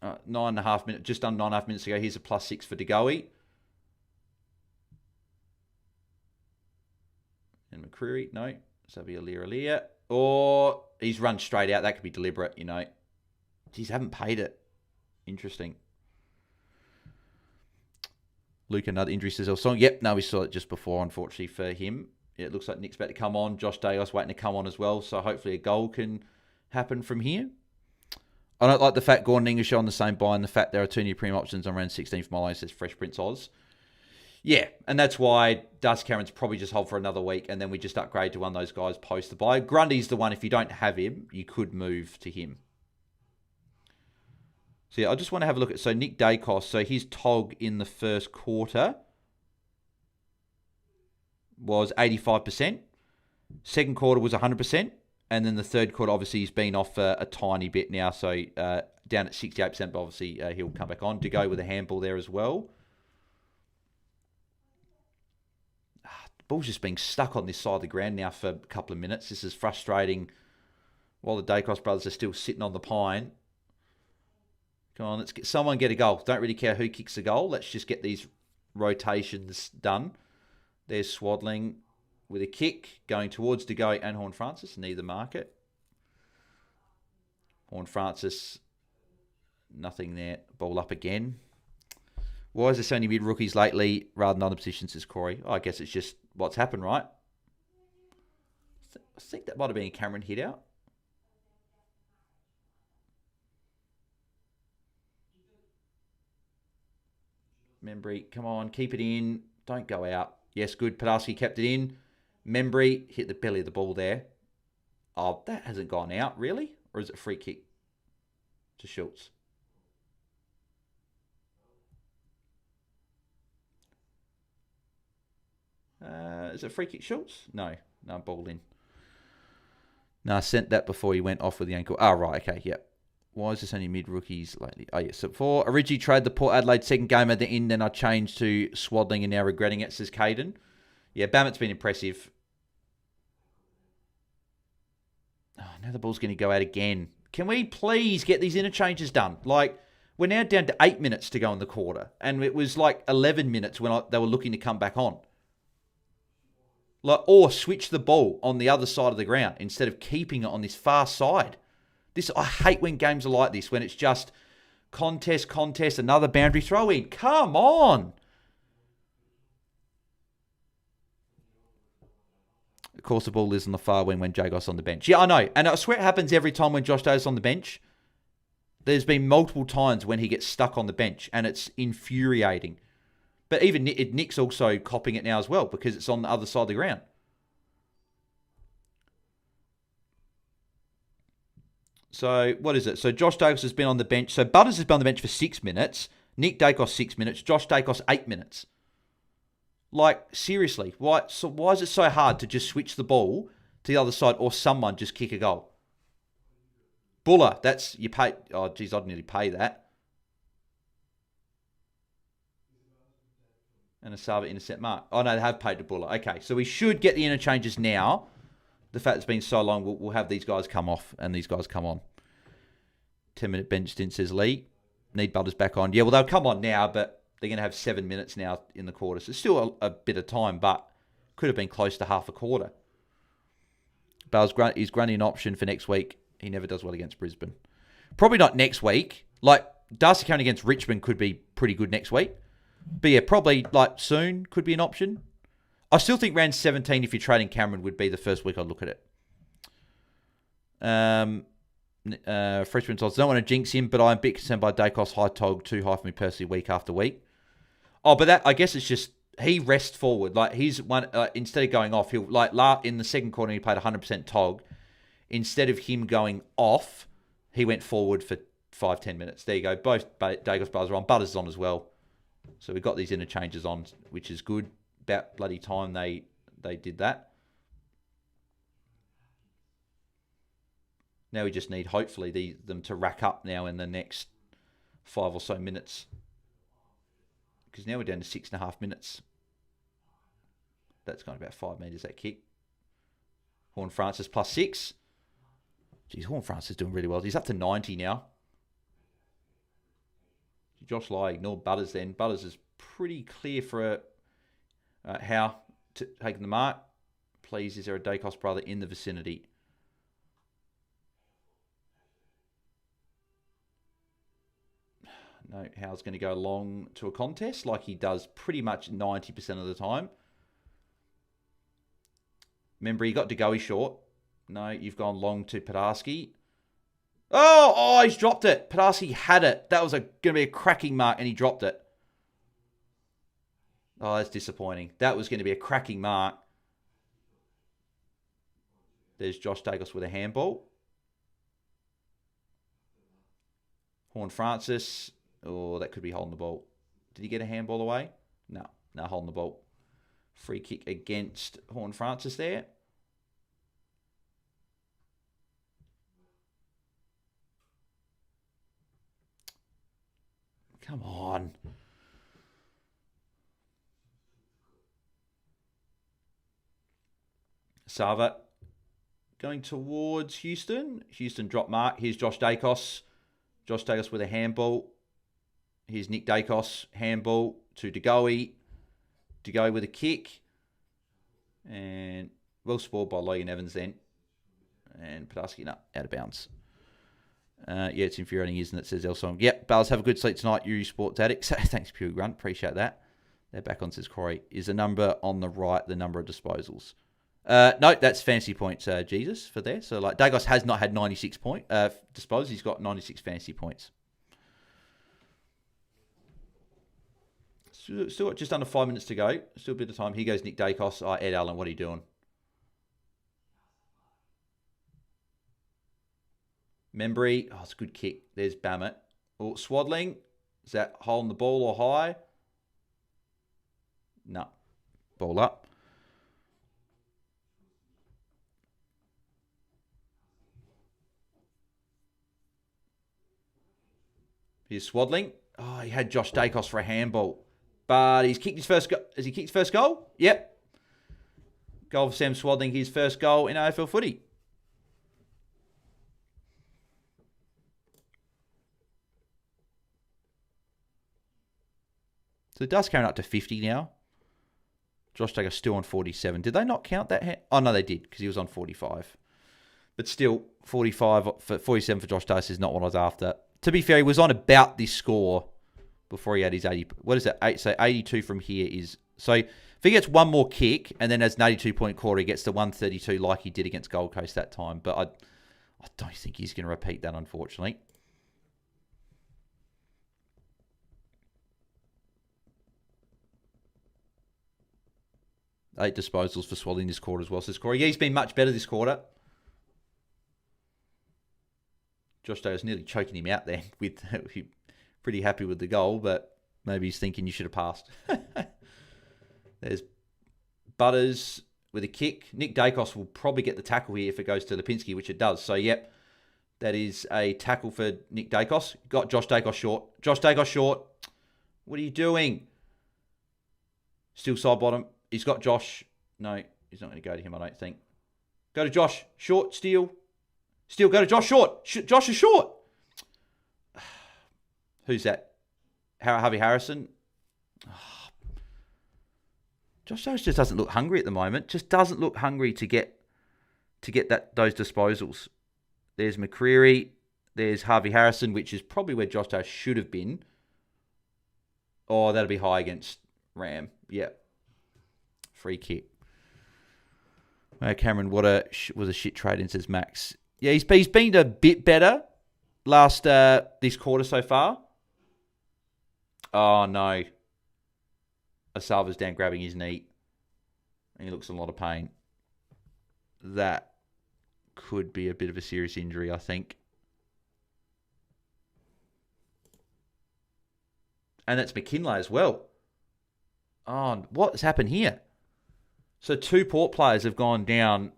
9.5 minutes, just under 9.5 minutes ago. Here's a +6 for DeGoey. And McCreary, no. So be Alir. Or he's run straight out. That could be deliberate, you know. Geez, haven't paid it. Interesting. Luke, another injury, says Song. Yep, no, we saw it just before, unfortunately, for him. Yeah, it looks like Nick's about to come on. Josh Dagos waiting to come on as well. So hopefully a goal can happen from here. I don't like the fact Gordon English are on the same buy and the fact there are 2 new premium options on around 16th Milo, says Fresh Prince Oz. Yeah, and that's why Darcy Cameron's probably just hold for another week and then we just upgrade to one of those guys post the buy. Grundy's the one, if you don't have him, you could move to him. So yeah, I just want to have a look at, so Nick Dacos, so his TOG in the first quarter was 85%. Second quarter was 100%. And then the third quarter, obviously, he's been off a tiny bit now. So down at 68%, but obviously he'll come back on to go with a handball there as well. The ball's just being stuck on this side of the ground now for a couple of minutes. This is frustrating while the Dacos brothers are still sitting on the pine. Come on, let's get someone get a goal. Don't really care who kicks the goal. Let's just get these rotations done. There's Swaddling. with a kick going towards De Goey and Horne-Francis. Neither mark it. Horne-Francis, nothing there. Ball up again. Why is there so many mid-rookies lately rather than other positions, says Corey? I guess it's just what's happened, right? I think that might have been a Cameron hit out. Membry, come on, keep it in. Don't go out. Yes, good. Padarsky kept it in. Membry hit the belly of the ball there. Oh, that hasn't gone out, really? Or is it a free kick to Schultz? Is it a free kick, Schultz? No, ball in. No, I sent that before he went off with the ankle. Oh, right, okay, yep. Why is this only mid-rookies lately? Oh, yes. So before, originally tried the Port Adelaide second game at the end, then I changed to Swaddling and now regretting it, says Caden. Yeah, Bamit's been impressive. Oh, now the ball's going to go out again. Can we please get these interchanges done? Like, we're now down to 8 minutes to go in the quarter, and it was like 11 minutes when they were looking to come back on. Like, or switch the ball on the other side of the ground instead of keeping it on this far side. I hate when games are like this, when it's just contest, another boundary throw in. Come on. Of course, the ball is on the far wing when Jagos on the bench. Yeah, I know. And I swear it happens every time when Josh Davis on the bench. There's been multiple times when he gets stuck on the bench, and it's infuriating. But even Nick's also copying it now as well because it's on the other side of the ground. So, what is it? So, Josh Dacos has been on the bench. So, Butters has been on the bench for 6 minutes. Nick Dacos, 6 minutes. Josh Dacos, 8 minutes. Like, seriously, why is it so hard to just switch the ball to the other side or someone just kick a goal? Buller, that's, you pay, oh, geez, I'd nearly pay that. And a Sava intercept mark. Oh, no, they have paid to Buller. Okay, so we should get the interchanges now. The fact it's been so long, we'll have these guys come off and these guys come on. 10-minute bench stint, says Lee. Need Butters back on. Yeah, well, they'll come on now, but they're going to have 7 minutes now in the quarter. So it's still a bit of time, but could have been close to half a quarter. Bale's is granting an option for next week. He never does well against Brisbane. Probably not next week. Like, Darcy County against Richmond could be pretty good next week. But yeah, probably like soon could be an option. I still think round 17, if you're trading Cameron, would be the first week I'd look at it. Freshman odds. Don't want to jinx him, but I'm a bit concerned by Dacos high tog, too high for me personally week after week. Oh, but that, I guess it's just, he rests forward. Like, he's one, instead of going off, he'll, like, in the second quarter, he played 100% tog. Instead of him going off, he went forward for 5-10 minutes. There you go. Both Dacos Butters are on. Butters is on as well. So we've got these interchanges on, which is good. About bloody time they did that. Now we just need, hopefully, them to rack up now in the next 5 or so minutes. Because now we're down to 6.5 minutes. That's gone about 5 metres, that kick. Horne-Francis +6. Geez, Horne-Francis is doing really well. He's up to 90 now. Josh Lai ignored Butters then. Butters is pretty clear for how taking the mark. Please, is there a Dacos brother in the vicinity? No, How's going to go long to a contest like he does pretty much 90% of the time. Remember, he got De Goey short. No, you've gone long to Padarsky. Oh, he's dropped it. Padarsky had it. That was going to be a cracking mark, and he dropped it. Oh, that's disappointing. That was going to be a cracking mark. There's Josh Dacos with a handball. Horne-Francis. Oh, that could be holding the ball. Did he get a handball away? No, holding the ball. Free kick against Horne-Francis there. Come on. Sava going towards Houston. Houston drop mark. Here's Josh Dacos. Josh Dacos with a handball. Here's Nick Dacos. Handball to De Goey. De Goey with a kick. And well spoiled by Logan Evans then. And Padarsky, no, out of bounds. Yeah, it's infuriating, isn't it? Says Elsong. Yep, Bales, have a good sleep tonight, you sports addicts. Thanks, Pure Grunt. Appreciate that. They're back on, says Corey. Is the number on the right the number of disposals? No, that's fantasy points, Jesus, for there. So, like, Dagos has not had 96 disposals. He's got 96 fantasy points. Still got just under 5 minutes to go. Still a bit of time. Here goes Nick Dacos. Ed Allen, what are you doing? Membry. Oh, it's a good kick. There's Bammett. Oh, Swaddling. Is that holding the ball or high? No. Ball up. Here's Swaddling. Oh, he had Josh Dacos for a handball. But he's kicked his first goal. Has he kicked his first goal? Yep. Goal for Sam Swaddling. His first goal in AFL footy. So the dust carrying up to 50 now. Josh Dacos still on 47. Did they not count that? Oh, no, they did, because he was on 45. But still, 47 for Josh Dacos is not what I was after. To be fair, he was on about this score before he had his 80. What is that? So 82 from here is... So if he gets one more kick and then has an 82-point quarter, he gets to 132 like he did against Gold Coast that time. But I don't think he's going to repeat that, unfortunately. Eight disposals for Swallowing this quarter as well, says Corey. Yeah, he's been much better this quarter. Josh Day was nearly choking him out there. Pretty happy with the goal, but maybe he's thinking you should have passed. There's Butters with a kick. Nick Dacos will probably get the tackle here if it goes to Lipinski, which it does. So, yep, that is a tackle for Nick Dacos. Got Josh Dacos short. Josh Dacos short. What are you doing? Still side bottom. He's got Josh. No, he's not going to go to him, I don't think. Go to Josh. Short, steal. Steal, go to Josh short. Josh is short. Who's that? Harvey Harrison? Oh. Josh Jones just doesn't look hungry at the moment. Just doesn't look hungry to get those disposals. There's McCreary. There's Harvey Harrison, which is probably where Josh Jones should have been. Oh, that'll be high against Ram. Yep. Free kick. Cameron, what was a shit trade in, says Max. Yeah, he's been a bit better this quarter so far. Oh, no. Asalva's down grabbing his knee. And he looks in a lot of pain. That could be a bit of a serious injury, I think. And that's McKinlay as well. Oh, what's happened here? So 2 Port players have gone down.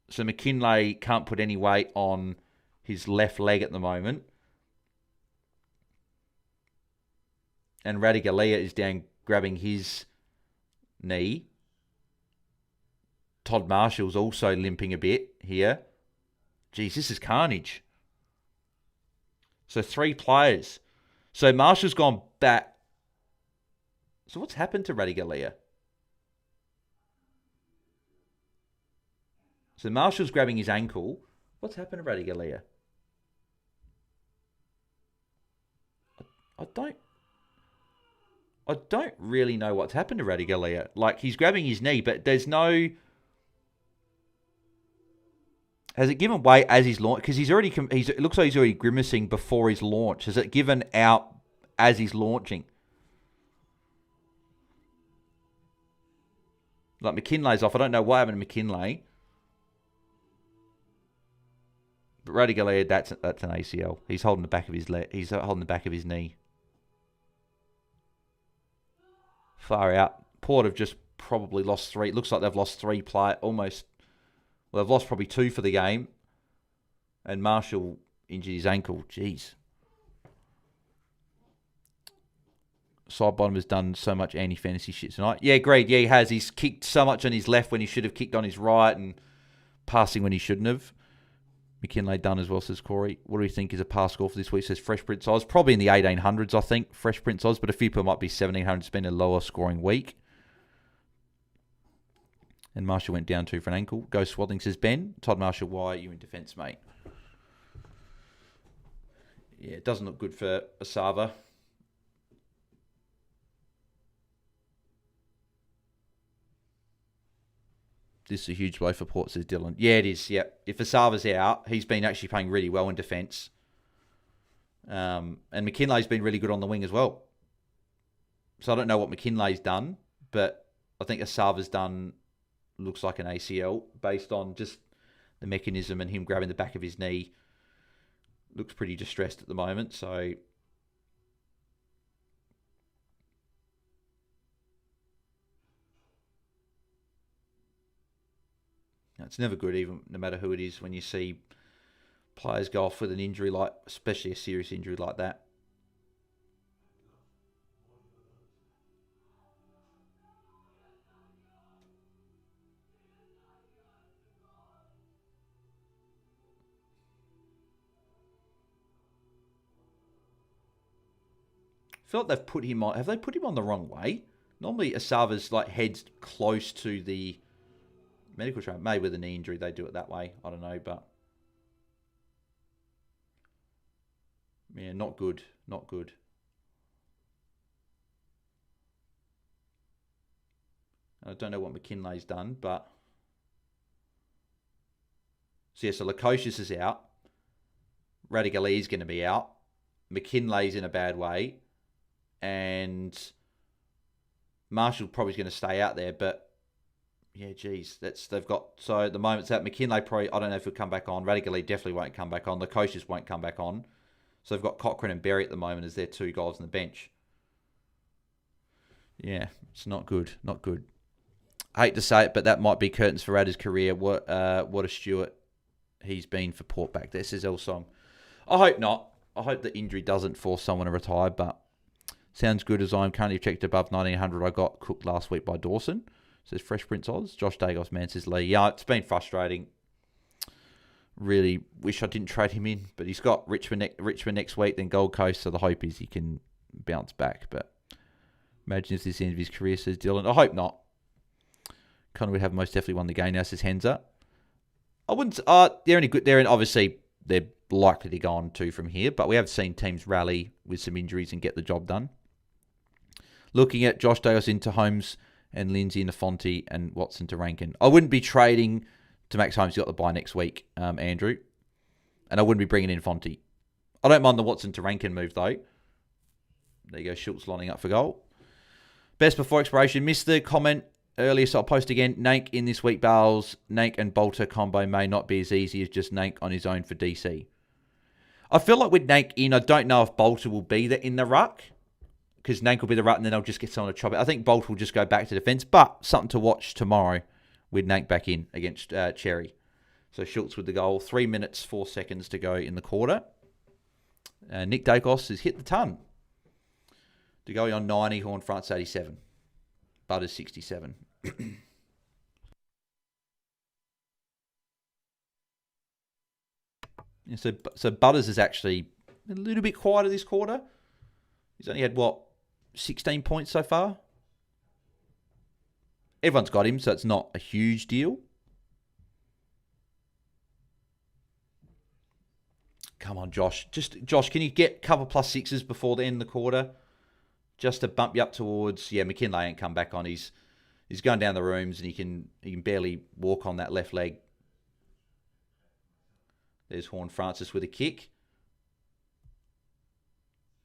So McKinlay can't put any weight on his left leg at the moment. And Radigalia is down grabbing his knee. Todd Marshall's also limping a bit here. Geez, this is carnage. So 3 players. So Marshall's gone back. So what's happened to Radigalia? So Marshall's grabbing his ankle. What's happened to Radigalia? I don't really know what's happened to Radigalia. Like, he's grabbing his knee, but there's no... Has it given way as he's launched? Because it looks like he's already grimacing before his launch. Has it given out as he's launching? Like, McKinlay's off. I don't know what happened to McKinlay. But Radigalia, that's an ACL. He's holding the back of his leg. He's holding the back of his knee. Far out. Port have just probably lost 3. It looks like they've lost 3 almost. Well, they've lost probably 2 for the game. And Marshall injured his ankle. Jeez. Side bottom has done so much anti-fantasy shit tonight. Yeah, agreed. Yeah, he has. He's kicked so much on his left when he should have kicked on his right and passing when he shouldn't have. McKinlay done as well, says Corey. What do we think is a pass score for this week? Says Fresh Prince Oz. Probably in the 1800s, I think. Fresh Prince Oz, but a few people might be 1700. It's been a lower scoring week. And Marshall went down 2 for an ankle. Go Swaddling, says Ben. Todd Marshall, why are you in defence, mate? Yeah, it doesn't look good for Asava. This is a huge blow for Port, says Dylan. Yeah, it is. Yeah, if Asava's out, he's been actually playing really well in defence. And McKinlay's been really good on the wing as well. So I don't know what McKinlay's done, but I think Asava's done looks like an ACL based on just the mechanism and him grabbing the back of his knee. Looks pretty distressed at the moment, so it's never good, even no matter who it is, when you see players go off with an injury like, especially a serious injury like that. I feel like they've put him on. Have they put him on the wrong way? Normally, Asava's like heads close to the medical train. Maybe with a knee injury, they do it that way. I don't know, but yeah, not good. Not good. I don't know what McKinlay's done, but so yeah, so Lukosius is out. Radigali is going to be out. McKinlay's in a bad way, and Marshall probably going to stay out there. But yeah, geez, they've got. So at the moment, it's that McKinlay probably. I don't know if he'll come back on. Radigali definitely won't come back on. Lukosius won't come back on. So they've got Cochrane and Berry at the moment as their 2 guys on the bench. Yeah, it's not good. Not good. I hate to say it, but that might be curtains for Radda's career. What a Stewart he's been for Port back there, says Elsong. I hope not. I hope the injury doesn't force someone to retire, but sounds good as I'm currently checked above 1900. I got cooked last week by Dawson, says Fresh Prince Oz. Josh Dagos, man, says Lee. Yeah, it's been frustrating. Really wish I didn't trade him in, but he's got Richmond next week, then Gold Coast, so the hope is he can bounce back. But imagine if this is the end of his career, says Dylan. I hope not. Collingwood have most definitely won the game now, says Henza. I wouldn't. They're any good. Obviously they're likely to go on 2 from here, but we have seen teams rally with some injuries and get the job done. Looking at Josh Dagos into Holmes and Lindsay into Fonte and Watson to Rankin. I wouldn't be trading to Max Holmes. He's got the bye next week, Andrew. And I wouldn't be bringing in Fonte. I don't mind the Watson to Rankin move, though. There you go, Schultz lining up for goal. Best before expiration. Missed the comment earlier, so I'll post again. Nank in this week, Bales. Nank and Bolter combo may not be as easy as just Nank on his own for DC. I feel like with Nank in, I don't know if Bolter will be there in the ruck, because Nank will be the ruck and then I'll just get someone to chop it. I think Bolter will just go back to defence, but something to watch tomorrow with Nank back in against Cherry. So Schultz with the goal. 3 minutes, 4 seconds to go in the quarter. Nick Dacos has hit the ton. De Goey on 90, Horn Front's 87. Butters 67. Yeah, so Butters is actually a little bit quieter this quarter. He's only had, 16 points so far? Everyone's got him, so it's not a huge deal. Come on, Josh. Josh, can you get a couple plus 6s before the end of the quarter? Just to bump you up towards... Yeah, McKinlay ain't come back on. He's going down the rooms and he can barely walk on that left leg. There's Horn Francis with a kick.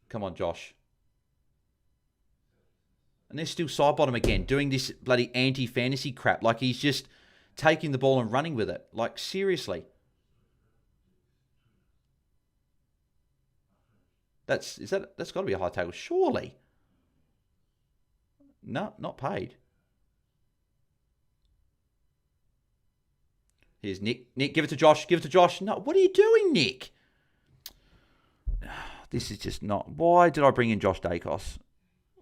Come on, Josh. And they're still side bottom again, doing this bloody anti-fantasy crap. Like, he's just taking the ball and running with it. Like, seriously. That's got to be a high tackle, surely. No, not paid. Here's Nick. Nick, give it to Josh. Give it to Josh. No, what are you doing, Nick? This is just not... Why did I bring in Josh Dacos?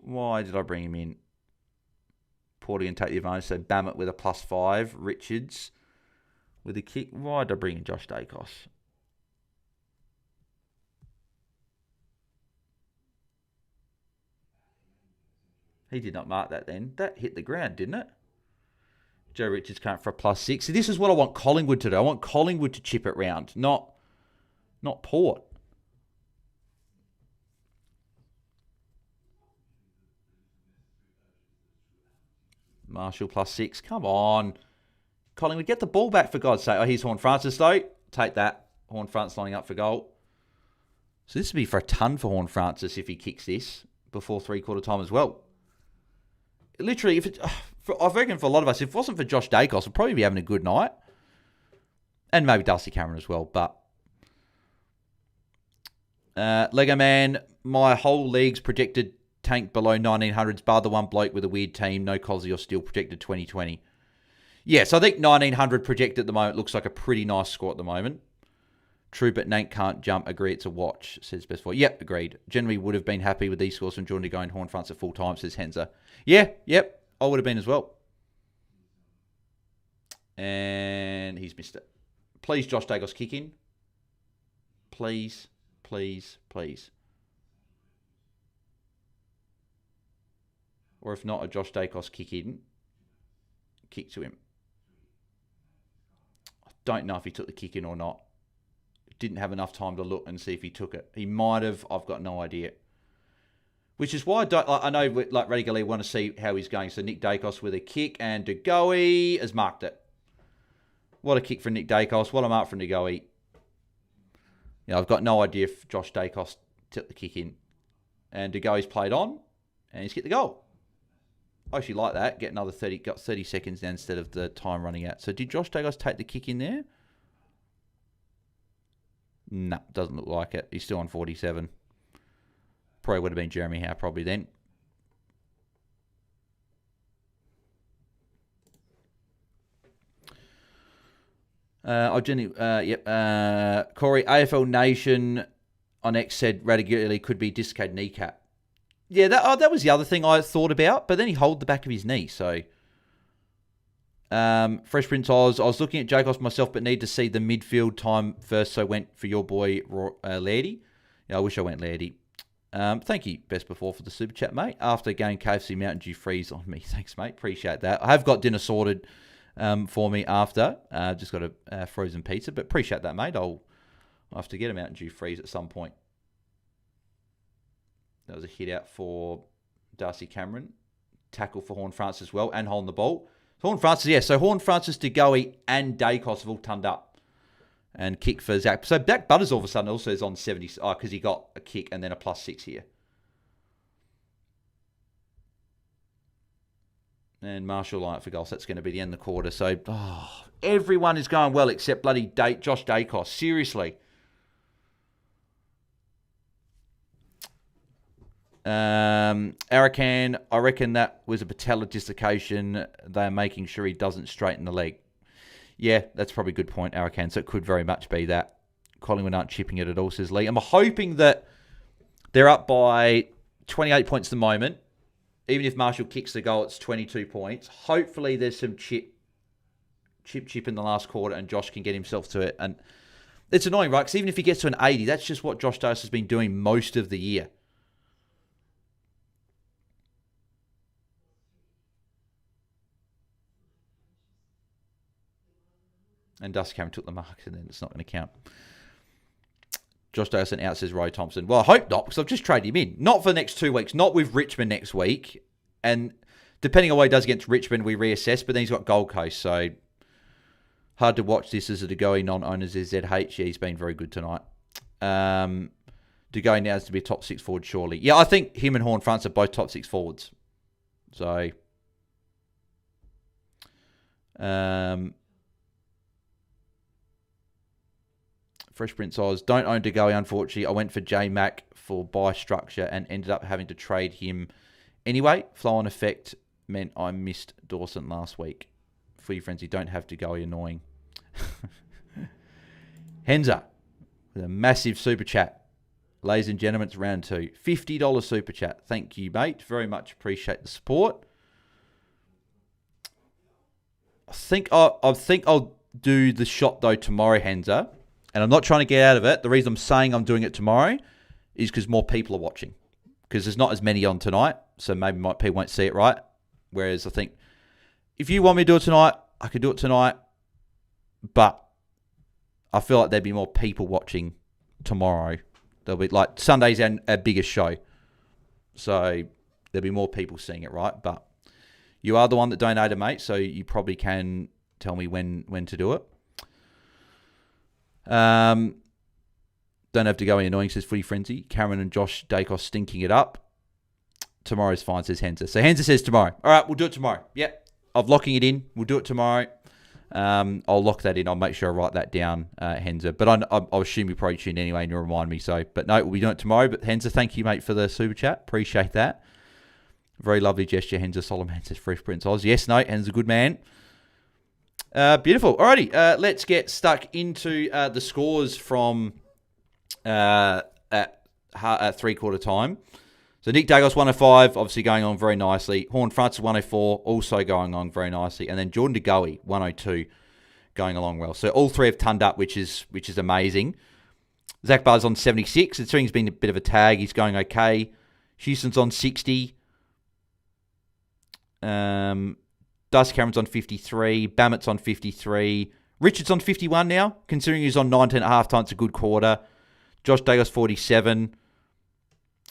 Why did I bring him in? Porty and take the advantage. So Bammett with a +5. Richards with a kick. Why did I bring in Josh Dacos? He did not mark that then. That hit the ground, didn't it? Joe Richards current for a +6. So this is what I want Collingwood to do. I want Collingwood to chip it round, not Port. Marshall +6. Come on. Collingwood, get the ball back for God's sake. Oh, here's Horn Francis, though. Take that. Horn Francis lining up for goal. So this would be for a ton for Horn Francis if he kicks this before three-quarter time as well. Literally, I reckon for a lot of us, if it wasn't for Josh Dacos, we'd probably be having a good night. And maybe Darcy Cameron as well. But Lego Man, my whole league's projected tank below 1900s, bar the one bloke with a weird team. No Cosy or Steel projected 2020. Yes, I think 1900 projected at the moment looks like a pretty nice score at the moment. True, but Nate can't jump. Agree, it's a watch, says Best Boy. Yep, agreed. Generally would have been happy with these scores from Jordy going Horn Fronts at full time, says Henzer. Yeah, yep, I would have been as well. And he's missed it. Please, Josh Dacos, kick in. Please, please, please. Or if not, a Josh Dacos kick in. Kick to him. I don't know if he took the kick in or not. Didn't have enough time to look and see if he took it. He might have. I've got no idea. Which is why I know, like, regularly want to see how he's going. So Nick Dacos with a kick, and DeGoey has marked it. What a kick for Nick Dacos. What a mark from DeGoey. Yeah, I've got no idea if Josh Dacos took the kick in. And DeGoey's played on, and he's hit the goal. I actually like that. Get another 30, got 30 seconds now instead of the time running out. So did Josh Dacos take the kick in there? No, doesn't look like it. He's still on 47. Probably would have been Jeremy Howe probably then. Corey, AFL Nation on X said Radiguli could be dislocated kneecap. Yeah, that was the other thing I thought about, but then he held the back of his knee, so... Fresh Prince Oz, I was looking at Jacobs myself, but need to see the midfield time first, so went for your boy, Lairdy. Yeah, I wish I went Lairdy. Thank you, Best Before, for the super chat, mate. After going KFC Mountain Dew freeze on me. Thanks, mate. Appreciate that. I have got dinner sorted for me after. Just got a frozen pizza, but appreciate that, mate. I'll have to get a Mountain Dew freeze at some point. That was a hit out for Darcy Cameron. Tackle for Horn Francis as well, and holding the ball. Horn Francis, yeah. So Horn Francis, DeGoey, and Dacos have all turned up. And kick for Zach. So Zach Butters all of a sudden also is on 70. Oh, because he got a kick and then a +6 here. And Marshall line up for goals. That's going to be the end of the quarter. So everyone is going well except bloody Josh Dacos. Seriously. Arakan, I reckon that was a patella dislocation. They're making sure he doesn't straighten the leg. Yeah, that's probably a good point, Arakan. So it could very much be that. Collingwood aren't chipping it at all, says Lee. I'm hoping that they're up by 28 points at the moment. Even if Marshall kicks the goal, it's 22 points. Hopefully there's some chip in the last quarter and Josh can get himself to it. And it's annoying, right? Because even if he gets to an 80, that's just what Josh Dacos has been doing most of the year. And Dusty Cameron took the mark, and then it's not going to count. Josh Dacos out, says Roy Thompson. Well, I hope not, because I've just traded him in. Not for the next 2 weeks. Not with Richmond next week. And depending on what he does against Richmond, we reassess. But then he's got Gold Coast, so hard to watch this as a DeGoey non-owners is ZH. Yeah, he's been very good tonight. DeGoey now has to be a top 6 forward, surely. Yeah, I think him and Horn Fronts are both top 6 forwards. So... Fresh Prince Oz, don't own DeGoey, unfortunately. I went for J Mac for buy structure and ended up having to trade him anyway. Flow-on effect meant I missed Dawson last week. For you friends who don't have DeGoey, annoying. Henza, with a massive super chat. Ladies and gentlemen, it's round 2. $50 super chat. Thank you, mate. Very much appreciate the support. I think I'll do the shot, though, tomorrow, Henza. And I'm not trying to get out of it. The reason I'm saying I'm doing it tomorrow is because more people are watching. Because there's not as many on tonight. So maybe people won't see it right. Whereas I think if you want me to do it tonight, I could do it tonight, but I feel like there'd be more people watching tomorrow. There'll be like Sunday's our biggest show, so there'll be more people seeing it, right? But you are the one that donated, mate, so you probably can tell me when to do it. Don't have to go any annoying, says Footy Frenzy. Cameron and Josh Dacos stinking it up. Tomorrow's fine, says Henza. So Henza says tomorrow. All right, we'll do it tomorrow. Yep, I'm locking it in. We'll do it tomorrow. I'll lock that in. I'll make sure I write that down, Henza. But I'll assume you probably tuned anyway and you'll remind me. So, but no, we'll be doing it tomorrow. But Henza, thank you, mate, for the super chat. Appreciate that. Very lovely gesture, Henza. Solomon says Fresh Prince Oz. Yes, no, Henza's a good man. Beautiful. Alrighty, let's get stuck into the scores from at three-quarter time. So Nick Dagos 105, obviously going on very nicely. Horn Francis 104, also going on very nicely. And then Jordan De Goey 102, going along well. So all three have turned up, which is amazing. Zach Barr's on 76. It's been a bit of a tag. He's going okay. Houston's on 60. Dust Cameron's on 53. Bamet's on 53. Richard's on 51 now, considering he's on 19 at halftime. It's a good quarter. Josh Dagos 47.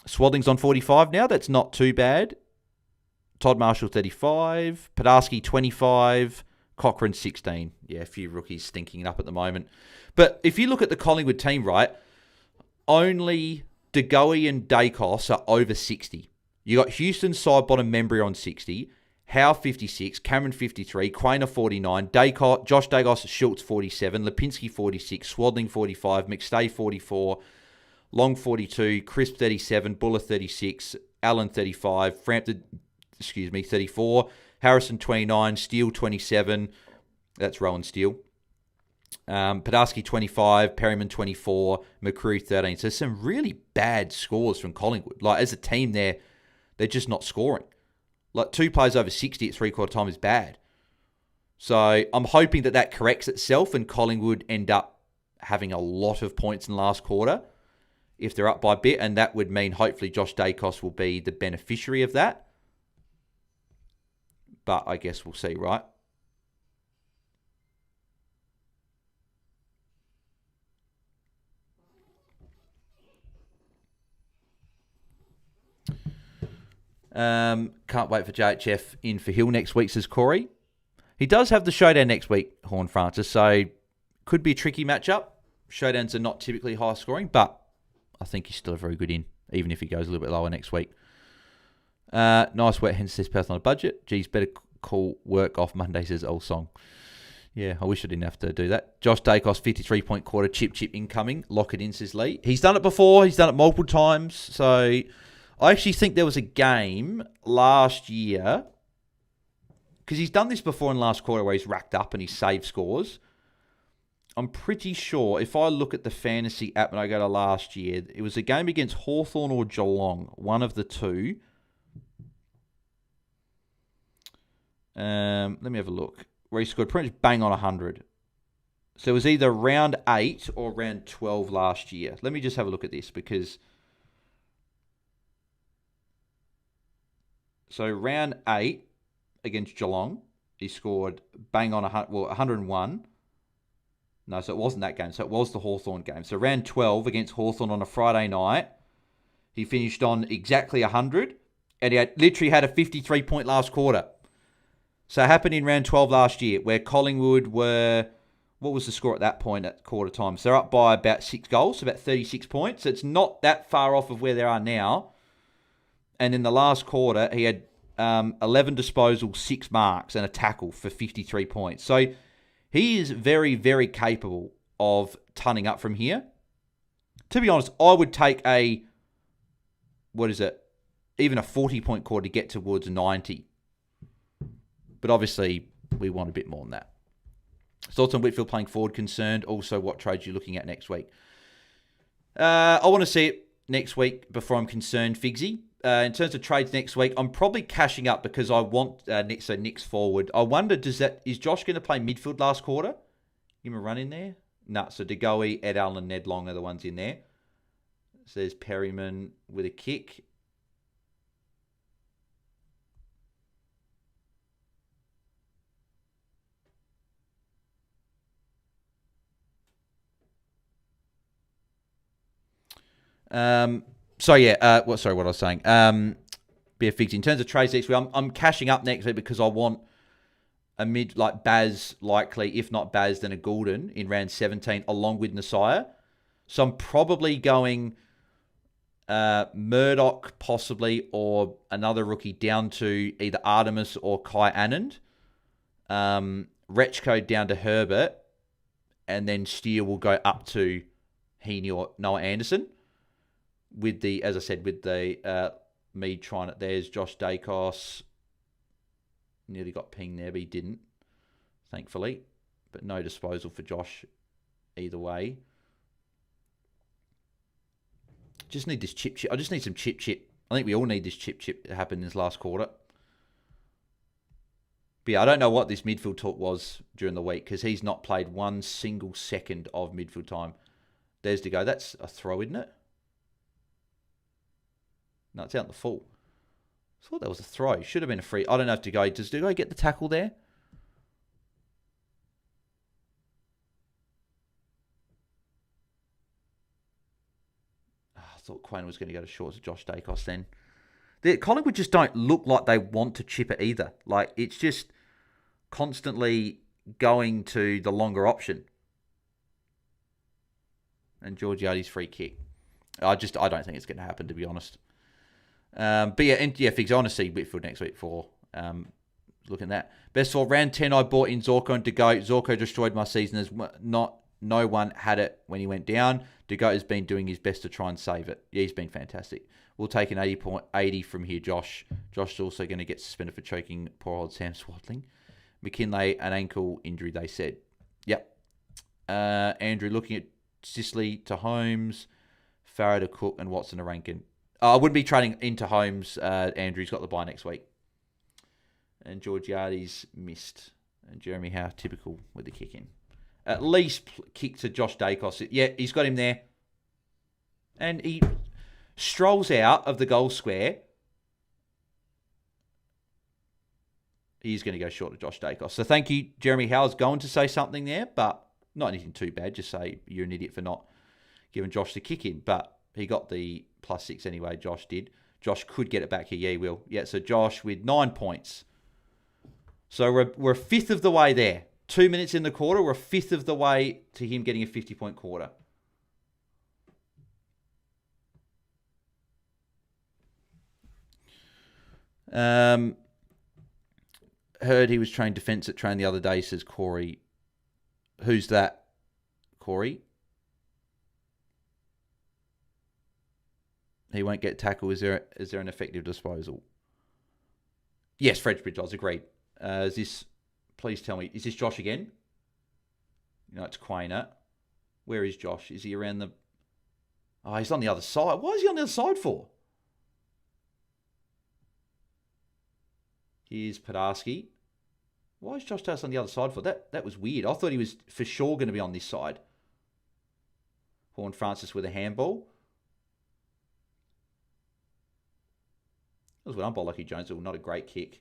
Swaddling's on 45 now. That's not too bad. Todd Marshall 35. Podarski 25. Cochrane 16. Yeah, a few rookies stinking it up at the moment. But if you look at the Collingwood team, right, only De Goey and Dacos are over 60. You got Houston side bottom Membry on 60. Howe 56, Cameron 53, Quainer 49, Josh Dacos, Schultz 47, Lipinski 46, Swaddling 45, McStay 44, Long 42, Crisp 37, Buller 36, Allen 35, Frampton, 34, Harrison 29, Steele 27, that's Rowan Steele, Podarski 25, Perryman 24, McCrew 13. So some really bad scores from Collingwood. Like as a team, they're just not scoring. Like 2 players over 60 at three-quarter time is bad. So I'm hoping that corrects itself and Collingwood end up having a lot of points in the last quarter if they're up by a bit. And that would mean hopefully Josh Dacos will be the beneficiary of that. But I guess we'll see, right? Can't wait for JHF in for Hill next week, says Corey. He does have the showdown next week, Horn Francis, so could be a tricky matchup. Showdowns are not typically high scoring, but I think he's still a very good in, even if he goes a little bit lower next week. Nice wet hence this person on a budget. Geez, better call work off Monday, says Old Song. Yeah, I wish I didn't have to do that. Josh Dacos, 53-point quarter, chip incoming. Lock it in, says Lee. He's done it before. He's done it multiple times, so I actually think there was a game last year, because he's done this before in last quarter where he's racked up and he's saved scores. I'm pretty sure if I look at the fantasy app and I go to last year, it was a game against Hawthorn or Geelong, one of the two. Let me have a look. Where he scored pretty much bang on 100. So it was either round 8 or round 12 last year. Let me just have a look at this because... So round 8 against Geelong, he scored bang on 101. No, so it wasn't that game. So it was the Hawthorn game. So round 12 against Hawthorn on a Friday night, he finished on exactly 100, and he literally had a 53-point last quarter. So it happened in round 12 last year, where Collingwood were... What was the score at that point at quarter time? So they're up by about 6 goals, so about 36 points. So it's not that far off of where they are now. And in the last quarter, he had 11 disposals, 6 marks, and a tackle for 53 points. So he is very, very capable of tunning up from here. To be honest, I would take even a 40-point quarter to get towards 90. But obviously, we want a bit more than that. Thoughts on Whitfield playing forward concerned? Also, what trades you're looking at next week? I want to see it next week before I'm concerned, Figsy. In terms of trades next week, I'm probably cashing up because I want Nick's forward. I wonder, is Josh going to play midfield last quarter? Give him a run in there? No, so De Goey, Ed Allen, and Ned Long are the ones in there. So there's Perryman with a kick. What I was saying. Be a fix in terms of trades next week. I'm cashing up next week because I want a mid like Baz likely, if not Baz, then a Goulden in round 17 along with Nasiah. So I'm probably going Murdoch possibly or another rookie down to either Artemis or Kai Anand. Rechko down to Herbert, and then Steele will go up to Heaney or Noah Anderson. With the, as I said, with the me trying it. There's Josh Dacos. Nearly got pinged there, but he didn't, thankfully. But no disposal for Josh either way. Just need this chip. I just need some chip. I think we all need this chip to happen in this last quarter. But yeah, I don't know what this midfield talk was during the week because he's not played one single second of midfield time. There's to go. That's a throw, isn't it? No, it's out in the full. I thought that was a throw. Should have been a free. I don't know if to go. Does Dugo get the tackle there? Oh, I thought Quayne was going to go to shorts of Josh Dacos then. Collingwood just don't look like they want to chip it either. Like, it's just constantly going to the longer option. And Georgiades free kick. I don't think it's going to happen, to be honest. Figs, I want to see Whitfield next week for looking at that. Best for round 10, I bought in Zorko and DeGoat. Zorko destroyed my season as no one had it when he went down. DeGoat has been doing his best to try and save it. Yeah, he's been fantastic. We'll take an 80 from here, Josh. Josh is also going to get suspended for choking poor old Sam Swadling. McKinlay, an ankle injury, they said. Yep. Andrew looking at Sicily to Holmes, Farrow to Cook, and Watson to Rankin. I wouldn't be trading into Holmes. Andrew's got the bye next week. And Georgiades missed. And Jeremy Howe, typical with the kick in. At least kick to Josh Dacos. Yeah, he's got him there. And he strolls out of the goal square. He's going to go short of Josh Dacos. So thank you, Jeremy Howe. I was going to say something there, but not anything too bad. Just say you're an idiot for not giving Josh the kick in. But he got the +6 anyway, Josh did. Josh could get it back here. Yeah, he will. Yeah, so Josh with 9 points. So we're a fifth of the way there. 2 minutes in the quarter, we're a fifth of the way to him getting a 50-point quarter. Heard he was trained defence at train the other day, says Corey. Who's that, Corey? He won't get tackled. Is there an effective disposal? Yes, Fredbridge, I was agreed. Please tell me, is this Josh again? No, it's Quainer. Where is Josh? Is he around the... Oh, he's on the other side. Why is he on the other side for? Here's Podarski. Why is Josh Taezer on the other side for? That was weird. I thought he was for sure going to be on this side. Horn Francis with a handball. That was what umpire Lucky Jones. Not a great kick.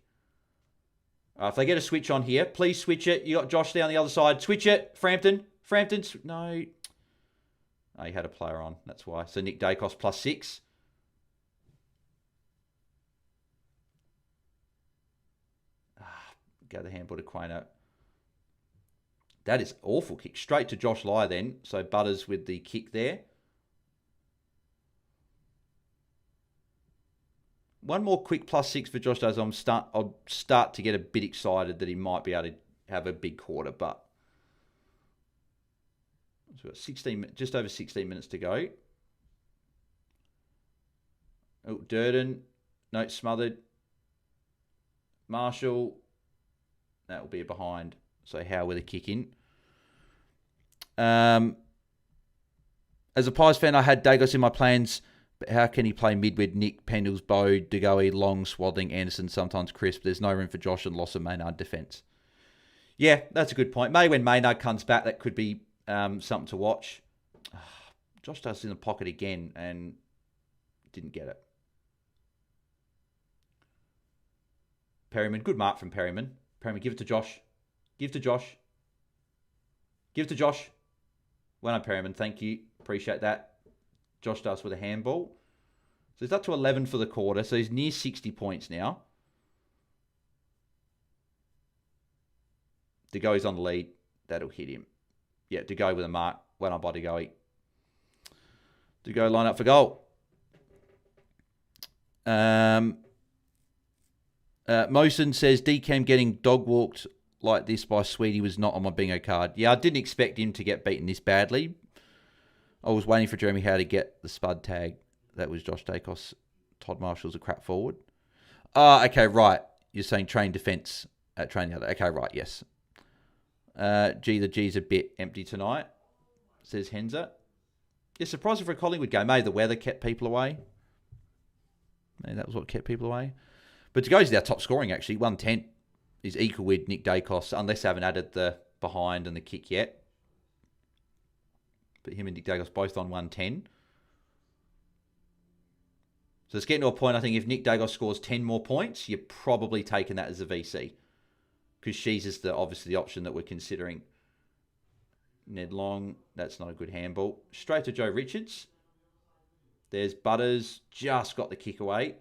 If they get a switch on here, please switch it. You got Josh there on the other side. Switch it. Frampton. No. Oh, he had a player on. That's why. So Nick Dacos +6. Go the handball to Quainer. That is awful kick. Straight to Josh Lye then. So Butters with the kick there. One more quick +6 for Josh Taezer. I'll start to get a bit excited that he might be able to have a big quarter, but we've got just over 16 minutes to go. Oh, Durden. No, smothered. Marshall. That will be a behind. So Howe with a kick in. As a Pies fan, I had Dagos in my plans. But how can he play mid with Nick, Pendles, Bow, DeGoey, Long, Swadling, Anderson, sometimes Crisp? There's no room for Josh and loss of Maynard defence. Yeah, that's a good point. Maybe when Maynard comes back, that could be something to watch. Josh does in the pocket again and didn't get it. Perryman, good mark from Perryman. Perryman, give it to Josh. Give to Josh. Well done, Perryman. Thank you. Appreciate that. Josh starts with a handball. So he's up to 11 for the quarter. So he's near 60 points now. De Goey's on the lead. That'll hit him. Yeah, De Goey with a mark. Well done by De Goey. De Goey line up for goal. Mosen says, DCam getting dog walked like this by Sweetie was not on my bingo card. Yeah, I didn't expect him to get beaten this badly. I was waiting for Jeremy Howe to get the spud tag. That was Josh Dacos. Todd Marshall's a crap forward. Okay, right. You're saying train defence at train the other. Okay, right, yes. The G's a bit empty tonight, says Henza. Yeah, surprising for a Collingwood game. Maybe the weather kept people away. Maybe that was what kept people away. But to go to our top scoring, actually, 110 is equal with Nick Dacos, unless they haven't added the behind and the kick yet. But him and Nick Dacos both on 110. So it's getting to a point, I think, if Nick Dacos scores 10 more points, you're probably taking that as a VC. Because she's is obviously the option that we're considering. Ned Long, that's not a good handball. Straight to Joe Richards. There's Butters, just got the kick away.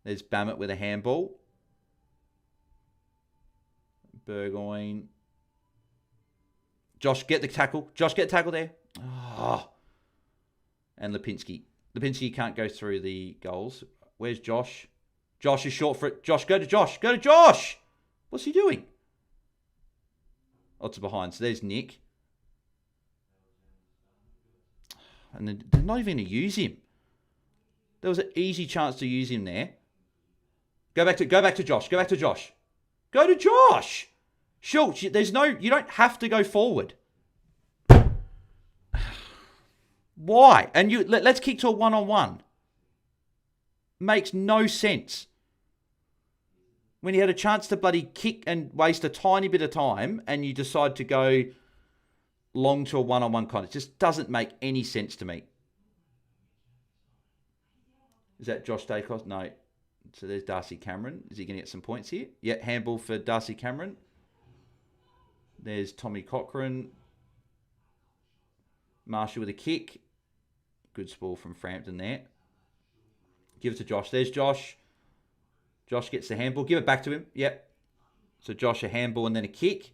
There's Bammett with a handball. Burgoyne. Josh, get the tackle. Josh, get the tackle there. Oh. And Lipinski. Lipinski can't go through the goals. Where's Josh? Josh is short for it. Josh, go to Josh. Go to Josh. What's he doing? Oh, it's behind. So there's Nick. And they're not even going to use him. There was an easy chance to use him there. Go back to Josh. Go back to Josh. Go to Josh. Schultz, you don't have to go forward. Why? And let's kick to a one-on-one. Makes no sense. When you had a chance to bloody kick and waste a tiny bit of time and you decide to go long to a one-on-one contest. It just doesn't make any sense to me. Is that Josh Dacos? No. So there's Darcy Cameron. Is he going to get some points here? Yeah, handball for Darcy Cameron. There's Tommy Cochran. Marshall with a kick. Good spoil from Frampton there. Give it to Josh. There's Josh. Josh gets the handball. Give it back to him. Yep. So Josh a handball and then a kick.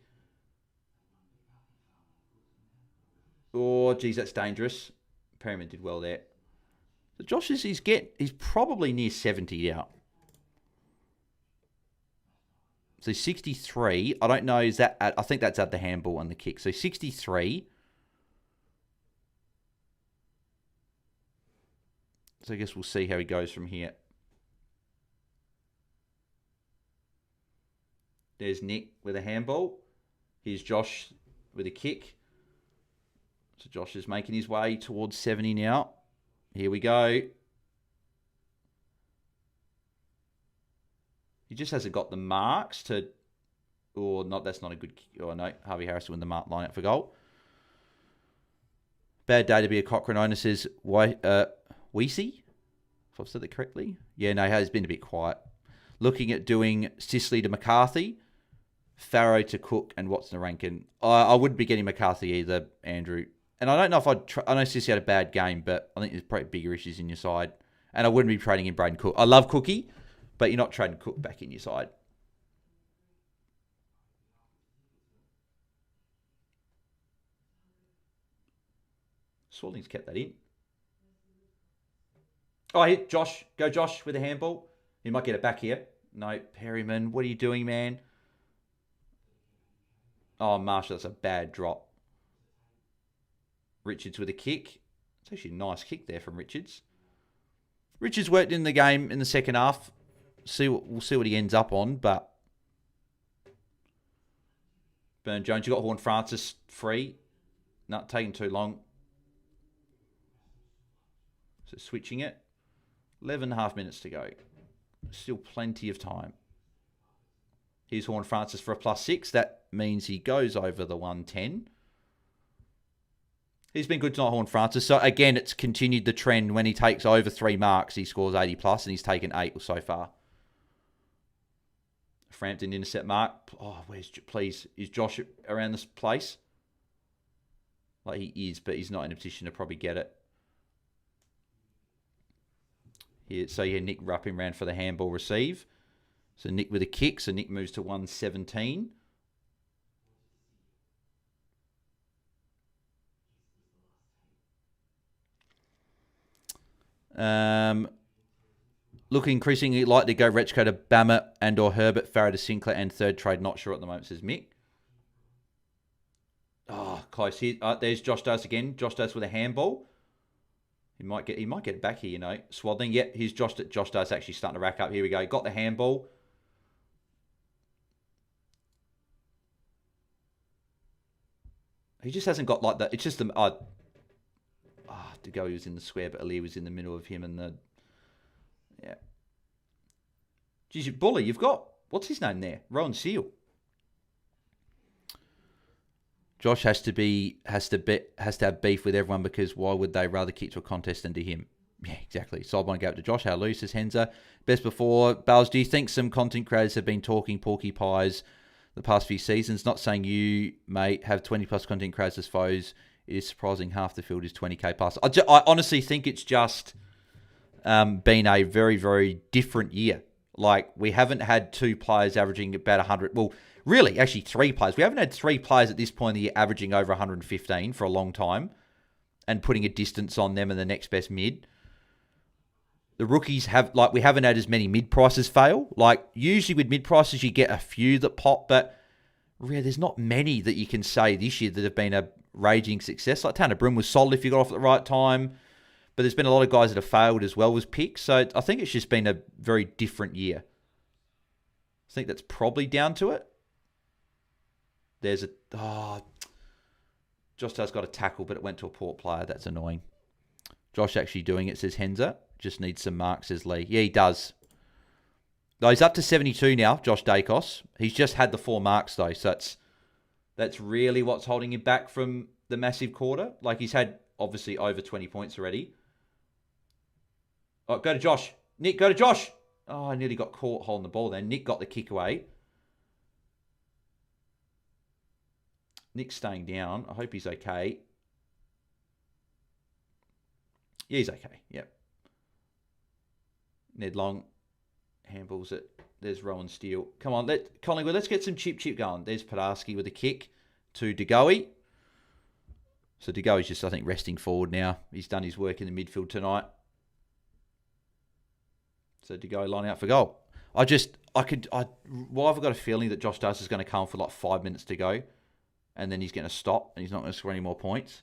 Oh, geez, that's dangerous. Perryman did well there. So Josh he's probably near 70 now. So 63. I don't know, I think that's at the handball and the kick. So 63. So I guess we'll see how he goes from here. There's Nick with a handball. Here's Josh with a kick. So Josh is making his way towards 70 now. Here we go. He just hasn't got the marks to... Or not, that's not a good... Oh, no. Harvey Harris to win the mark line out for goal. Bad day to be a Cochrane owner, says Weesey. If I've said that correctly. Yeah, no, he has been a bit quiet. Looking at doing Sicily to McCarthy, Farrow to Cook, and Watson to Rankin. I wouldn't be getting McCarthy either, Andrew. And I don't know if I know Sissy had a bad game, but I think there's probably bigger issues in your side. And I wouldn't be trading in Braden Cook. I love Cookie, but you're not trading Cook back in your side. Swalling's kept that in. Oh, here, Josh. Go Josh with a handball. He might get it back here. No, Perryman, what are you doing, man? Oh, Marshall, that's a bad drop. Richards with a kick. It's actually a nice kick there from Richards. Richards worked in the game in the second half. We'll see what he ends up on, but Burn Jones, you got Horn Francis free. Not taking too long. So switching it. 11.5 minutes to go. Still plenty of time. Here's Horn Francis for a +6. That means he goes over the 110. He's been good tonight, Horn Francis. So again, it's continued the trend. When he takes over 3 marks, he scores 80+, and he's taken 8 so far. Frampton intercept mark. Oh, please, is Josh around this place? Like he is, but he's not in a position to probably get it. Here, so yeah, Nick wrapping around for the handball receive. So Nick with a kick. So Nick moves to 117. Looking increasingly likely to go Retchko to Bammer and or Herbert, Farah to Sinclair, and third trade. Not sure at the moment, says Mick. Oh, close here. There's Josh Does again. Josh Does with a handball. He might get it back here, you know. Swaddling. Yep, here's Josh Does actually starting to rack up. Here we go. Got the handball. He just hasn't got like that. It's just the to go. He was in the square, but Ali was in the middle of him and the. Yeah. Geez, Bully, you've got what's his name there? Rowan Seal. Josh has to have beef with everyone because why would they rather kick to a contest than to him? Yeah, exactly. So I want to go up to Josh. How loose is Henzer? Best before. Bales, do you think some content creators have been talking porky pies the past few seasons? Not saying you, mate, have 20 plus content creators as foes. It is surprising half the field is 20k plus. I honestly think it's just been a very, very different year. Like, we haven't had two players averaging about 100. Well, really, actually three players. We haven't had three players at this point in the year averaging over 115 for a long time and putting a distance on them and the next best mid. The rookies we haven't had as many mid prices fail. Like, usually with mid prices, you get a few that pop, but really, there's not many that you can say this year that have been a raging success. Like, Tanner Brim was solid if you got off at the right time, but there's been a lot of guys that have failed as well as picks. So I think it's just been a very different year. I think that's probably down to it. There's Josh has got a tackle, but it went to a Port player. That's annoying. Josh actually doing it, says Henzer. Just needs some marks, says Lee. Yeah, he does. No, he's up to 72 now, Josh Dacos. He's just had the 4 marks, though. So that's really what's holding him back from the massive quarter. Like, he's had, obviously, over 20 points already. Oh, go to Josh. Nick, go to Josh. Oh, I nearly got caught holding the ball there. Nick got the kick away. Nick's staying down. I hope he's okay. Yeah, he's okay. Yep. Ned Long handballs it. There's Rowan Steele. Come on, Collingwood, let's get some chip going. There's Podarski with a kick to DeGoey. So DeGoey's just, I think, resting forward now. He's done his work in the midfield tonight. So DeGoey lining up for goal. Why have I got a feeling that Josh Does is going to come for like 5 minutes to go, and then he's going to stop and he's not going to score any more points.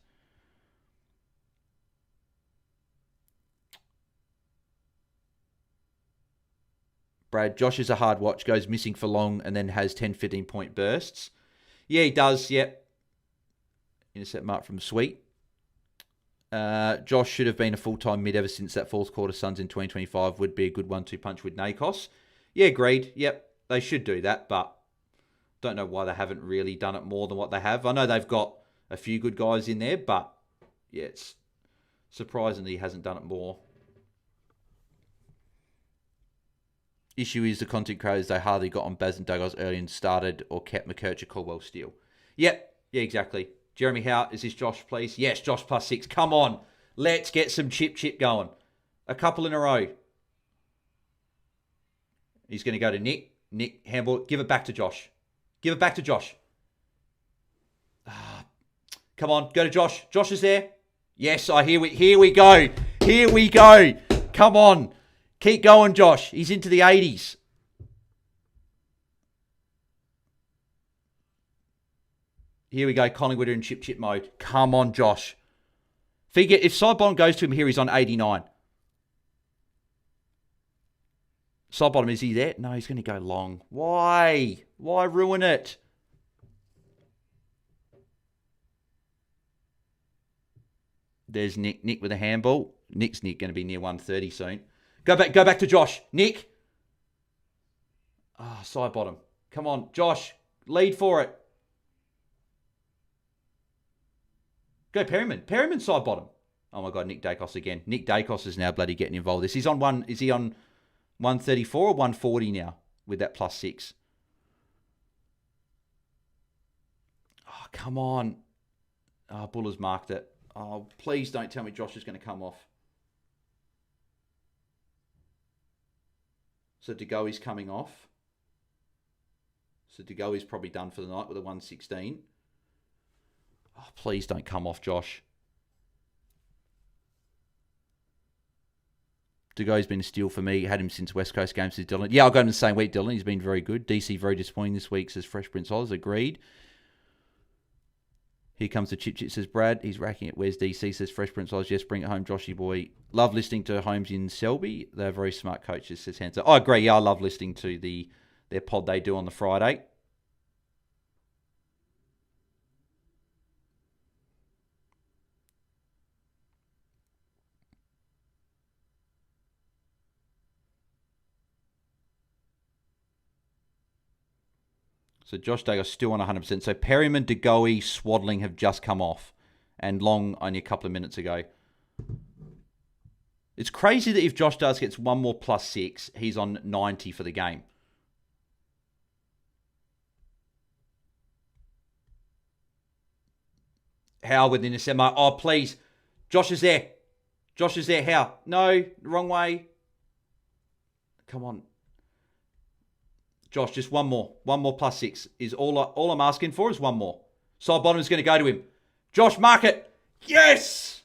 Brad, Josh is a hard watch, goes missing for long and then has 10, 15 point bursts. Yeah, he does, yep. Intercept mark from Sweet. Josh should have been a full-time mid ever since that fourth quarter Suns in 2025 would be a good 1-2 punch with Nakos. Yeah, agreed. Yep, they should do that, but don't know why they haven't really done it more than what they have. I know they've got a few good guys in there, but yeah, it's surprisingly he hasn't done it more. Issue is the content creators, they hardly got on Baz and Douglas early and started or kept McKercher, Caldwell, Steele. Yep, yeah, exactly. Jeremy Howe, is this Josh, please? Yes, Josh +6. Come on. Let's get some chip going. A couple in a row. He's going to go to Nick. Nick, handball. Give it back to Josh. Give it back to Josh. Come on, go to Josh. Josh is there. Yes, here we go. Here we go. Come on. Keep going, Josh. He's into the 80s. Here we go. Collingwood are in chip mode. Come on, Josh. If Sidebottom goes to him here, he's on 89. Sidebottom, is he there? No, he's going to go long. Why? Why ruin it? There's Nick. Nick with a handball. Nick's going to be near 130 soon. Go back to Josh. Nick. Sidebottom. Come on, Josh. Lead for it. Go Perryman. Perryman Sidebottom. Oh my God, Nick Dacos again. Nick Dacos is now bloody getting involved. Is he on 134 or 140 now with that +6? Oh, come on. Oh, Buller's marked it. Oh, please don't tell me Josh is going to come off. So Degoe's coming off. So Degoe's probably done for the night with a 116. Oh, please don't come off, Josh. Degoe's been a steal for me. Had him since West Coast games, says Dylan. Yeah, I'll go in the same week, Dylan. He's been very good. DC very disappointing this week, says Fresh Prince Oz. Agreed. Here comes the chip, says Brad. He's racking it. Where's DC, says Fresh Prince Oz. Yes, bring it home, Joshy boy. Love listening to Holmes in Selby. They're very smart coaches, says Hansa. I agree. Yeah, I love listening to their pod they do on the Friday. So Josh Dagger still on 100%. So Perryman, Degoe, Swaddling have just come off. And Long only a couple of minutes ago. It's crazy that if Josh Dagger gets one more +6, he's on 90 for the game. How within a semi? Oh, please. Josh is there. Josh is there. How? No, wrong way. Come on. Josh, just one more. One more +6 is all I'm asking for is one more. Side bottom is going to go to him. Josh, mark it. Yes!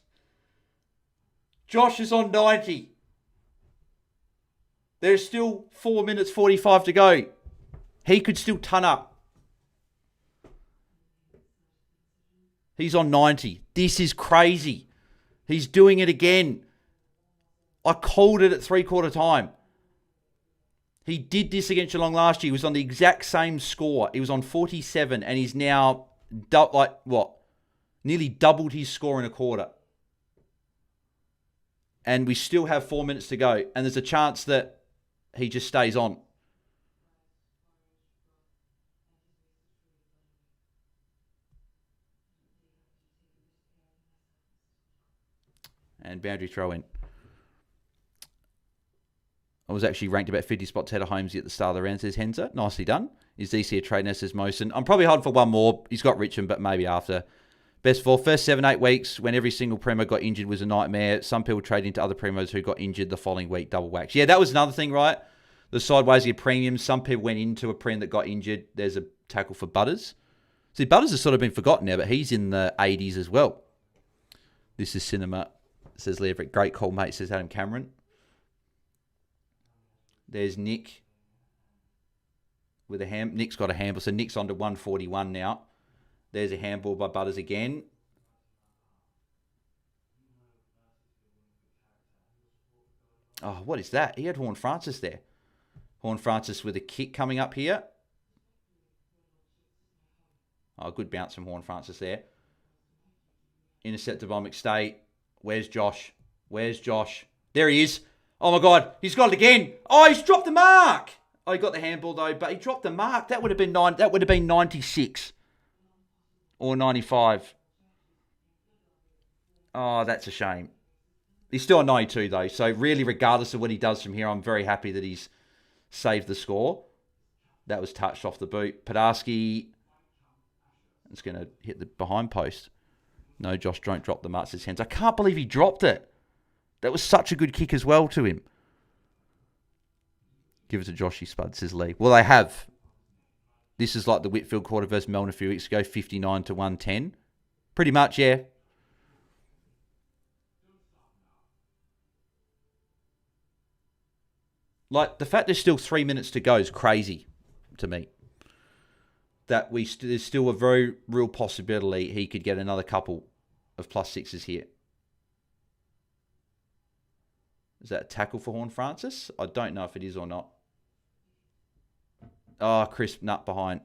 Josh is on 90. There's still 4 minutes 45 to go. He could still ton up. He's on 90. This is crazy. He's doing it again. I called it at 3/4 time. He did this against Geelong last year. He was on the exact same score. He was on 47 and he's now, nearly doubled his score in a quarter. And we still have 4 minutes to go. And there's a chance that he just stays on. And boundary throw in. I was actually ranked about 50 spots ahead of Holmesy at the start of the round, says Henzer. Nicely done. Is DC a trade now, says Mosen. I'm probably holding for one more. He's got Richmond, but maybe after. Best of all, first 7-8 weeks, when every single Primo got injured was a nightmare. Some people trade into other Primos who got injured the following week, double wax. Yeah, that was another thing, right? The sideways of premiums. Some people went into a Prem that got injured. There's a tackle for Butters. See, Butters has sort of been forgotten now, but he's in the 80s as well. This is cinema, says Leverett. Great call, mate, says Adam Cameron. There's Nick with a ham. Nick's got a handball, so Nick's on to 141 now. There's a handball by Butters again. Oh, what is that? He had Horn Francis there. Horn Francis with a kick coming up here. Oh, good bounce from Horn Francis there. Intercepted by McStay. Where's Josh? Where's Josh? There he is. Oh my God, he's got it again. Oh, he's dropped the mark. Oh, he got the handball though, but he dropped the mark. That would have been 96 or 95. Oh, that's a shame. He's still on 92 though, so really, regardless of what he does from here, I'm very happy that he's saved the score. That was touched off the boot. Padarsky is going to hit the behind post. No, Josh, don't drop the mark, says hands. I can't believe he dropped it. That was such a good kick as well to him. Give it to Joshy Spud, says Lee. Well, they have. This is like the Whitfield quarter versus Melbourne a few weeks ago, 59 to 110. Pretty much, yeah. Like, the fact there's still 3 minutes to go is crazy to me. That there's still a very real possibility he could get another couple of +6s here. Is that a tackle for Horn Francis? I don't know if it is or not. Oh, crisp nut behind.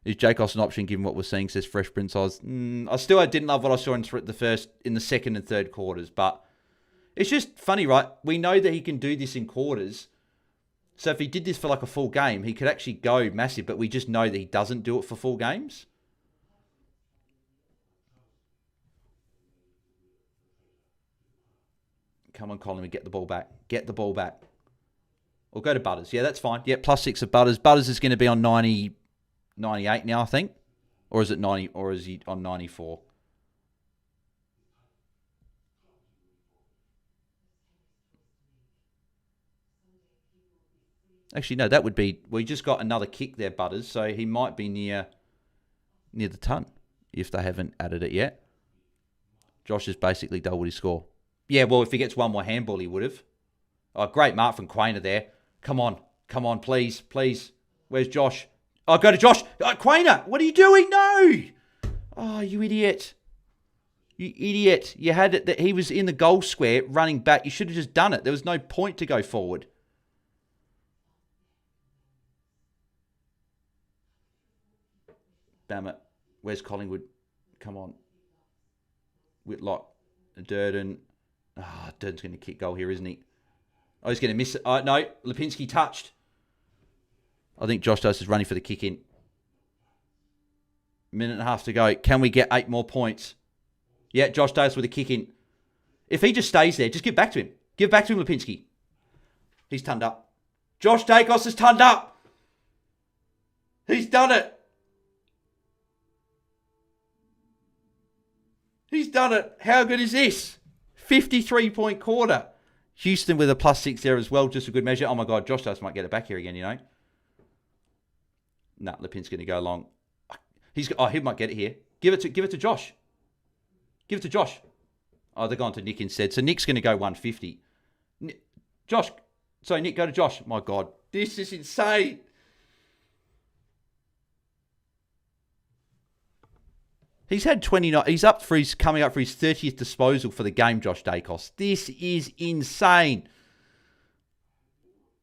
Is Jacobs an option given what we're seeing, says Fresh Prince Oz? I still didn't love what I saw in the second and third quarters, but it's just funny, right? We know that he can do this in quarters. So if he did this for like a full game, he could actually go massive, but we just know that he doesn't do it for full games. Come on, Collingwood, get the ball back. Get the ball back. Or go to Butters. Yeah, that's fine. Yeah, +6 of Butters. Butters is going to be on 98 now, I think. Or is it 90? Or is he on 94? Actually, no, that would be... Well, he just got another kick there, Butters, so he might be near the ton if they haven't added it yet. Josh has basically doubled his score. Yeah, well, if he gets one more handball, he would have. Oh, great mark from Quainer there. Come on, please. Where's Josh? Oh, go to Josh. Oh, Quainer, what are you doing? No! Oh, you idiot. You idiot. You had it that he was in the goal square running back. You should have just done it. There was no point to go forward. Damn it. Where's Collingwood? Come on. Whitlock. Durden. Ah, Durden's going to kick goal here, isn't he? Oh, he's going to miss it. Oh, no. Lipinski touched. I think Josh Dose is running for the kick in. Minute and a half to go. Can we get 8 more points? Yeah, Josh Dose with a kick in. If he just stays there, just give back to him. Give back to him, Lipinski. He's turned up. Josh Dacos has turned up. He's done it. He's done it. How good is this? 53-point quarter. Houston with a +6 there as well. Just a good measure. Oh, my God. Josh Dose might get it back here again, you know. Nah, Lipin's going to go long. He might get it here. Give it to Josh. Give it to Josh. Oh, they're going to Nick instead. So Nick's going to go 150. Josh. Sorry, Nick, go to Josh. My God. This is insane. He's had 29. He's coming up for his 30th disposal for the game, Josh Dacos. This is insane.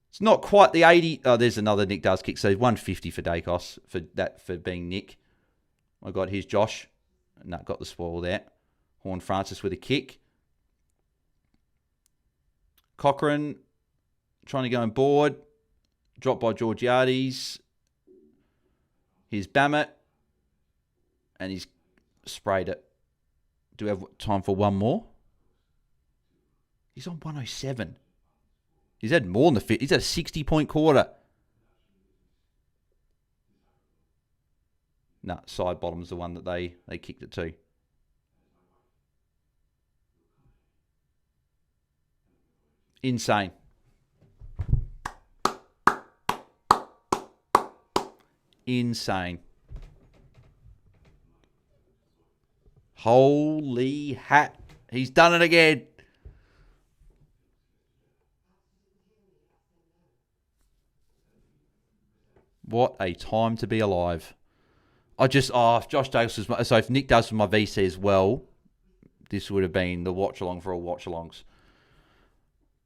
It's not quite the 80. Oh, there's another Nick does kick. So 150 for Dacos for being Nick. Oh my God, here's Josh. No, got the spoil there. Horn Francis with a kick. Cochrane trying to go on board. Dropped by Georgiades. Here's Bammett. And he's sprayed it. Do we have time for one more? He's on 107. He's had more than the fit. He's had a 60-point quarter. No, side bottom's the one that they kicked it to. Insane. Insane. Holy hat. He's done it again. What a time to be alive. If Josh Davis was if Nick does for my VC as well, this would have been the watch-along for all watch-alongs.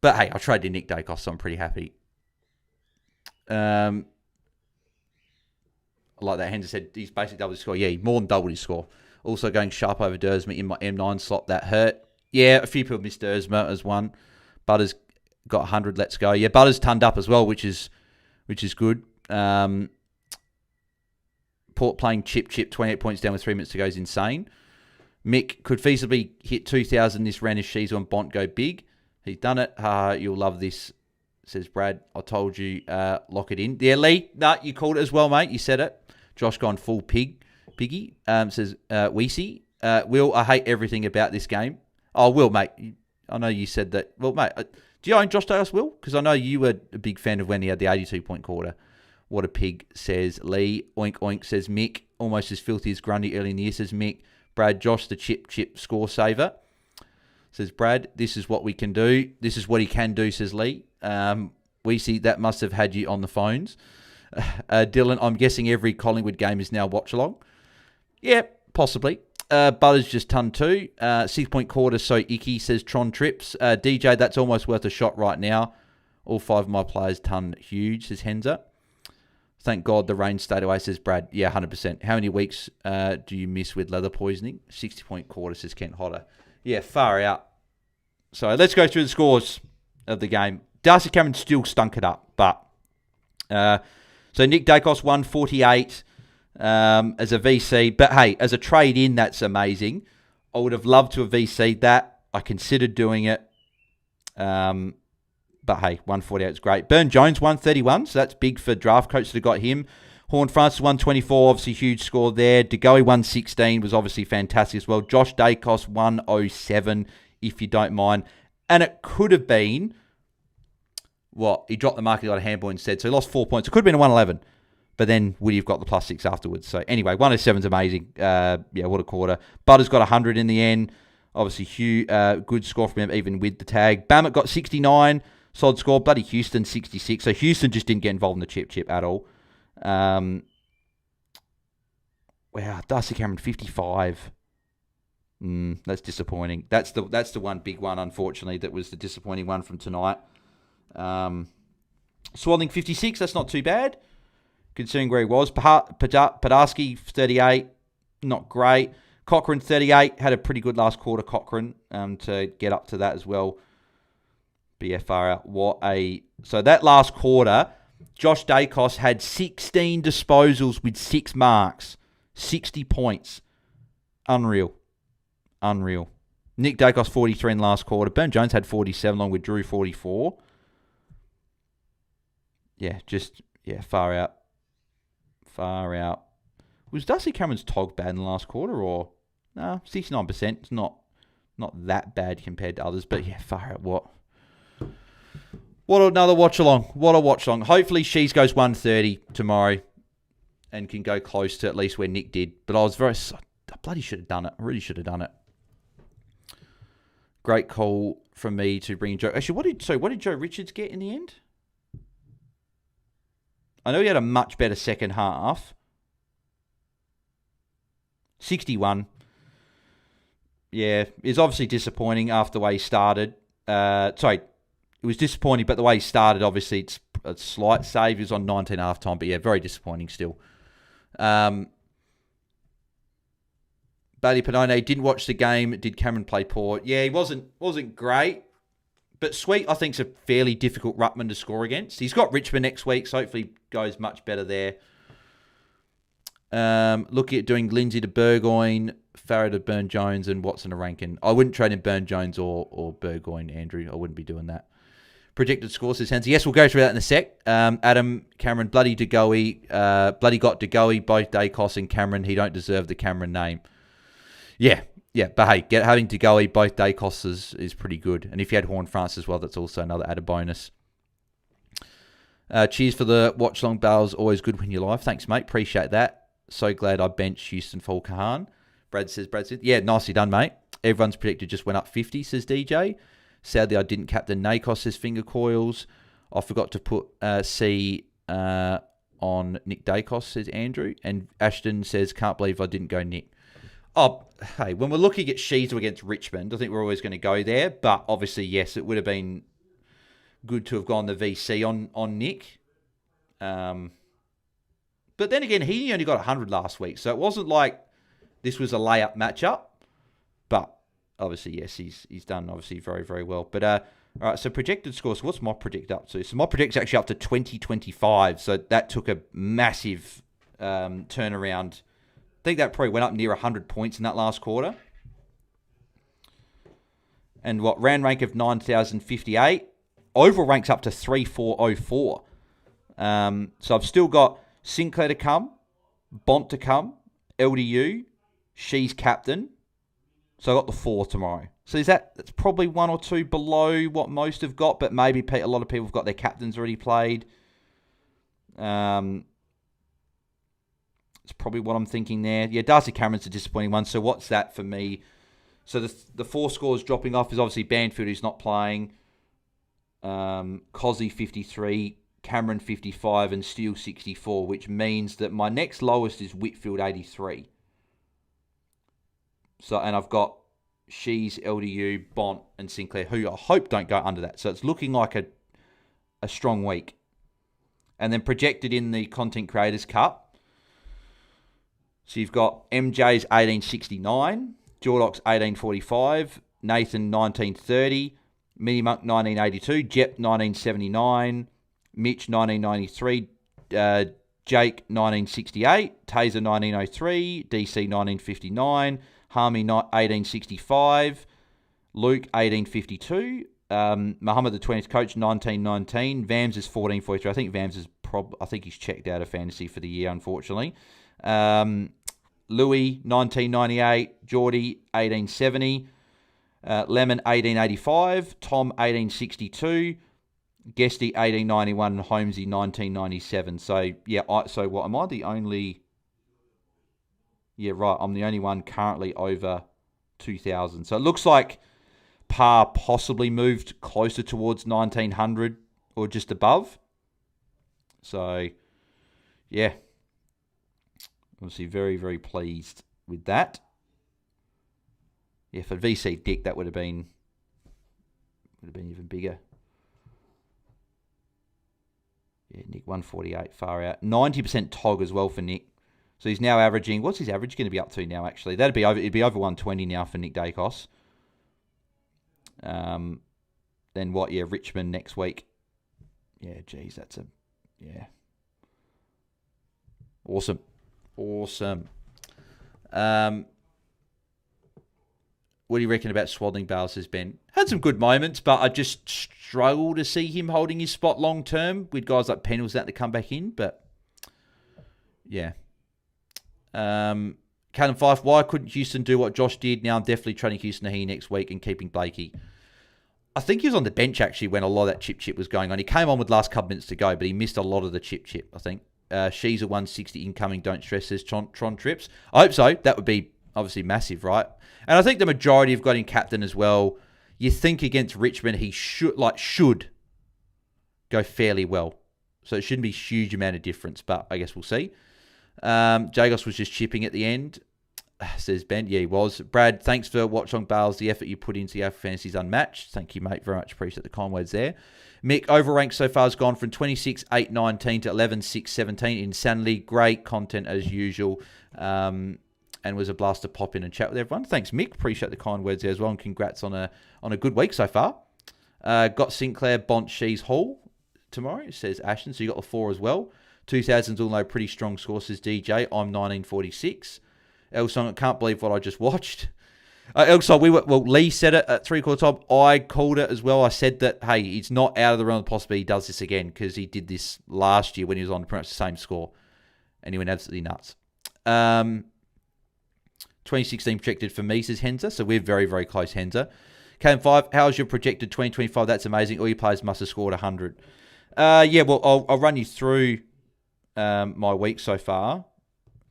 But hey, I traded Nick Dacos, so I'm pretty happy. I like that. Henderson said he's basically doubled his score. Yeah, he more than doubled his score. Also going sharp over Dersma in my M9 slot. That hurt. Yeah, a few people missed Dersma as one. Butters got 100. Let's go. Yeah, Butters turned up as well, which is good. Port playing chip, 28 points down with 3 minutes to go is insane. Mick could feasibly hit 2,000 this round if She's on Bont go big. He's done it. You'll love this, says Brad. I told you, lock it in. Yeah, Lee, you called it as well, mate. You said it. Josh gone full piggy, says Weesey. Will, I hate everything about this game. Oh, Will, mate. I know you said that. Well, mate, do you own Josh Davis, Will? Because I know you were a big fan of when he had the 82-point quarter. What a pig, says Lee. Oink, oink, says Mick. Almost as filthy as Grundy early in the year, says Mick. Brad, Josh, the chip score saver. Says Brad, this is what we can do. This is what he can do, says Lee. We see that must have had you on the phones. Dylan, I'm guessing every Collingwood game is now watch-along. Yeah, possibly. Butters just ton 2. 6-point quarter, so icky, says Tron Trips. DJ, that's almost worth a shot right now. All 5 of my players ton huge, says Henza. Thank God the rain stayed away, says Brad. Yeah, 100%. How many weeks do you miss with leather poisoning? 60-point quarter, says Kent Hodder. Yeah, far out. So let's go through the scores of the game. Darcy Cameron still stunk it up, but... so Nick Dacos 148 as a VC. But hey, as a trade-in, that's amazing. I would have loved to have VC'd that. I considered doing it. But hey, 148 is great. Burn Jones, 131. So that's big for draft coach that got him. Horn Francis, 124. Obviously, huge score there. DeGoey, 116 was obviously fantastic as well. Josh Dacos, 107, if you don't mind. And it could have been He dropped the mark, he got a handball instead. So he lost 4 points. It could have been a 111. But then Woody have got the +6 afterwards. So anyway, 107's amazing. What a quarter. Butters got 100 in the end. Obviously, Hugh, good score from him, even with the tag. Bammett got 69. Solid score. Bloody Houston, 66. So Houston just didn't get involved in the chip at all. Wow, Darcy Cameron, 55. That's disappointing. That's the one big one, unfortunately, that was the disappointing one from tonight. Swaddling, 56. That's not too bad, considering where he was. Podarski, 38. Not great. Cochrane, 38. Had a pretty good last quarter, Cochrane, to get up to that as well. BFR, so that last quarter, Josh Dacos had 16 disposals with 6 marks. 60 points. Unreal. Nick Dacos, 43 in the last quarter. Burn Jones had 47, along with Drew, 44. Far out. Was Darcy Cameron's Tog bad in the last quarter, or... No, 69%. It's not that bad compared to others, but far out. What another watch-along. What a watch-along. Hopefully Shees goes 130 tomorrow and can go close to at least where Nick did. But I bloody should have done it. I really should have done it. Great call from me to bring Joe. Actually, what did Joe Richards get in the end? I know he had a much better second half. 61. Yeah, it's obviously disappointing after the way he started. It was disappointing, but the way he started, obviously, it's a slight save. He was on 19 half time, but very disappointing still. Bailey Panone didn't watch the game. Did Cameron play poor? Yeah, he wasn't great. But Sweet, I think, is a fairly difficult ruckman to score against. He's got Richmond next week, so hopefully goes much better there. Looking at doing Lindsay to Burgoyne, Farah to Burn Jones, and Watson to Rankin. I wouldn't trade in Burn Jones or Burgoyne, Andrew. I wouldn't be doing that. Projected score, says Hansi. Yes, we'll go through that in a sec. Adam, Cameron, bloody DeGoey, got DeGoey, both Dacos and Cameron. He don't deserve the Cameron name. Yeah, but hey, having DeGoey, both Dacos is pretty good. And if you had Horn France as well, that's also another added bonus. Cheers for the watch long bales. Always good when you're live. Thanks, mate. Appreciate that. So glad I benched Houston for Kahan. Brad says, yeah, nicely done, mate. Everyone's predicted just went up 50, says DJ. Sadly, I didn't captain Nakos, says Finger Coils. I forgot to put C on Nick Dacos, says Andrew. And Ashton says, can't believe I didn't go Nick. Oh, hey, when we're looking at Sheezel against Richmond, I think we're always going to go there. But obviously, yes, it would have been good to have gone the VC on Nick. But then again, he only got 100 last week. So it wasn't like this was a layup matchup. But obviously, yes, he's done obviously very, very well. But all right, so projected scores. So what's my predict up to? So my predict's actually up to 2025. So that took a massive turnaround. I think that probably went up near 100 points in that last quarter. And round rank of 9,058. Overall rank's up to 3,404. So I've still got Sinclair to come, Bont to come, LDU, She's captain. So I got the 4 tomorrow. So that's probably 1 or 2 below what most have got, but maybe a lot of people have got their captains already played. It's probably what I'm thinking there. Yeah, Darcy Cameron's a disappointing one. So what's that for me? So the 4 scores dropping off is obviously Banfield, who's not playing. Cozzy 53, Cameron 55, and Steele 64, which means that my next lowest is Whitfield 83. So, and I've got Shees, LDU, Bont, and Sinclair, who I hope don't go under that. So it's looking like a strong week. And then projected in the Content Creators Cup. So you've got MJ's 1869, Jordox 1845, Nathan 1930, Mini Monk 1982, Jep 1979, Mitch 1993, Jake 1968, Taezer 1903, DC 1959, Harmy 1865, Luke 1852, Muhammad the 20th coach 1919, Vams is 1443. I think Vams is I think he's checked out of fantasy for the year, unfortunately. Louis 1998, Jordy 1870, Lemon 1885, Tom 1862, Guesty 1891 and Holmesy 1997. So yeah, so what am I the only? Yeah, right. I'm the only one currently over 2000. So it looks like par possibly moved closer towards 1900 or just above. So yeah, obviously very, very pleased with that. Yeah, for VC Dick that would have been even bigger. Yeah, Nick 148, far out. 90% TOG as well for Nick. So he's now averaging, what's his average going to be up to now actually? It'd be over 120 now for Nick Dacos. Then what? Yeah, Richmond next week. Yeah, geez, that's awesome. What do you reckon about Swaddling Bales, says Ben? Had some good moments, but I just struggle to see him holding his spot long term with guys like Pennell's that to come back in. But yeah. Callum Fife, why couldn't Houston do what Josh did? Now I'm definitely trading Houston here next week and keeping Blakey. I think he was on the bench actually when a lot of that chip was going on. He came on with last couple minutes to go, but he missed a lot of the chip, I think. She's a 160 incoming, don't stress, says Tron Trips. I hope so. That would be obviously massive, right? And I think the majority have got him captain as well. You think against Richmond, he should go fairly well. So it shouldn't be a huge amount of difference, but I guess we'll see. Jagos was just chipping at the end, says Ben. Yeah, he was. Brad, thanks for Watchalong Bales. The effort you put into the AFL Fantasy is unmatched. Thank you, mate. Very much appreciate the kind words there. Mick, overrank so far has gone from 26.8.19 to 11.6.17. Insanity. Great content as usual. And was a blast to pop in and chat with everyone. Thanks, Mick. Appreciate the kind words there as well. And congrats on a good week so far. Got Sinclair, Bont, Shees, Hall tomorrow, says Ashton. So you got the 4 as well. 2000s all know pretty strong score, says DJ. I'm 1946. Elsong, I can't believe what I just watched. Elsong, Lee said it at 3/4 time. I called it as well. I said that, hey, it's not out of the realm of possibility he does this again because he did this last year when he was on pretty much the same score. And he went absolutely nuts. 2016 projected for me, says Henza. So we're very, very close, Henza. KM5, how's your projected 2025? That's amazing. All your players must have scored 100. Yeah, well, I'll run you through my week so far.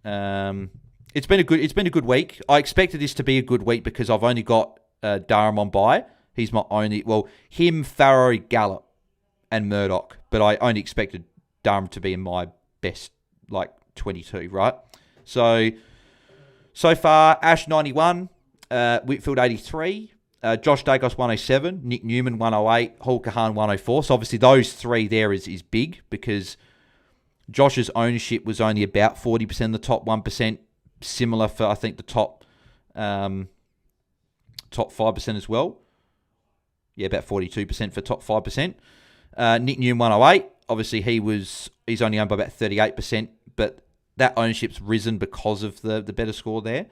It's been a good week. I expected this to be a good week because I've only got Durham on bye. He's my only, him, Farrow, Gallup, and Murdoch. But I only expected Durham to be in my best 22, right? So far, Ash 91, Whitfield 83, Josh Dacos 107, Nick Newman 108, Hall Kahan 104. So obviously those three there is big because Josh's ownership was only about 40%, the top 1%, similar for I think the top 5% as well. Yeah, about 42% for top 5%. Nick Newman 108, obviously he's only owned by about 38%, but that ownership's risen because of the better score there.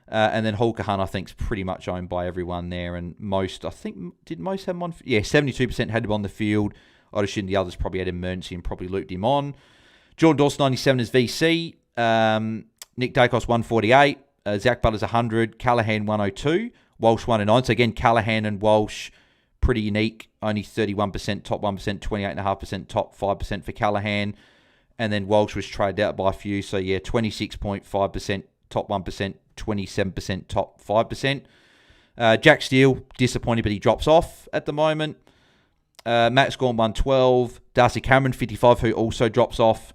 And then Hall Kahan, I think, is pretty much owned by everyone there. And did most have him on? Yeah, 72% had him on the field. I'd assume the others probably had emergency and probably looped him on. Jordan Dawson, 97 is VC. Nick Dacos, 148. Zach Butters, 100. Callahan, 102. Walsh, 109. So again, Callahan and Walsh, pretty unique. Only 31% top 1%, 28.5% top 5% for Callahan. And then Walsh was traded out by a few. So yeah, 26.5% top 1%, 27% top 5%. Jack Steele, disappointed, but he drops off at the moment. Matt's gone 112. Darcy Cameron, 55, who also drops off.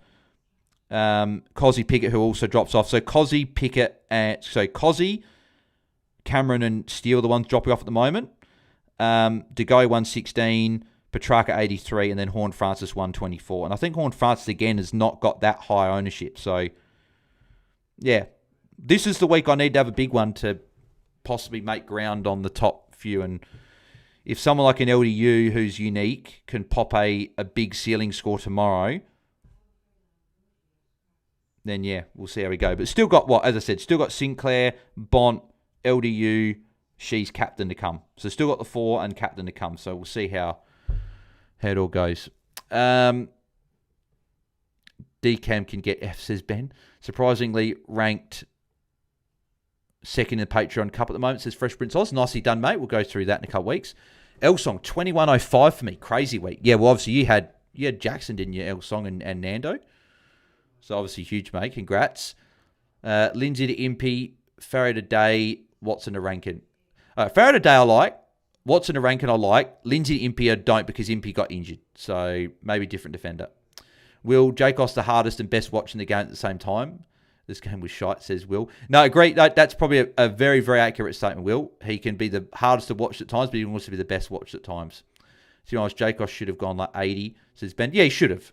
Cozzy Pickett, who also drops off. So Cozzy, Cameron and Steele are the ones dropping off at the moment. DeGo 116, Petrarca 83, and then Horn Francis 124. And I think Horn Francis, again, has not got that high ownership. So, yeah, this is the week I need to have a big one to possibly make ground on the top few. And if someone like an LDU who's unique can pop a big ceiling score tomorrow, then yeah, we'll see how we go. But still got still got Sinclair, Bont, LDU, she's captain to come. So still got the 4 and captain to come. So we'll see how it all goes. DCAM can get F, says Ben. Surprisingly ranked second in the Patreon Cup at the moment, says Fresh Prince Oz. Nicely done, mate. We'll go through that in a couple of weeks. Elsong, 21.05 for me. Crazy week. Yeah, well, obviously you had Jackson, didn't you, Elsong and Nando? So obviously huge, mate. Congrats. Lindsay to Impey, Farrow to Day, Watson to Rankin. Farrow to Day I like. Watson to Rankin I like. Lindsay to Impey I don't because Impey got injured. So maybe different defender. Will Jacobs the hardest and best watching the game at the same time? This game was shite, says Will. No, great. That's probably a very, very accurate statement, Will. He can be the hardest to watch at times, but he can also be the best watched at times. To be honest, Jacobs should have gone like 80, says Ben. Yeah, he should have.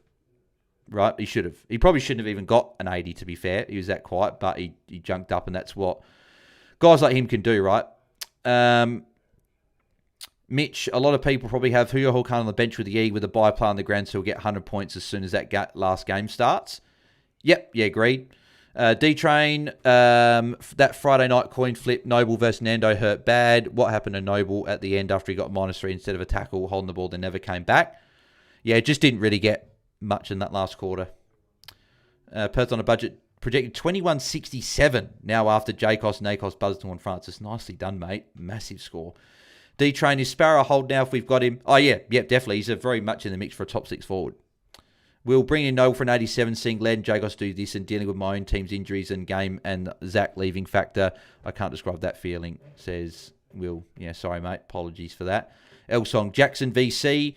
Right? He should have. He probably shouldn't have even got an 80, to be fair. He was that quiet, but he junked up, and that's what guys like him can do, right? Mitch, a lot of people probably have Hugo Hulkan on the bench with the E with a bye play on the ground, so he'll get 100 points as soon as that last game starts. Yep, yeah, agreed. D-Train, that Friday night coin flip, Noble versus Nando hurt bad. What happened to Noble at the end after he got -3 instead of a tackle, holding the ball, then never came back? Yeah, it just didn't really get much in that last quarter. Perth on a budget, projected 21.67 now after Jacobs, Nakos, Buzzton and Francis. Nicely done, mate. Massive score. D-Train, is Sparrow hold now if we've got him? Oh, yeah, definitely. He's very much in the mix for a top 6 forward. We'll bring in Noel for an 87, seeing Len Jagos do this and dealing with my own team's injuries and game and Zach leaving factor. I can't describe that feeling, says Will. Yeah, sorry, mate. Apologies for that. Elsong, Jackson VC,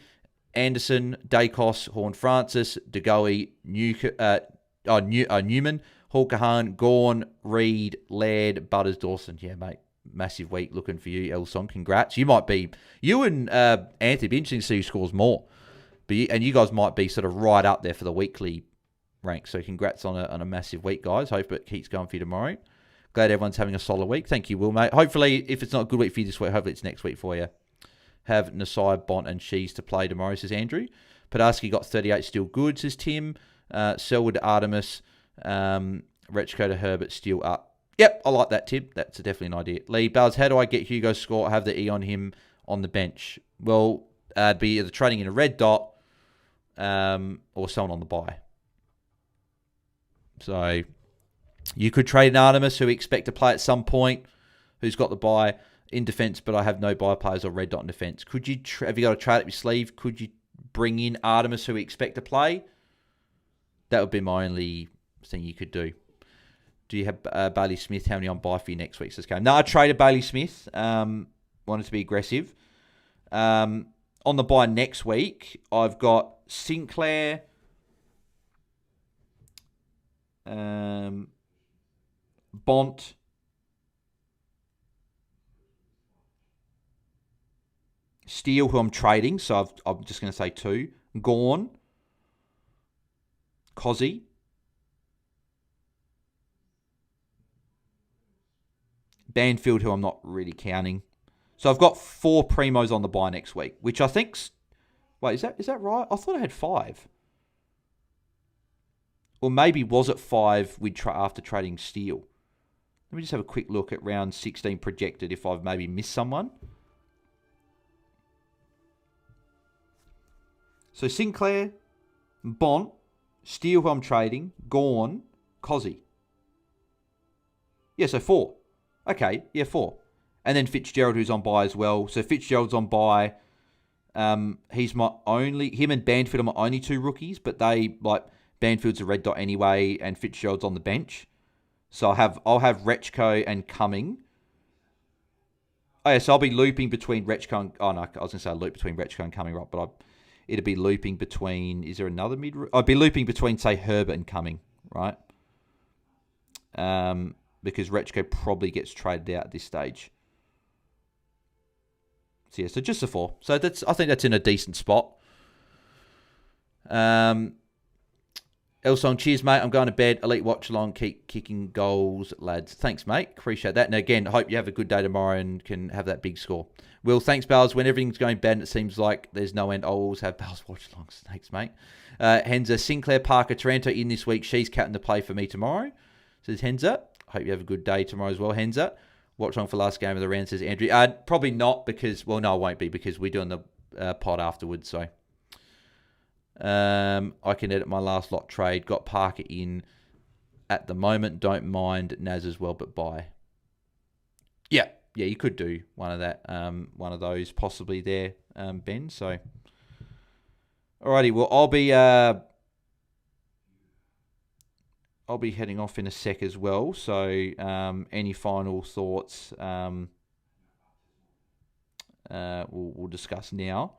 Anderson, Dacos, Horn Francis, DeGoey, Newman, Hawkahan, Gorn, Reed, Laird, Butters, Dawson. Yeah, mate. Massive week looking for you, Elsong. Congrats. You and Anthony, be interesting to see who scores more. And you guys might be sort of right up there for the weekly rank. So congrats on a massive week, guys. Hope it keeps going for you tomorrow. Glad everyone's having a solid week. Thank you, Will, mate. Hopefully, if it's not a good week for you this week, hopefully it's next week for you. Have Nasai, Bont, and Shees to play tomorrow, says Andrew. Podarski got 38, still good, says Tim. Selwood to Artemis. Rechko to Herbert, still up. Yep, I like that, Tim. That's definitely an idea. Lee Bales, how do I get Hugo's score? I have the E on him on the bench. Well, it'd be either trading in a red dot or someone on the bye. So you could trade an Artemis who we expect to play at some point, who's got the bye in defence, but I have no bye players or red dot in defence. Could you have you got a trade up your sleeve? Could you bring in Artemis who we expect to play? That would be my only thing you could do. Do you have Bailey Smith? How many on bye for you next week's game? No, I traded Bailey Smith. Wanted to be aggressive. On the bye next week, I've got Sinclair, Bont, Steele, who I'm trading, so I'm just going to say 2. Gorn, Cozzy, Banfield, who I'm not really counting. So I've got 4 primos on the bye next week, which I think's... Wait, is that right? I thought I had 5. Or maybe was it 5 after trading Steele? Let me just have a quick look at round 16 projected if I've maybe missed someone. So Sinclair, Bont, Steele, who I'm trading, Gorn, Cozzy. Yeah, so 4. Okay, yeah, 4. And then Fitzgerald, who's on bye as well. So Fitzgerald's on bye. He's him and Banfield are my only 2 rookies, but Banfield's a red dot anyway, and Fitzgerald's on the bench. So I'll have Rechko and Cumming. Oh yeah, so I'll be looping between Rechko and... Oh no, I was going to say loop between Rechko and Cumming, right? But it'd be looping between... Is there another mid... I'd be looping between, say, Herbert and Cumming, right? Because Rechko probably gets traded out at this stage. So yeah, so just a 4. So I think that's in a decent spot. Elsong, cheers, mate. I'm going to bed. Elite Watchalong. Keep kicking goals, lads. Thanks, mate. Appreciate that. And again, I hope you have a good day tomorrow and can have that big score. Will, thanks, Bales. When everything's going bad and it seems like there's no end, I'll always have Bales Watchalongs. Thanks, mate. Henza, Sinclair, Parker, Taranto in this week. She's captain to play for me tomorrow, says Henza. Hope you have a good day tomorrow as well, Henza. Watchalong for last game of the round, says Andrew. Probably not because, well, no, it won't be because we're doing the pod afterwards, so... I can edit my last lot trade. Got Parker in at the moment. Don't mind Naz as well, but buy. Yeah, yeah, you could do one of those possibly there, Ben. So, alrighty, well, I'll be heading off in a sec as well. So, any final thoughts? We'll discuss now.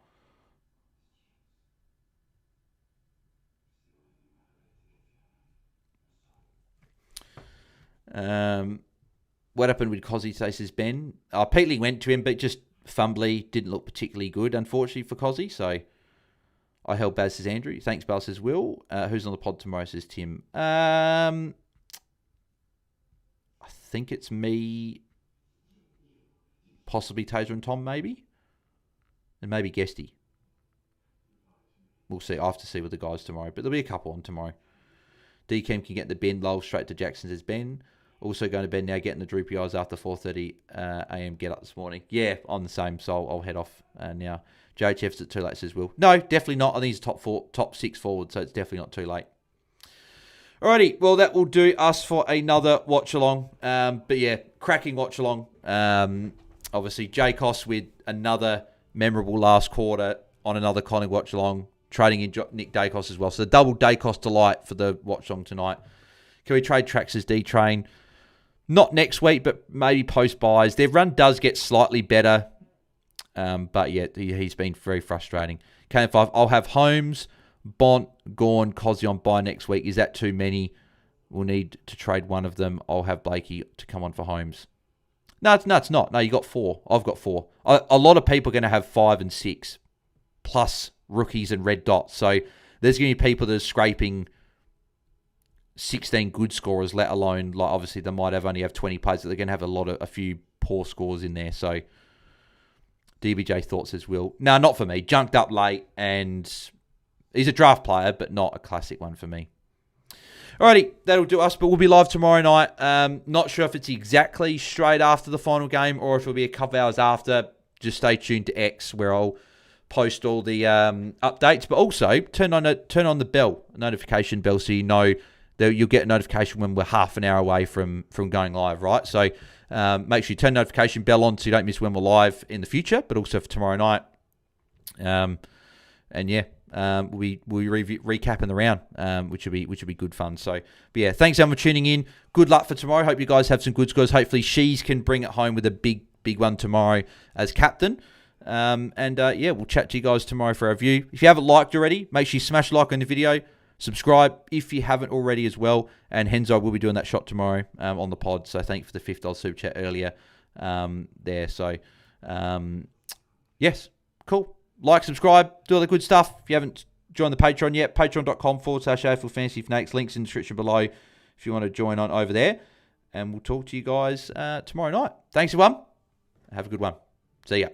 What happened with Cozzy today, says Ben? Peatley went to him, but just fumbly, didn't look particularly good, unfortunately, for Cozzy. So I held Baz, says Andrew. Thanks, Baz, says Will. Who's on the pod tomorrow, says Tim. I think it's me, possibly Taezer and Tom, maybe. And maybe Guesty. We'll see. I have to see with the guys tomorrow. But there'll be a couple on tomorrow. DChem can get the Ben Lowell straight to Jackson, says Ben. Also going to bed now, getting the droopy eyes after 4:30 a.m. get up this morning. Yeah, I'm the same, so I'll head off now. JHF's at too late, says Will. No, definitely not. I think he's top 6 forward, so it's definitely not too late. Alrighty, well, that will do us for another watch-along. But yeah, cracking watch-along. Obviously, Jacos with another memorable last quarter on another Collingwood watch-along, trading in Nick Dacos as well. So double Dacos delight for the watch-along tonight. Can we trade Trax's D-Train? Not next week, but maybe post-buys. Their run does get slightly better. But yeah, he's been very frustrating. KM5, I'll have Holmes, Bont, Gawn, Cozzy on buy next week. Is that too many? We'll need to trade one of them. I'll have Blakey to come on for Holmes. No, it's not. No, you got 4. I've got 4. A lot of people are going to have 5 and 6, plus rookies and red dots. So there's going to be people that are scraping 16 good scorers, let alone, like, obviously they might only have 20 players, but they're going to have a few poor scores in there. So DBJ thoughts as Will. No, not for me. Junked up late, and he's a draft player, but not a classic one for me. Alrighty, that'll do us, but we'll be live tomorrow night. Not sure if it's exactly straight after the final game or if it'll be a couple hours after. Just stay tuned to X, where I'll post all the updates, but also turn on the bell, notification bell, so you know that you'll get a notification when we're half an hour away from going live, right? So make sure you turn notification bell on so you don't miss when we're live in the future, but also for tomorrow night. And yeah, we'll be recapping the round, which will be good fun. So, but yeah, thanks everyone for tuning in. Good luck for tomorrow. Hope you guys have some good scores. Hopefully, Shees can bring it home with a big one tomorrow as captain. Yeah, we'll chat to you guys tomorrow for our review. If you haven't liked already, make sure you smash like on the video. Subscribe if you haven't already as well. And Henzo will be doing that shot tomorrow on the pod. So thank you for the $50 super chat earlier there. So, yes, cool. Like, subscribe, do all the good stuff. If you haven't joined the Patreon yet, patreon.com/AFL Fantasy Fanatics. Links in the description below if you want to join on over there. And we'll talk to you guys tomorrow night. Thanks, everyone. Have a good one. See ya.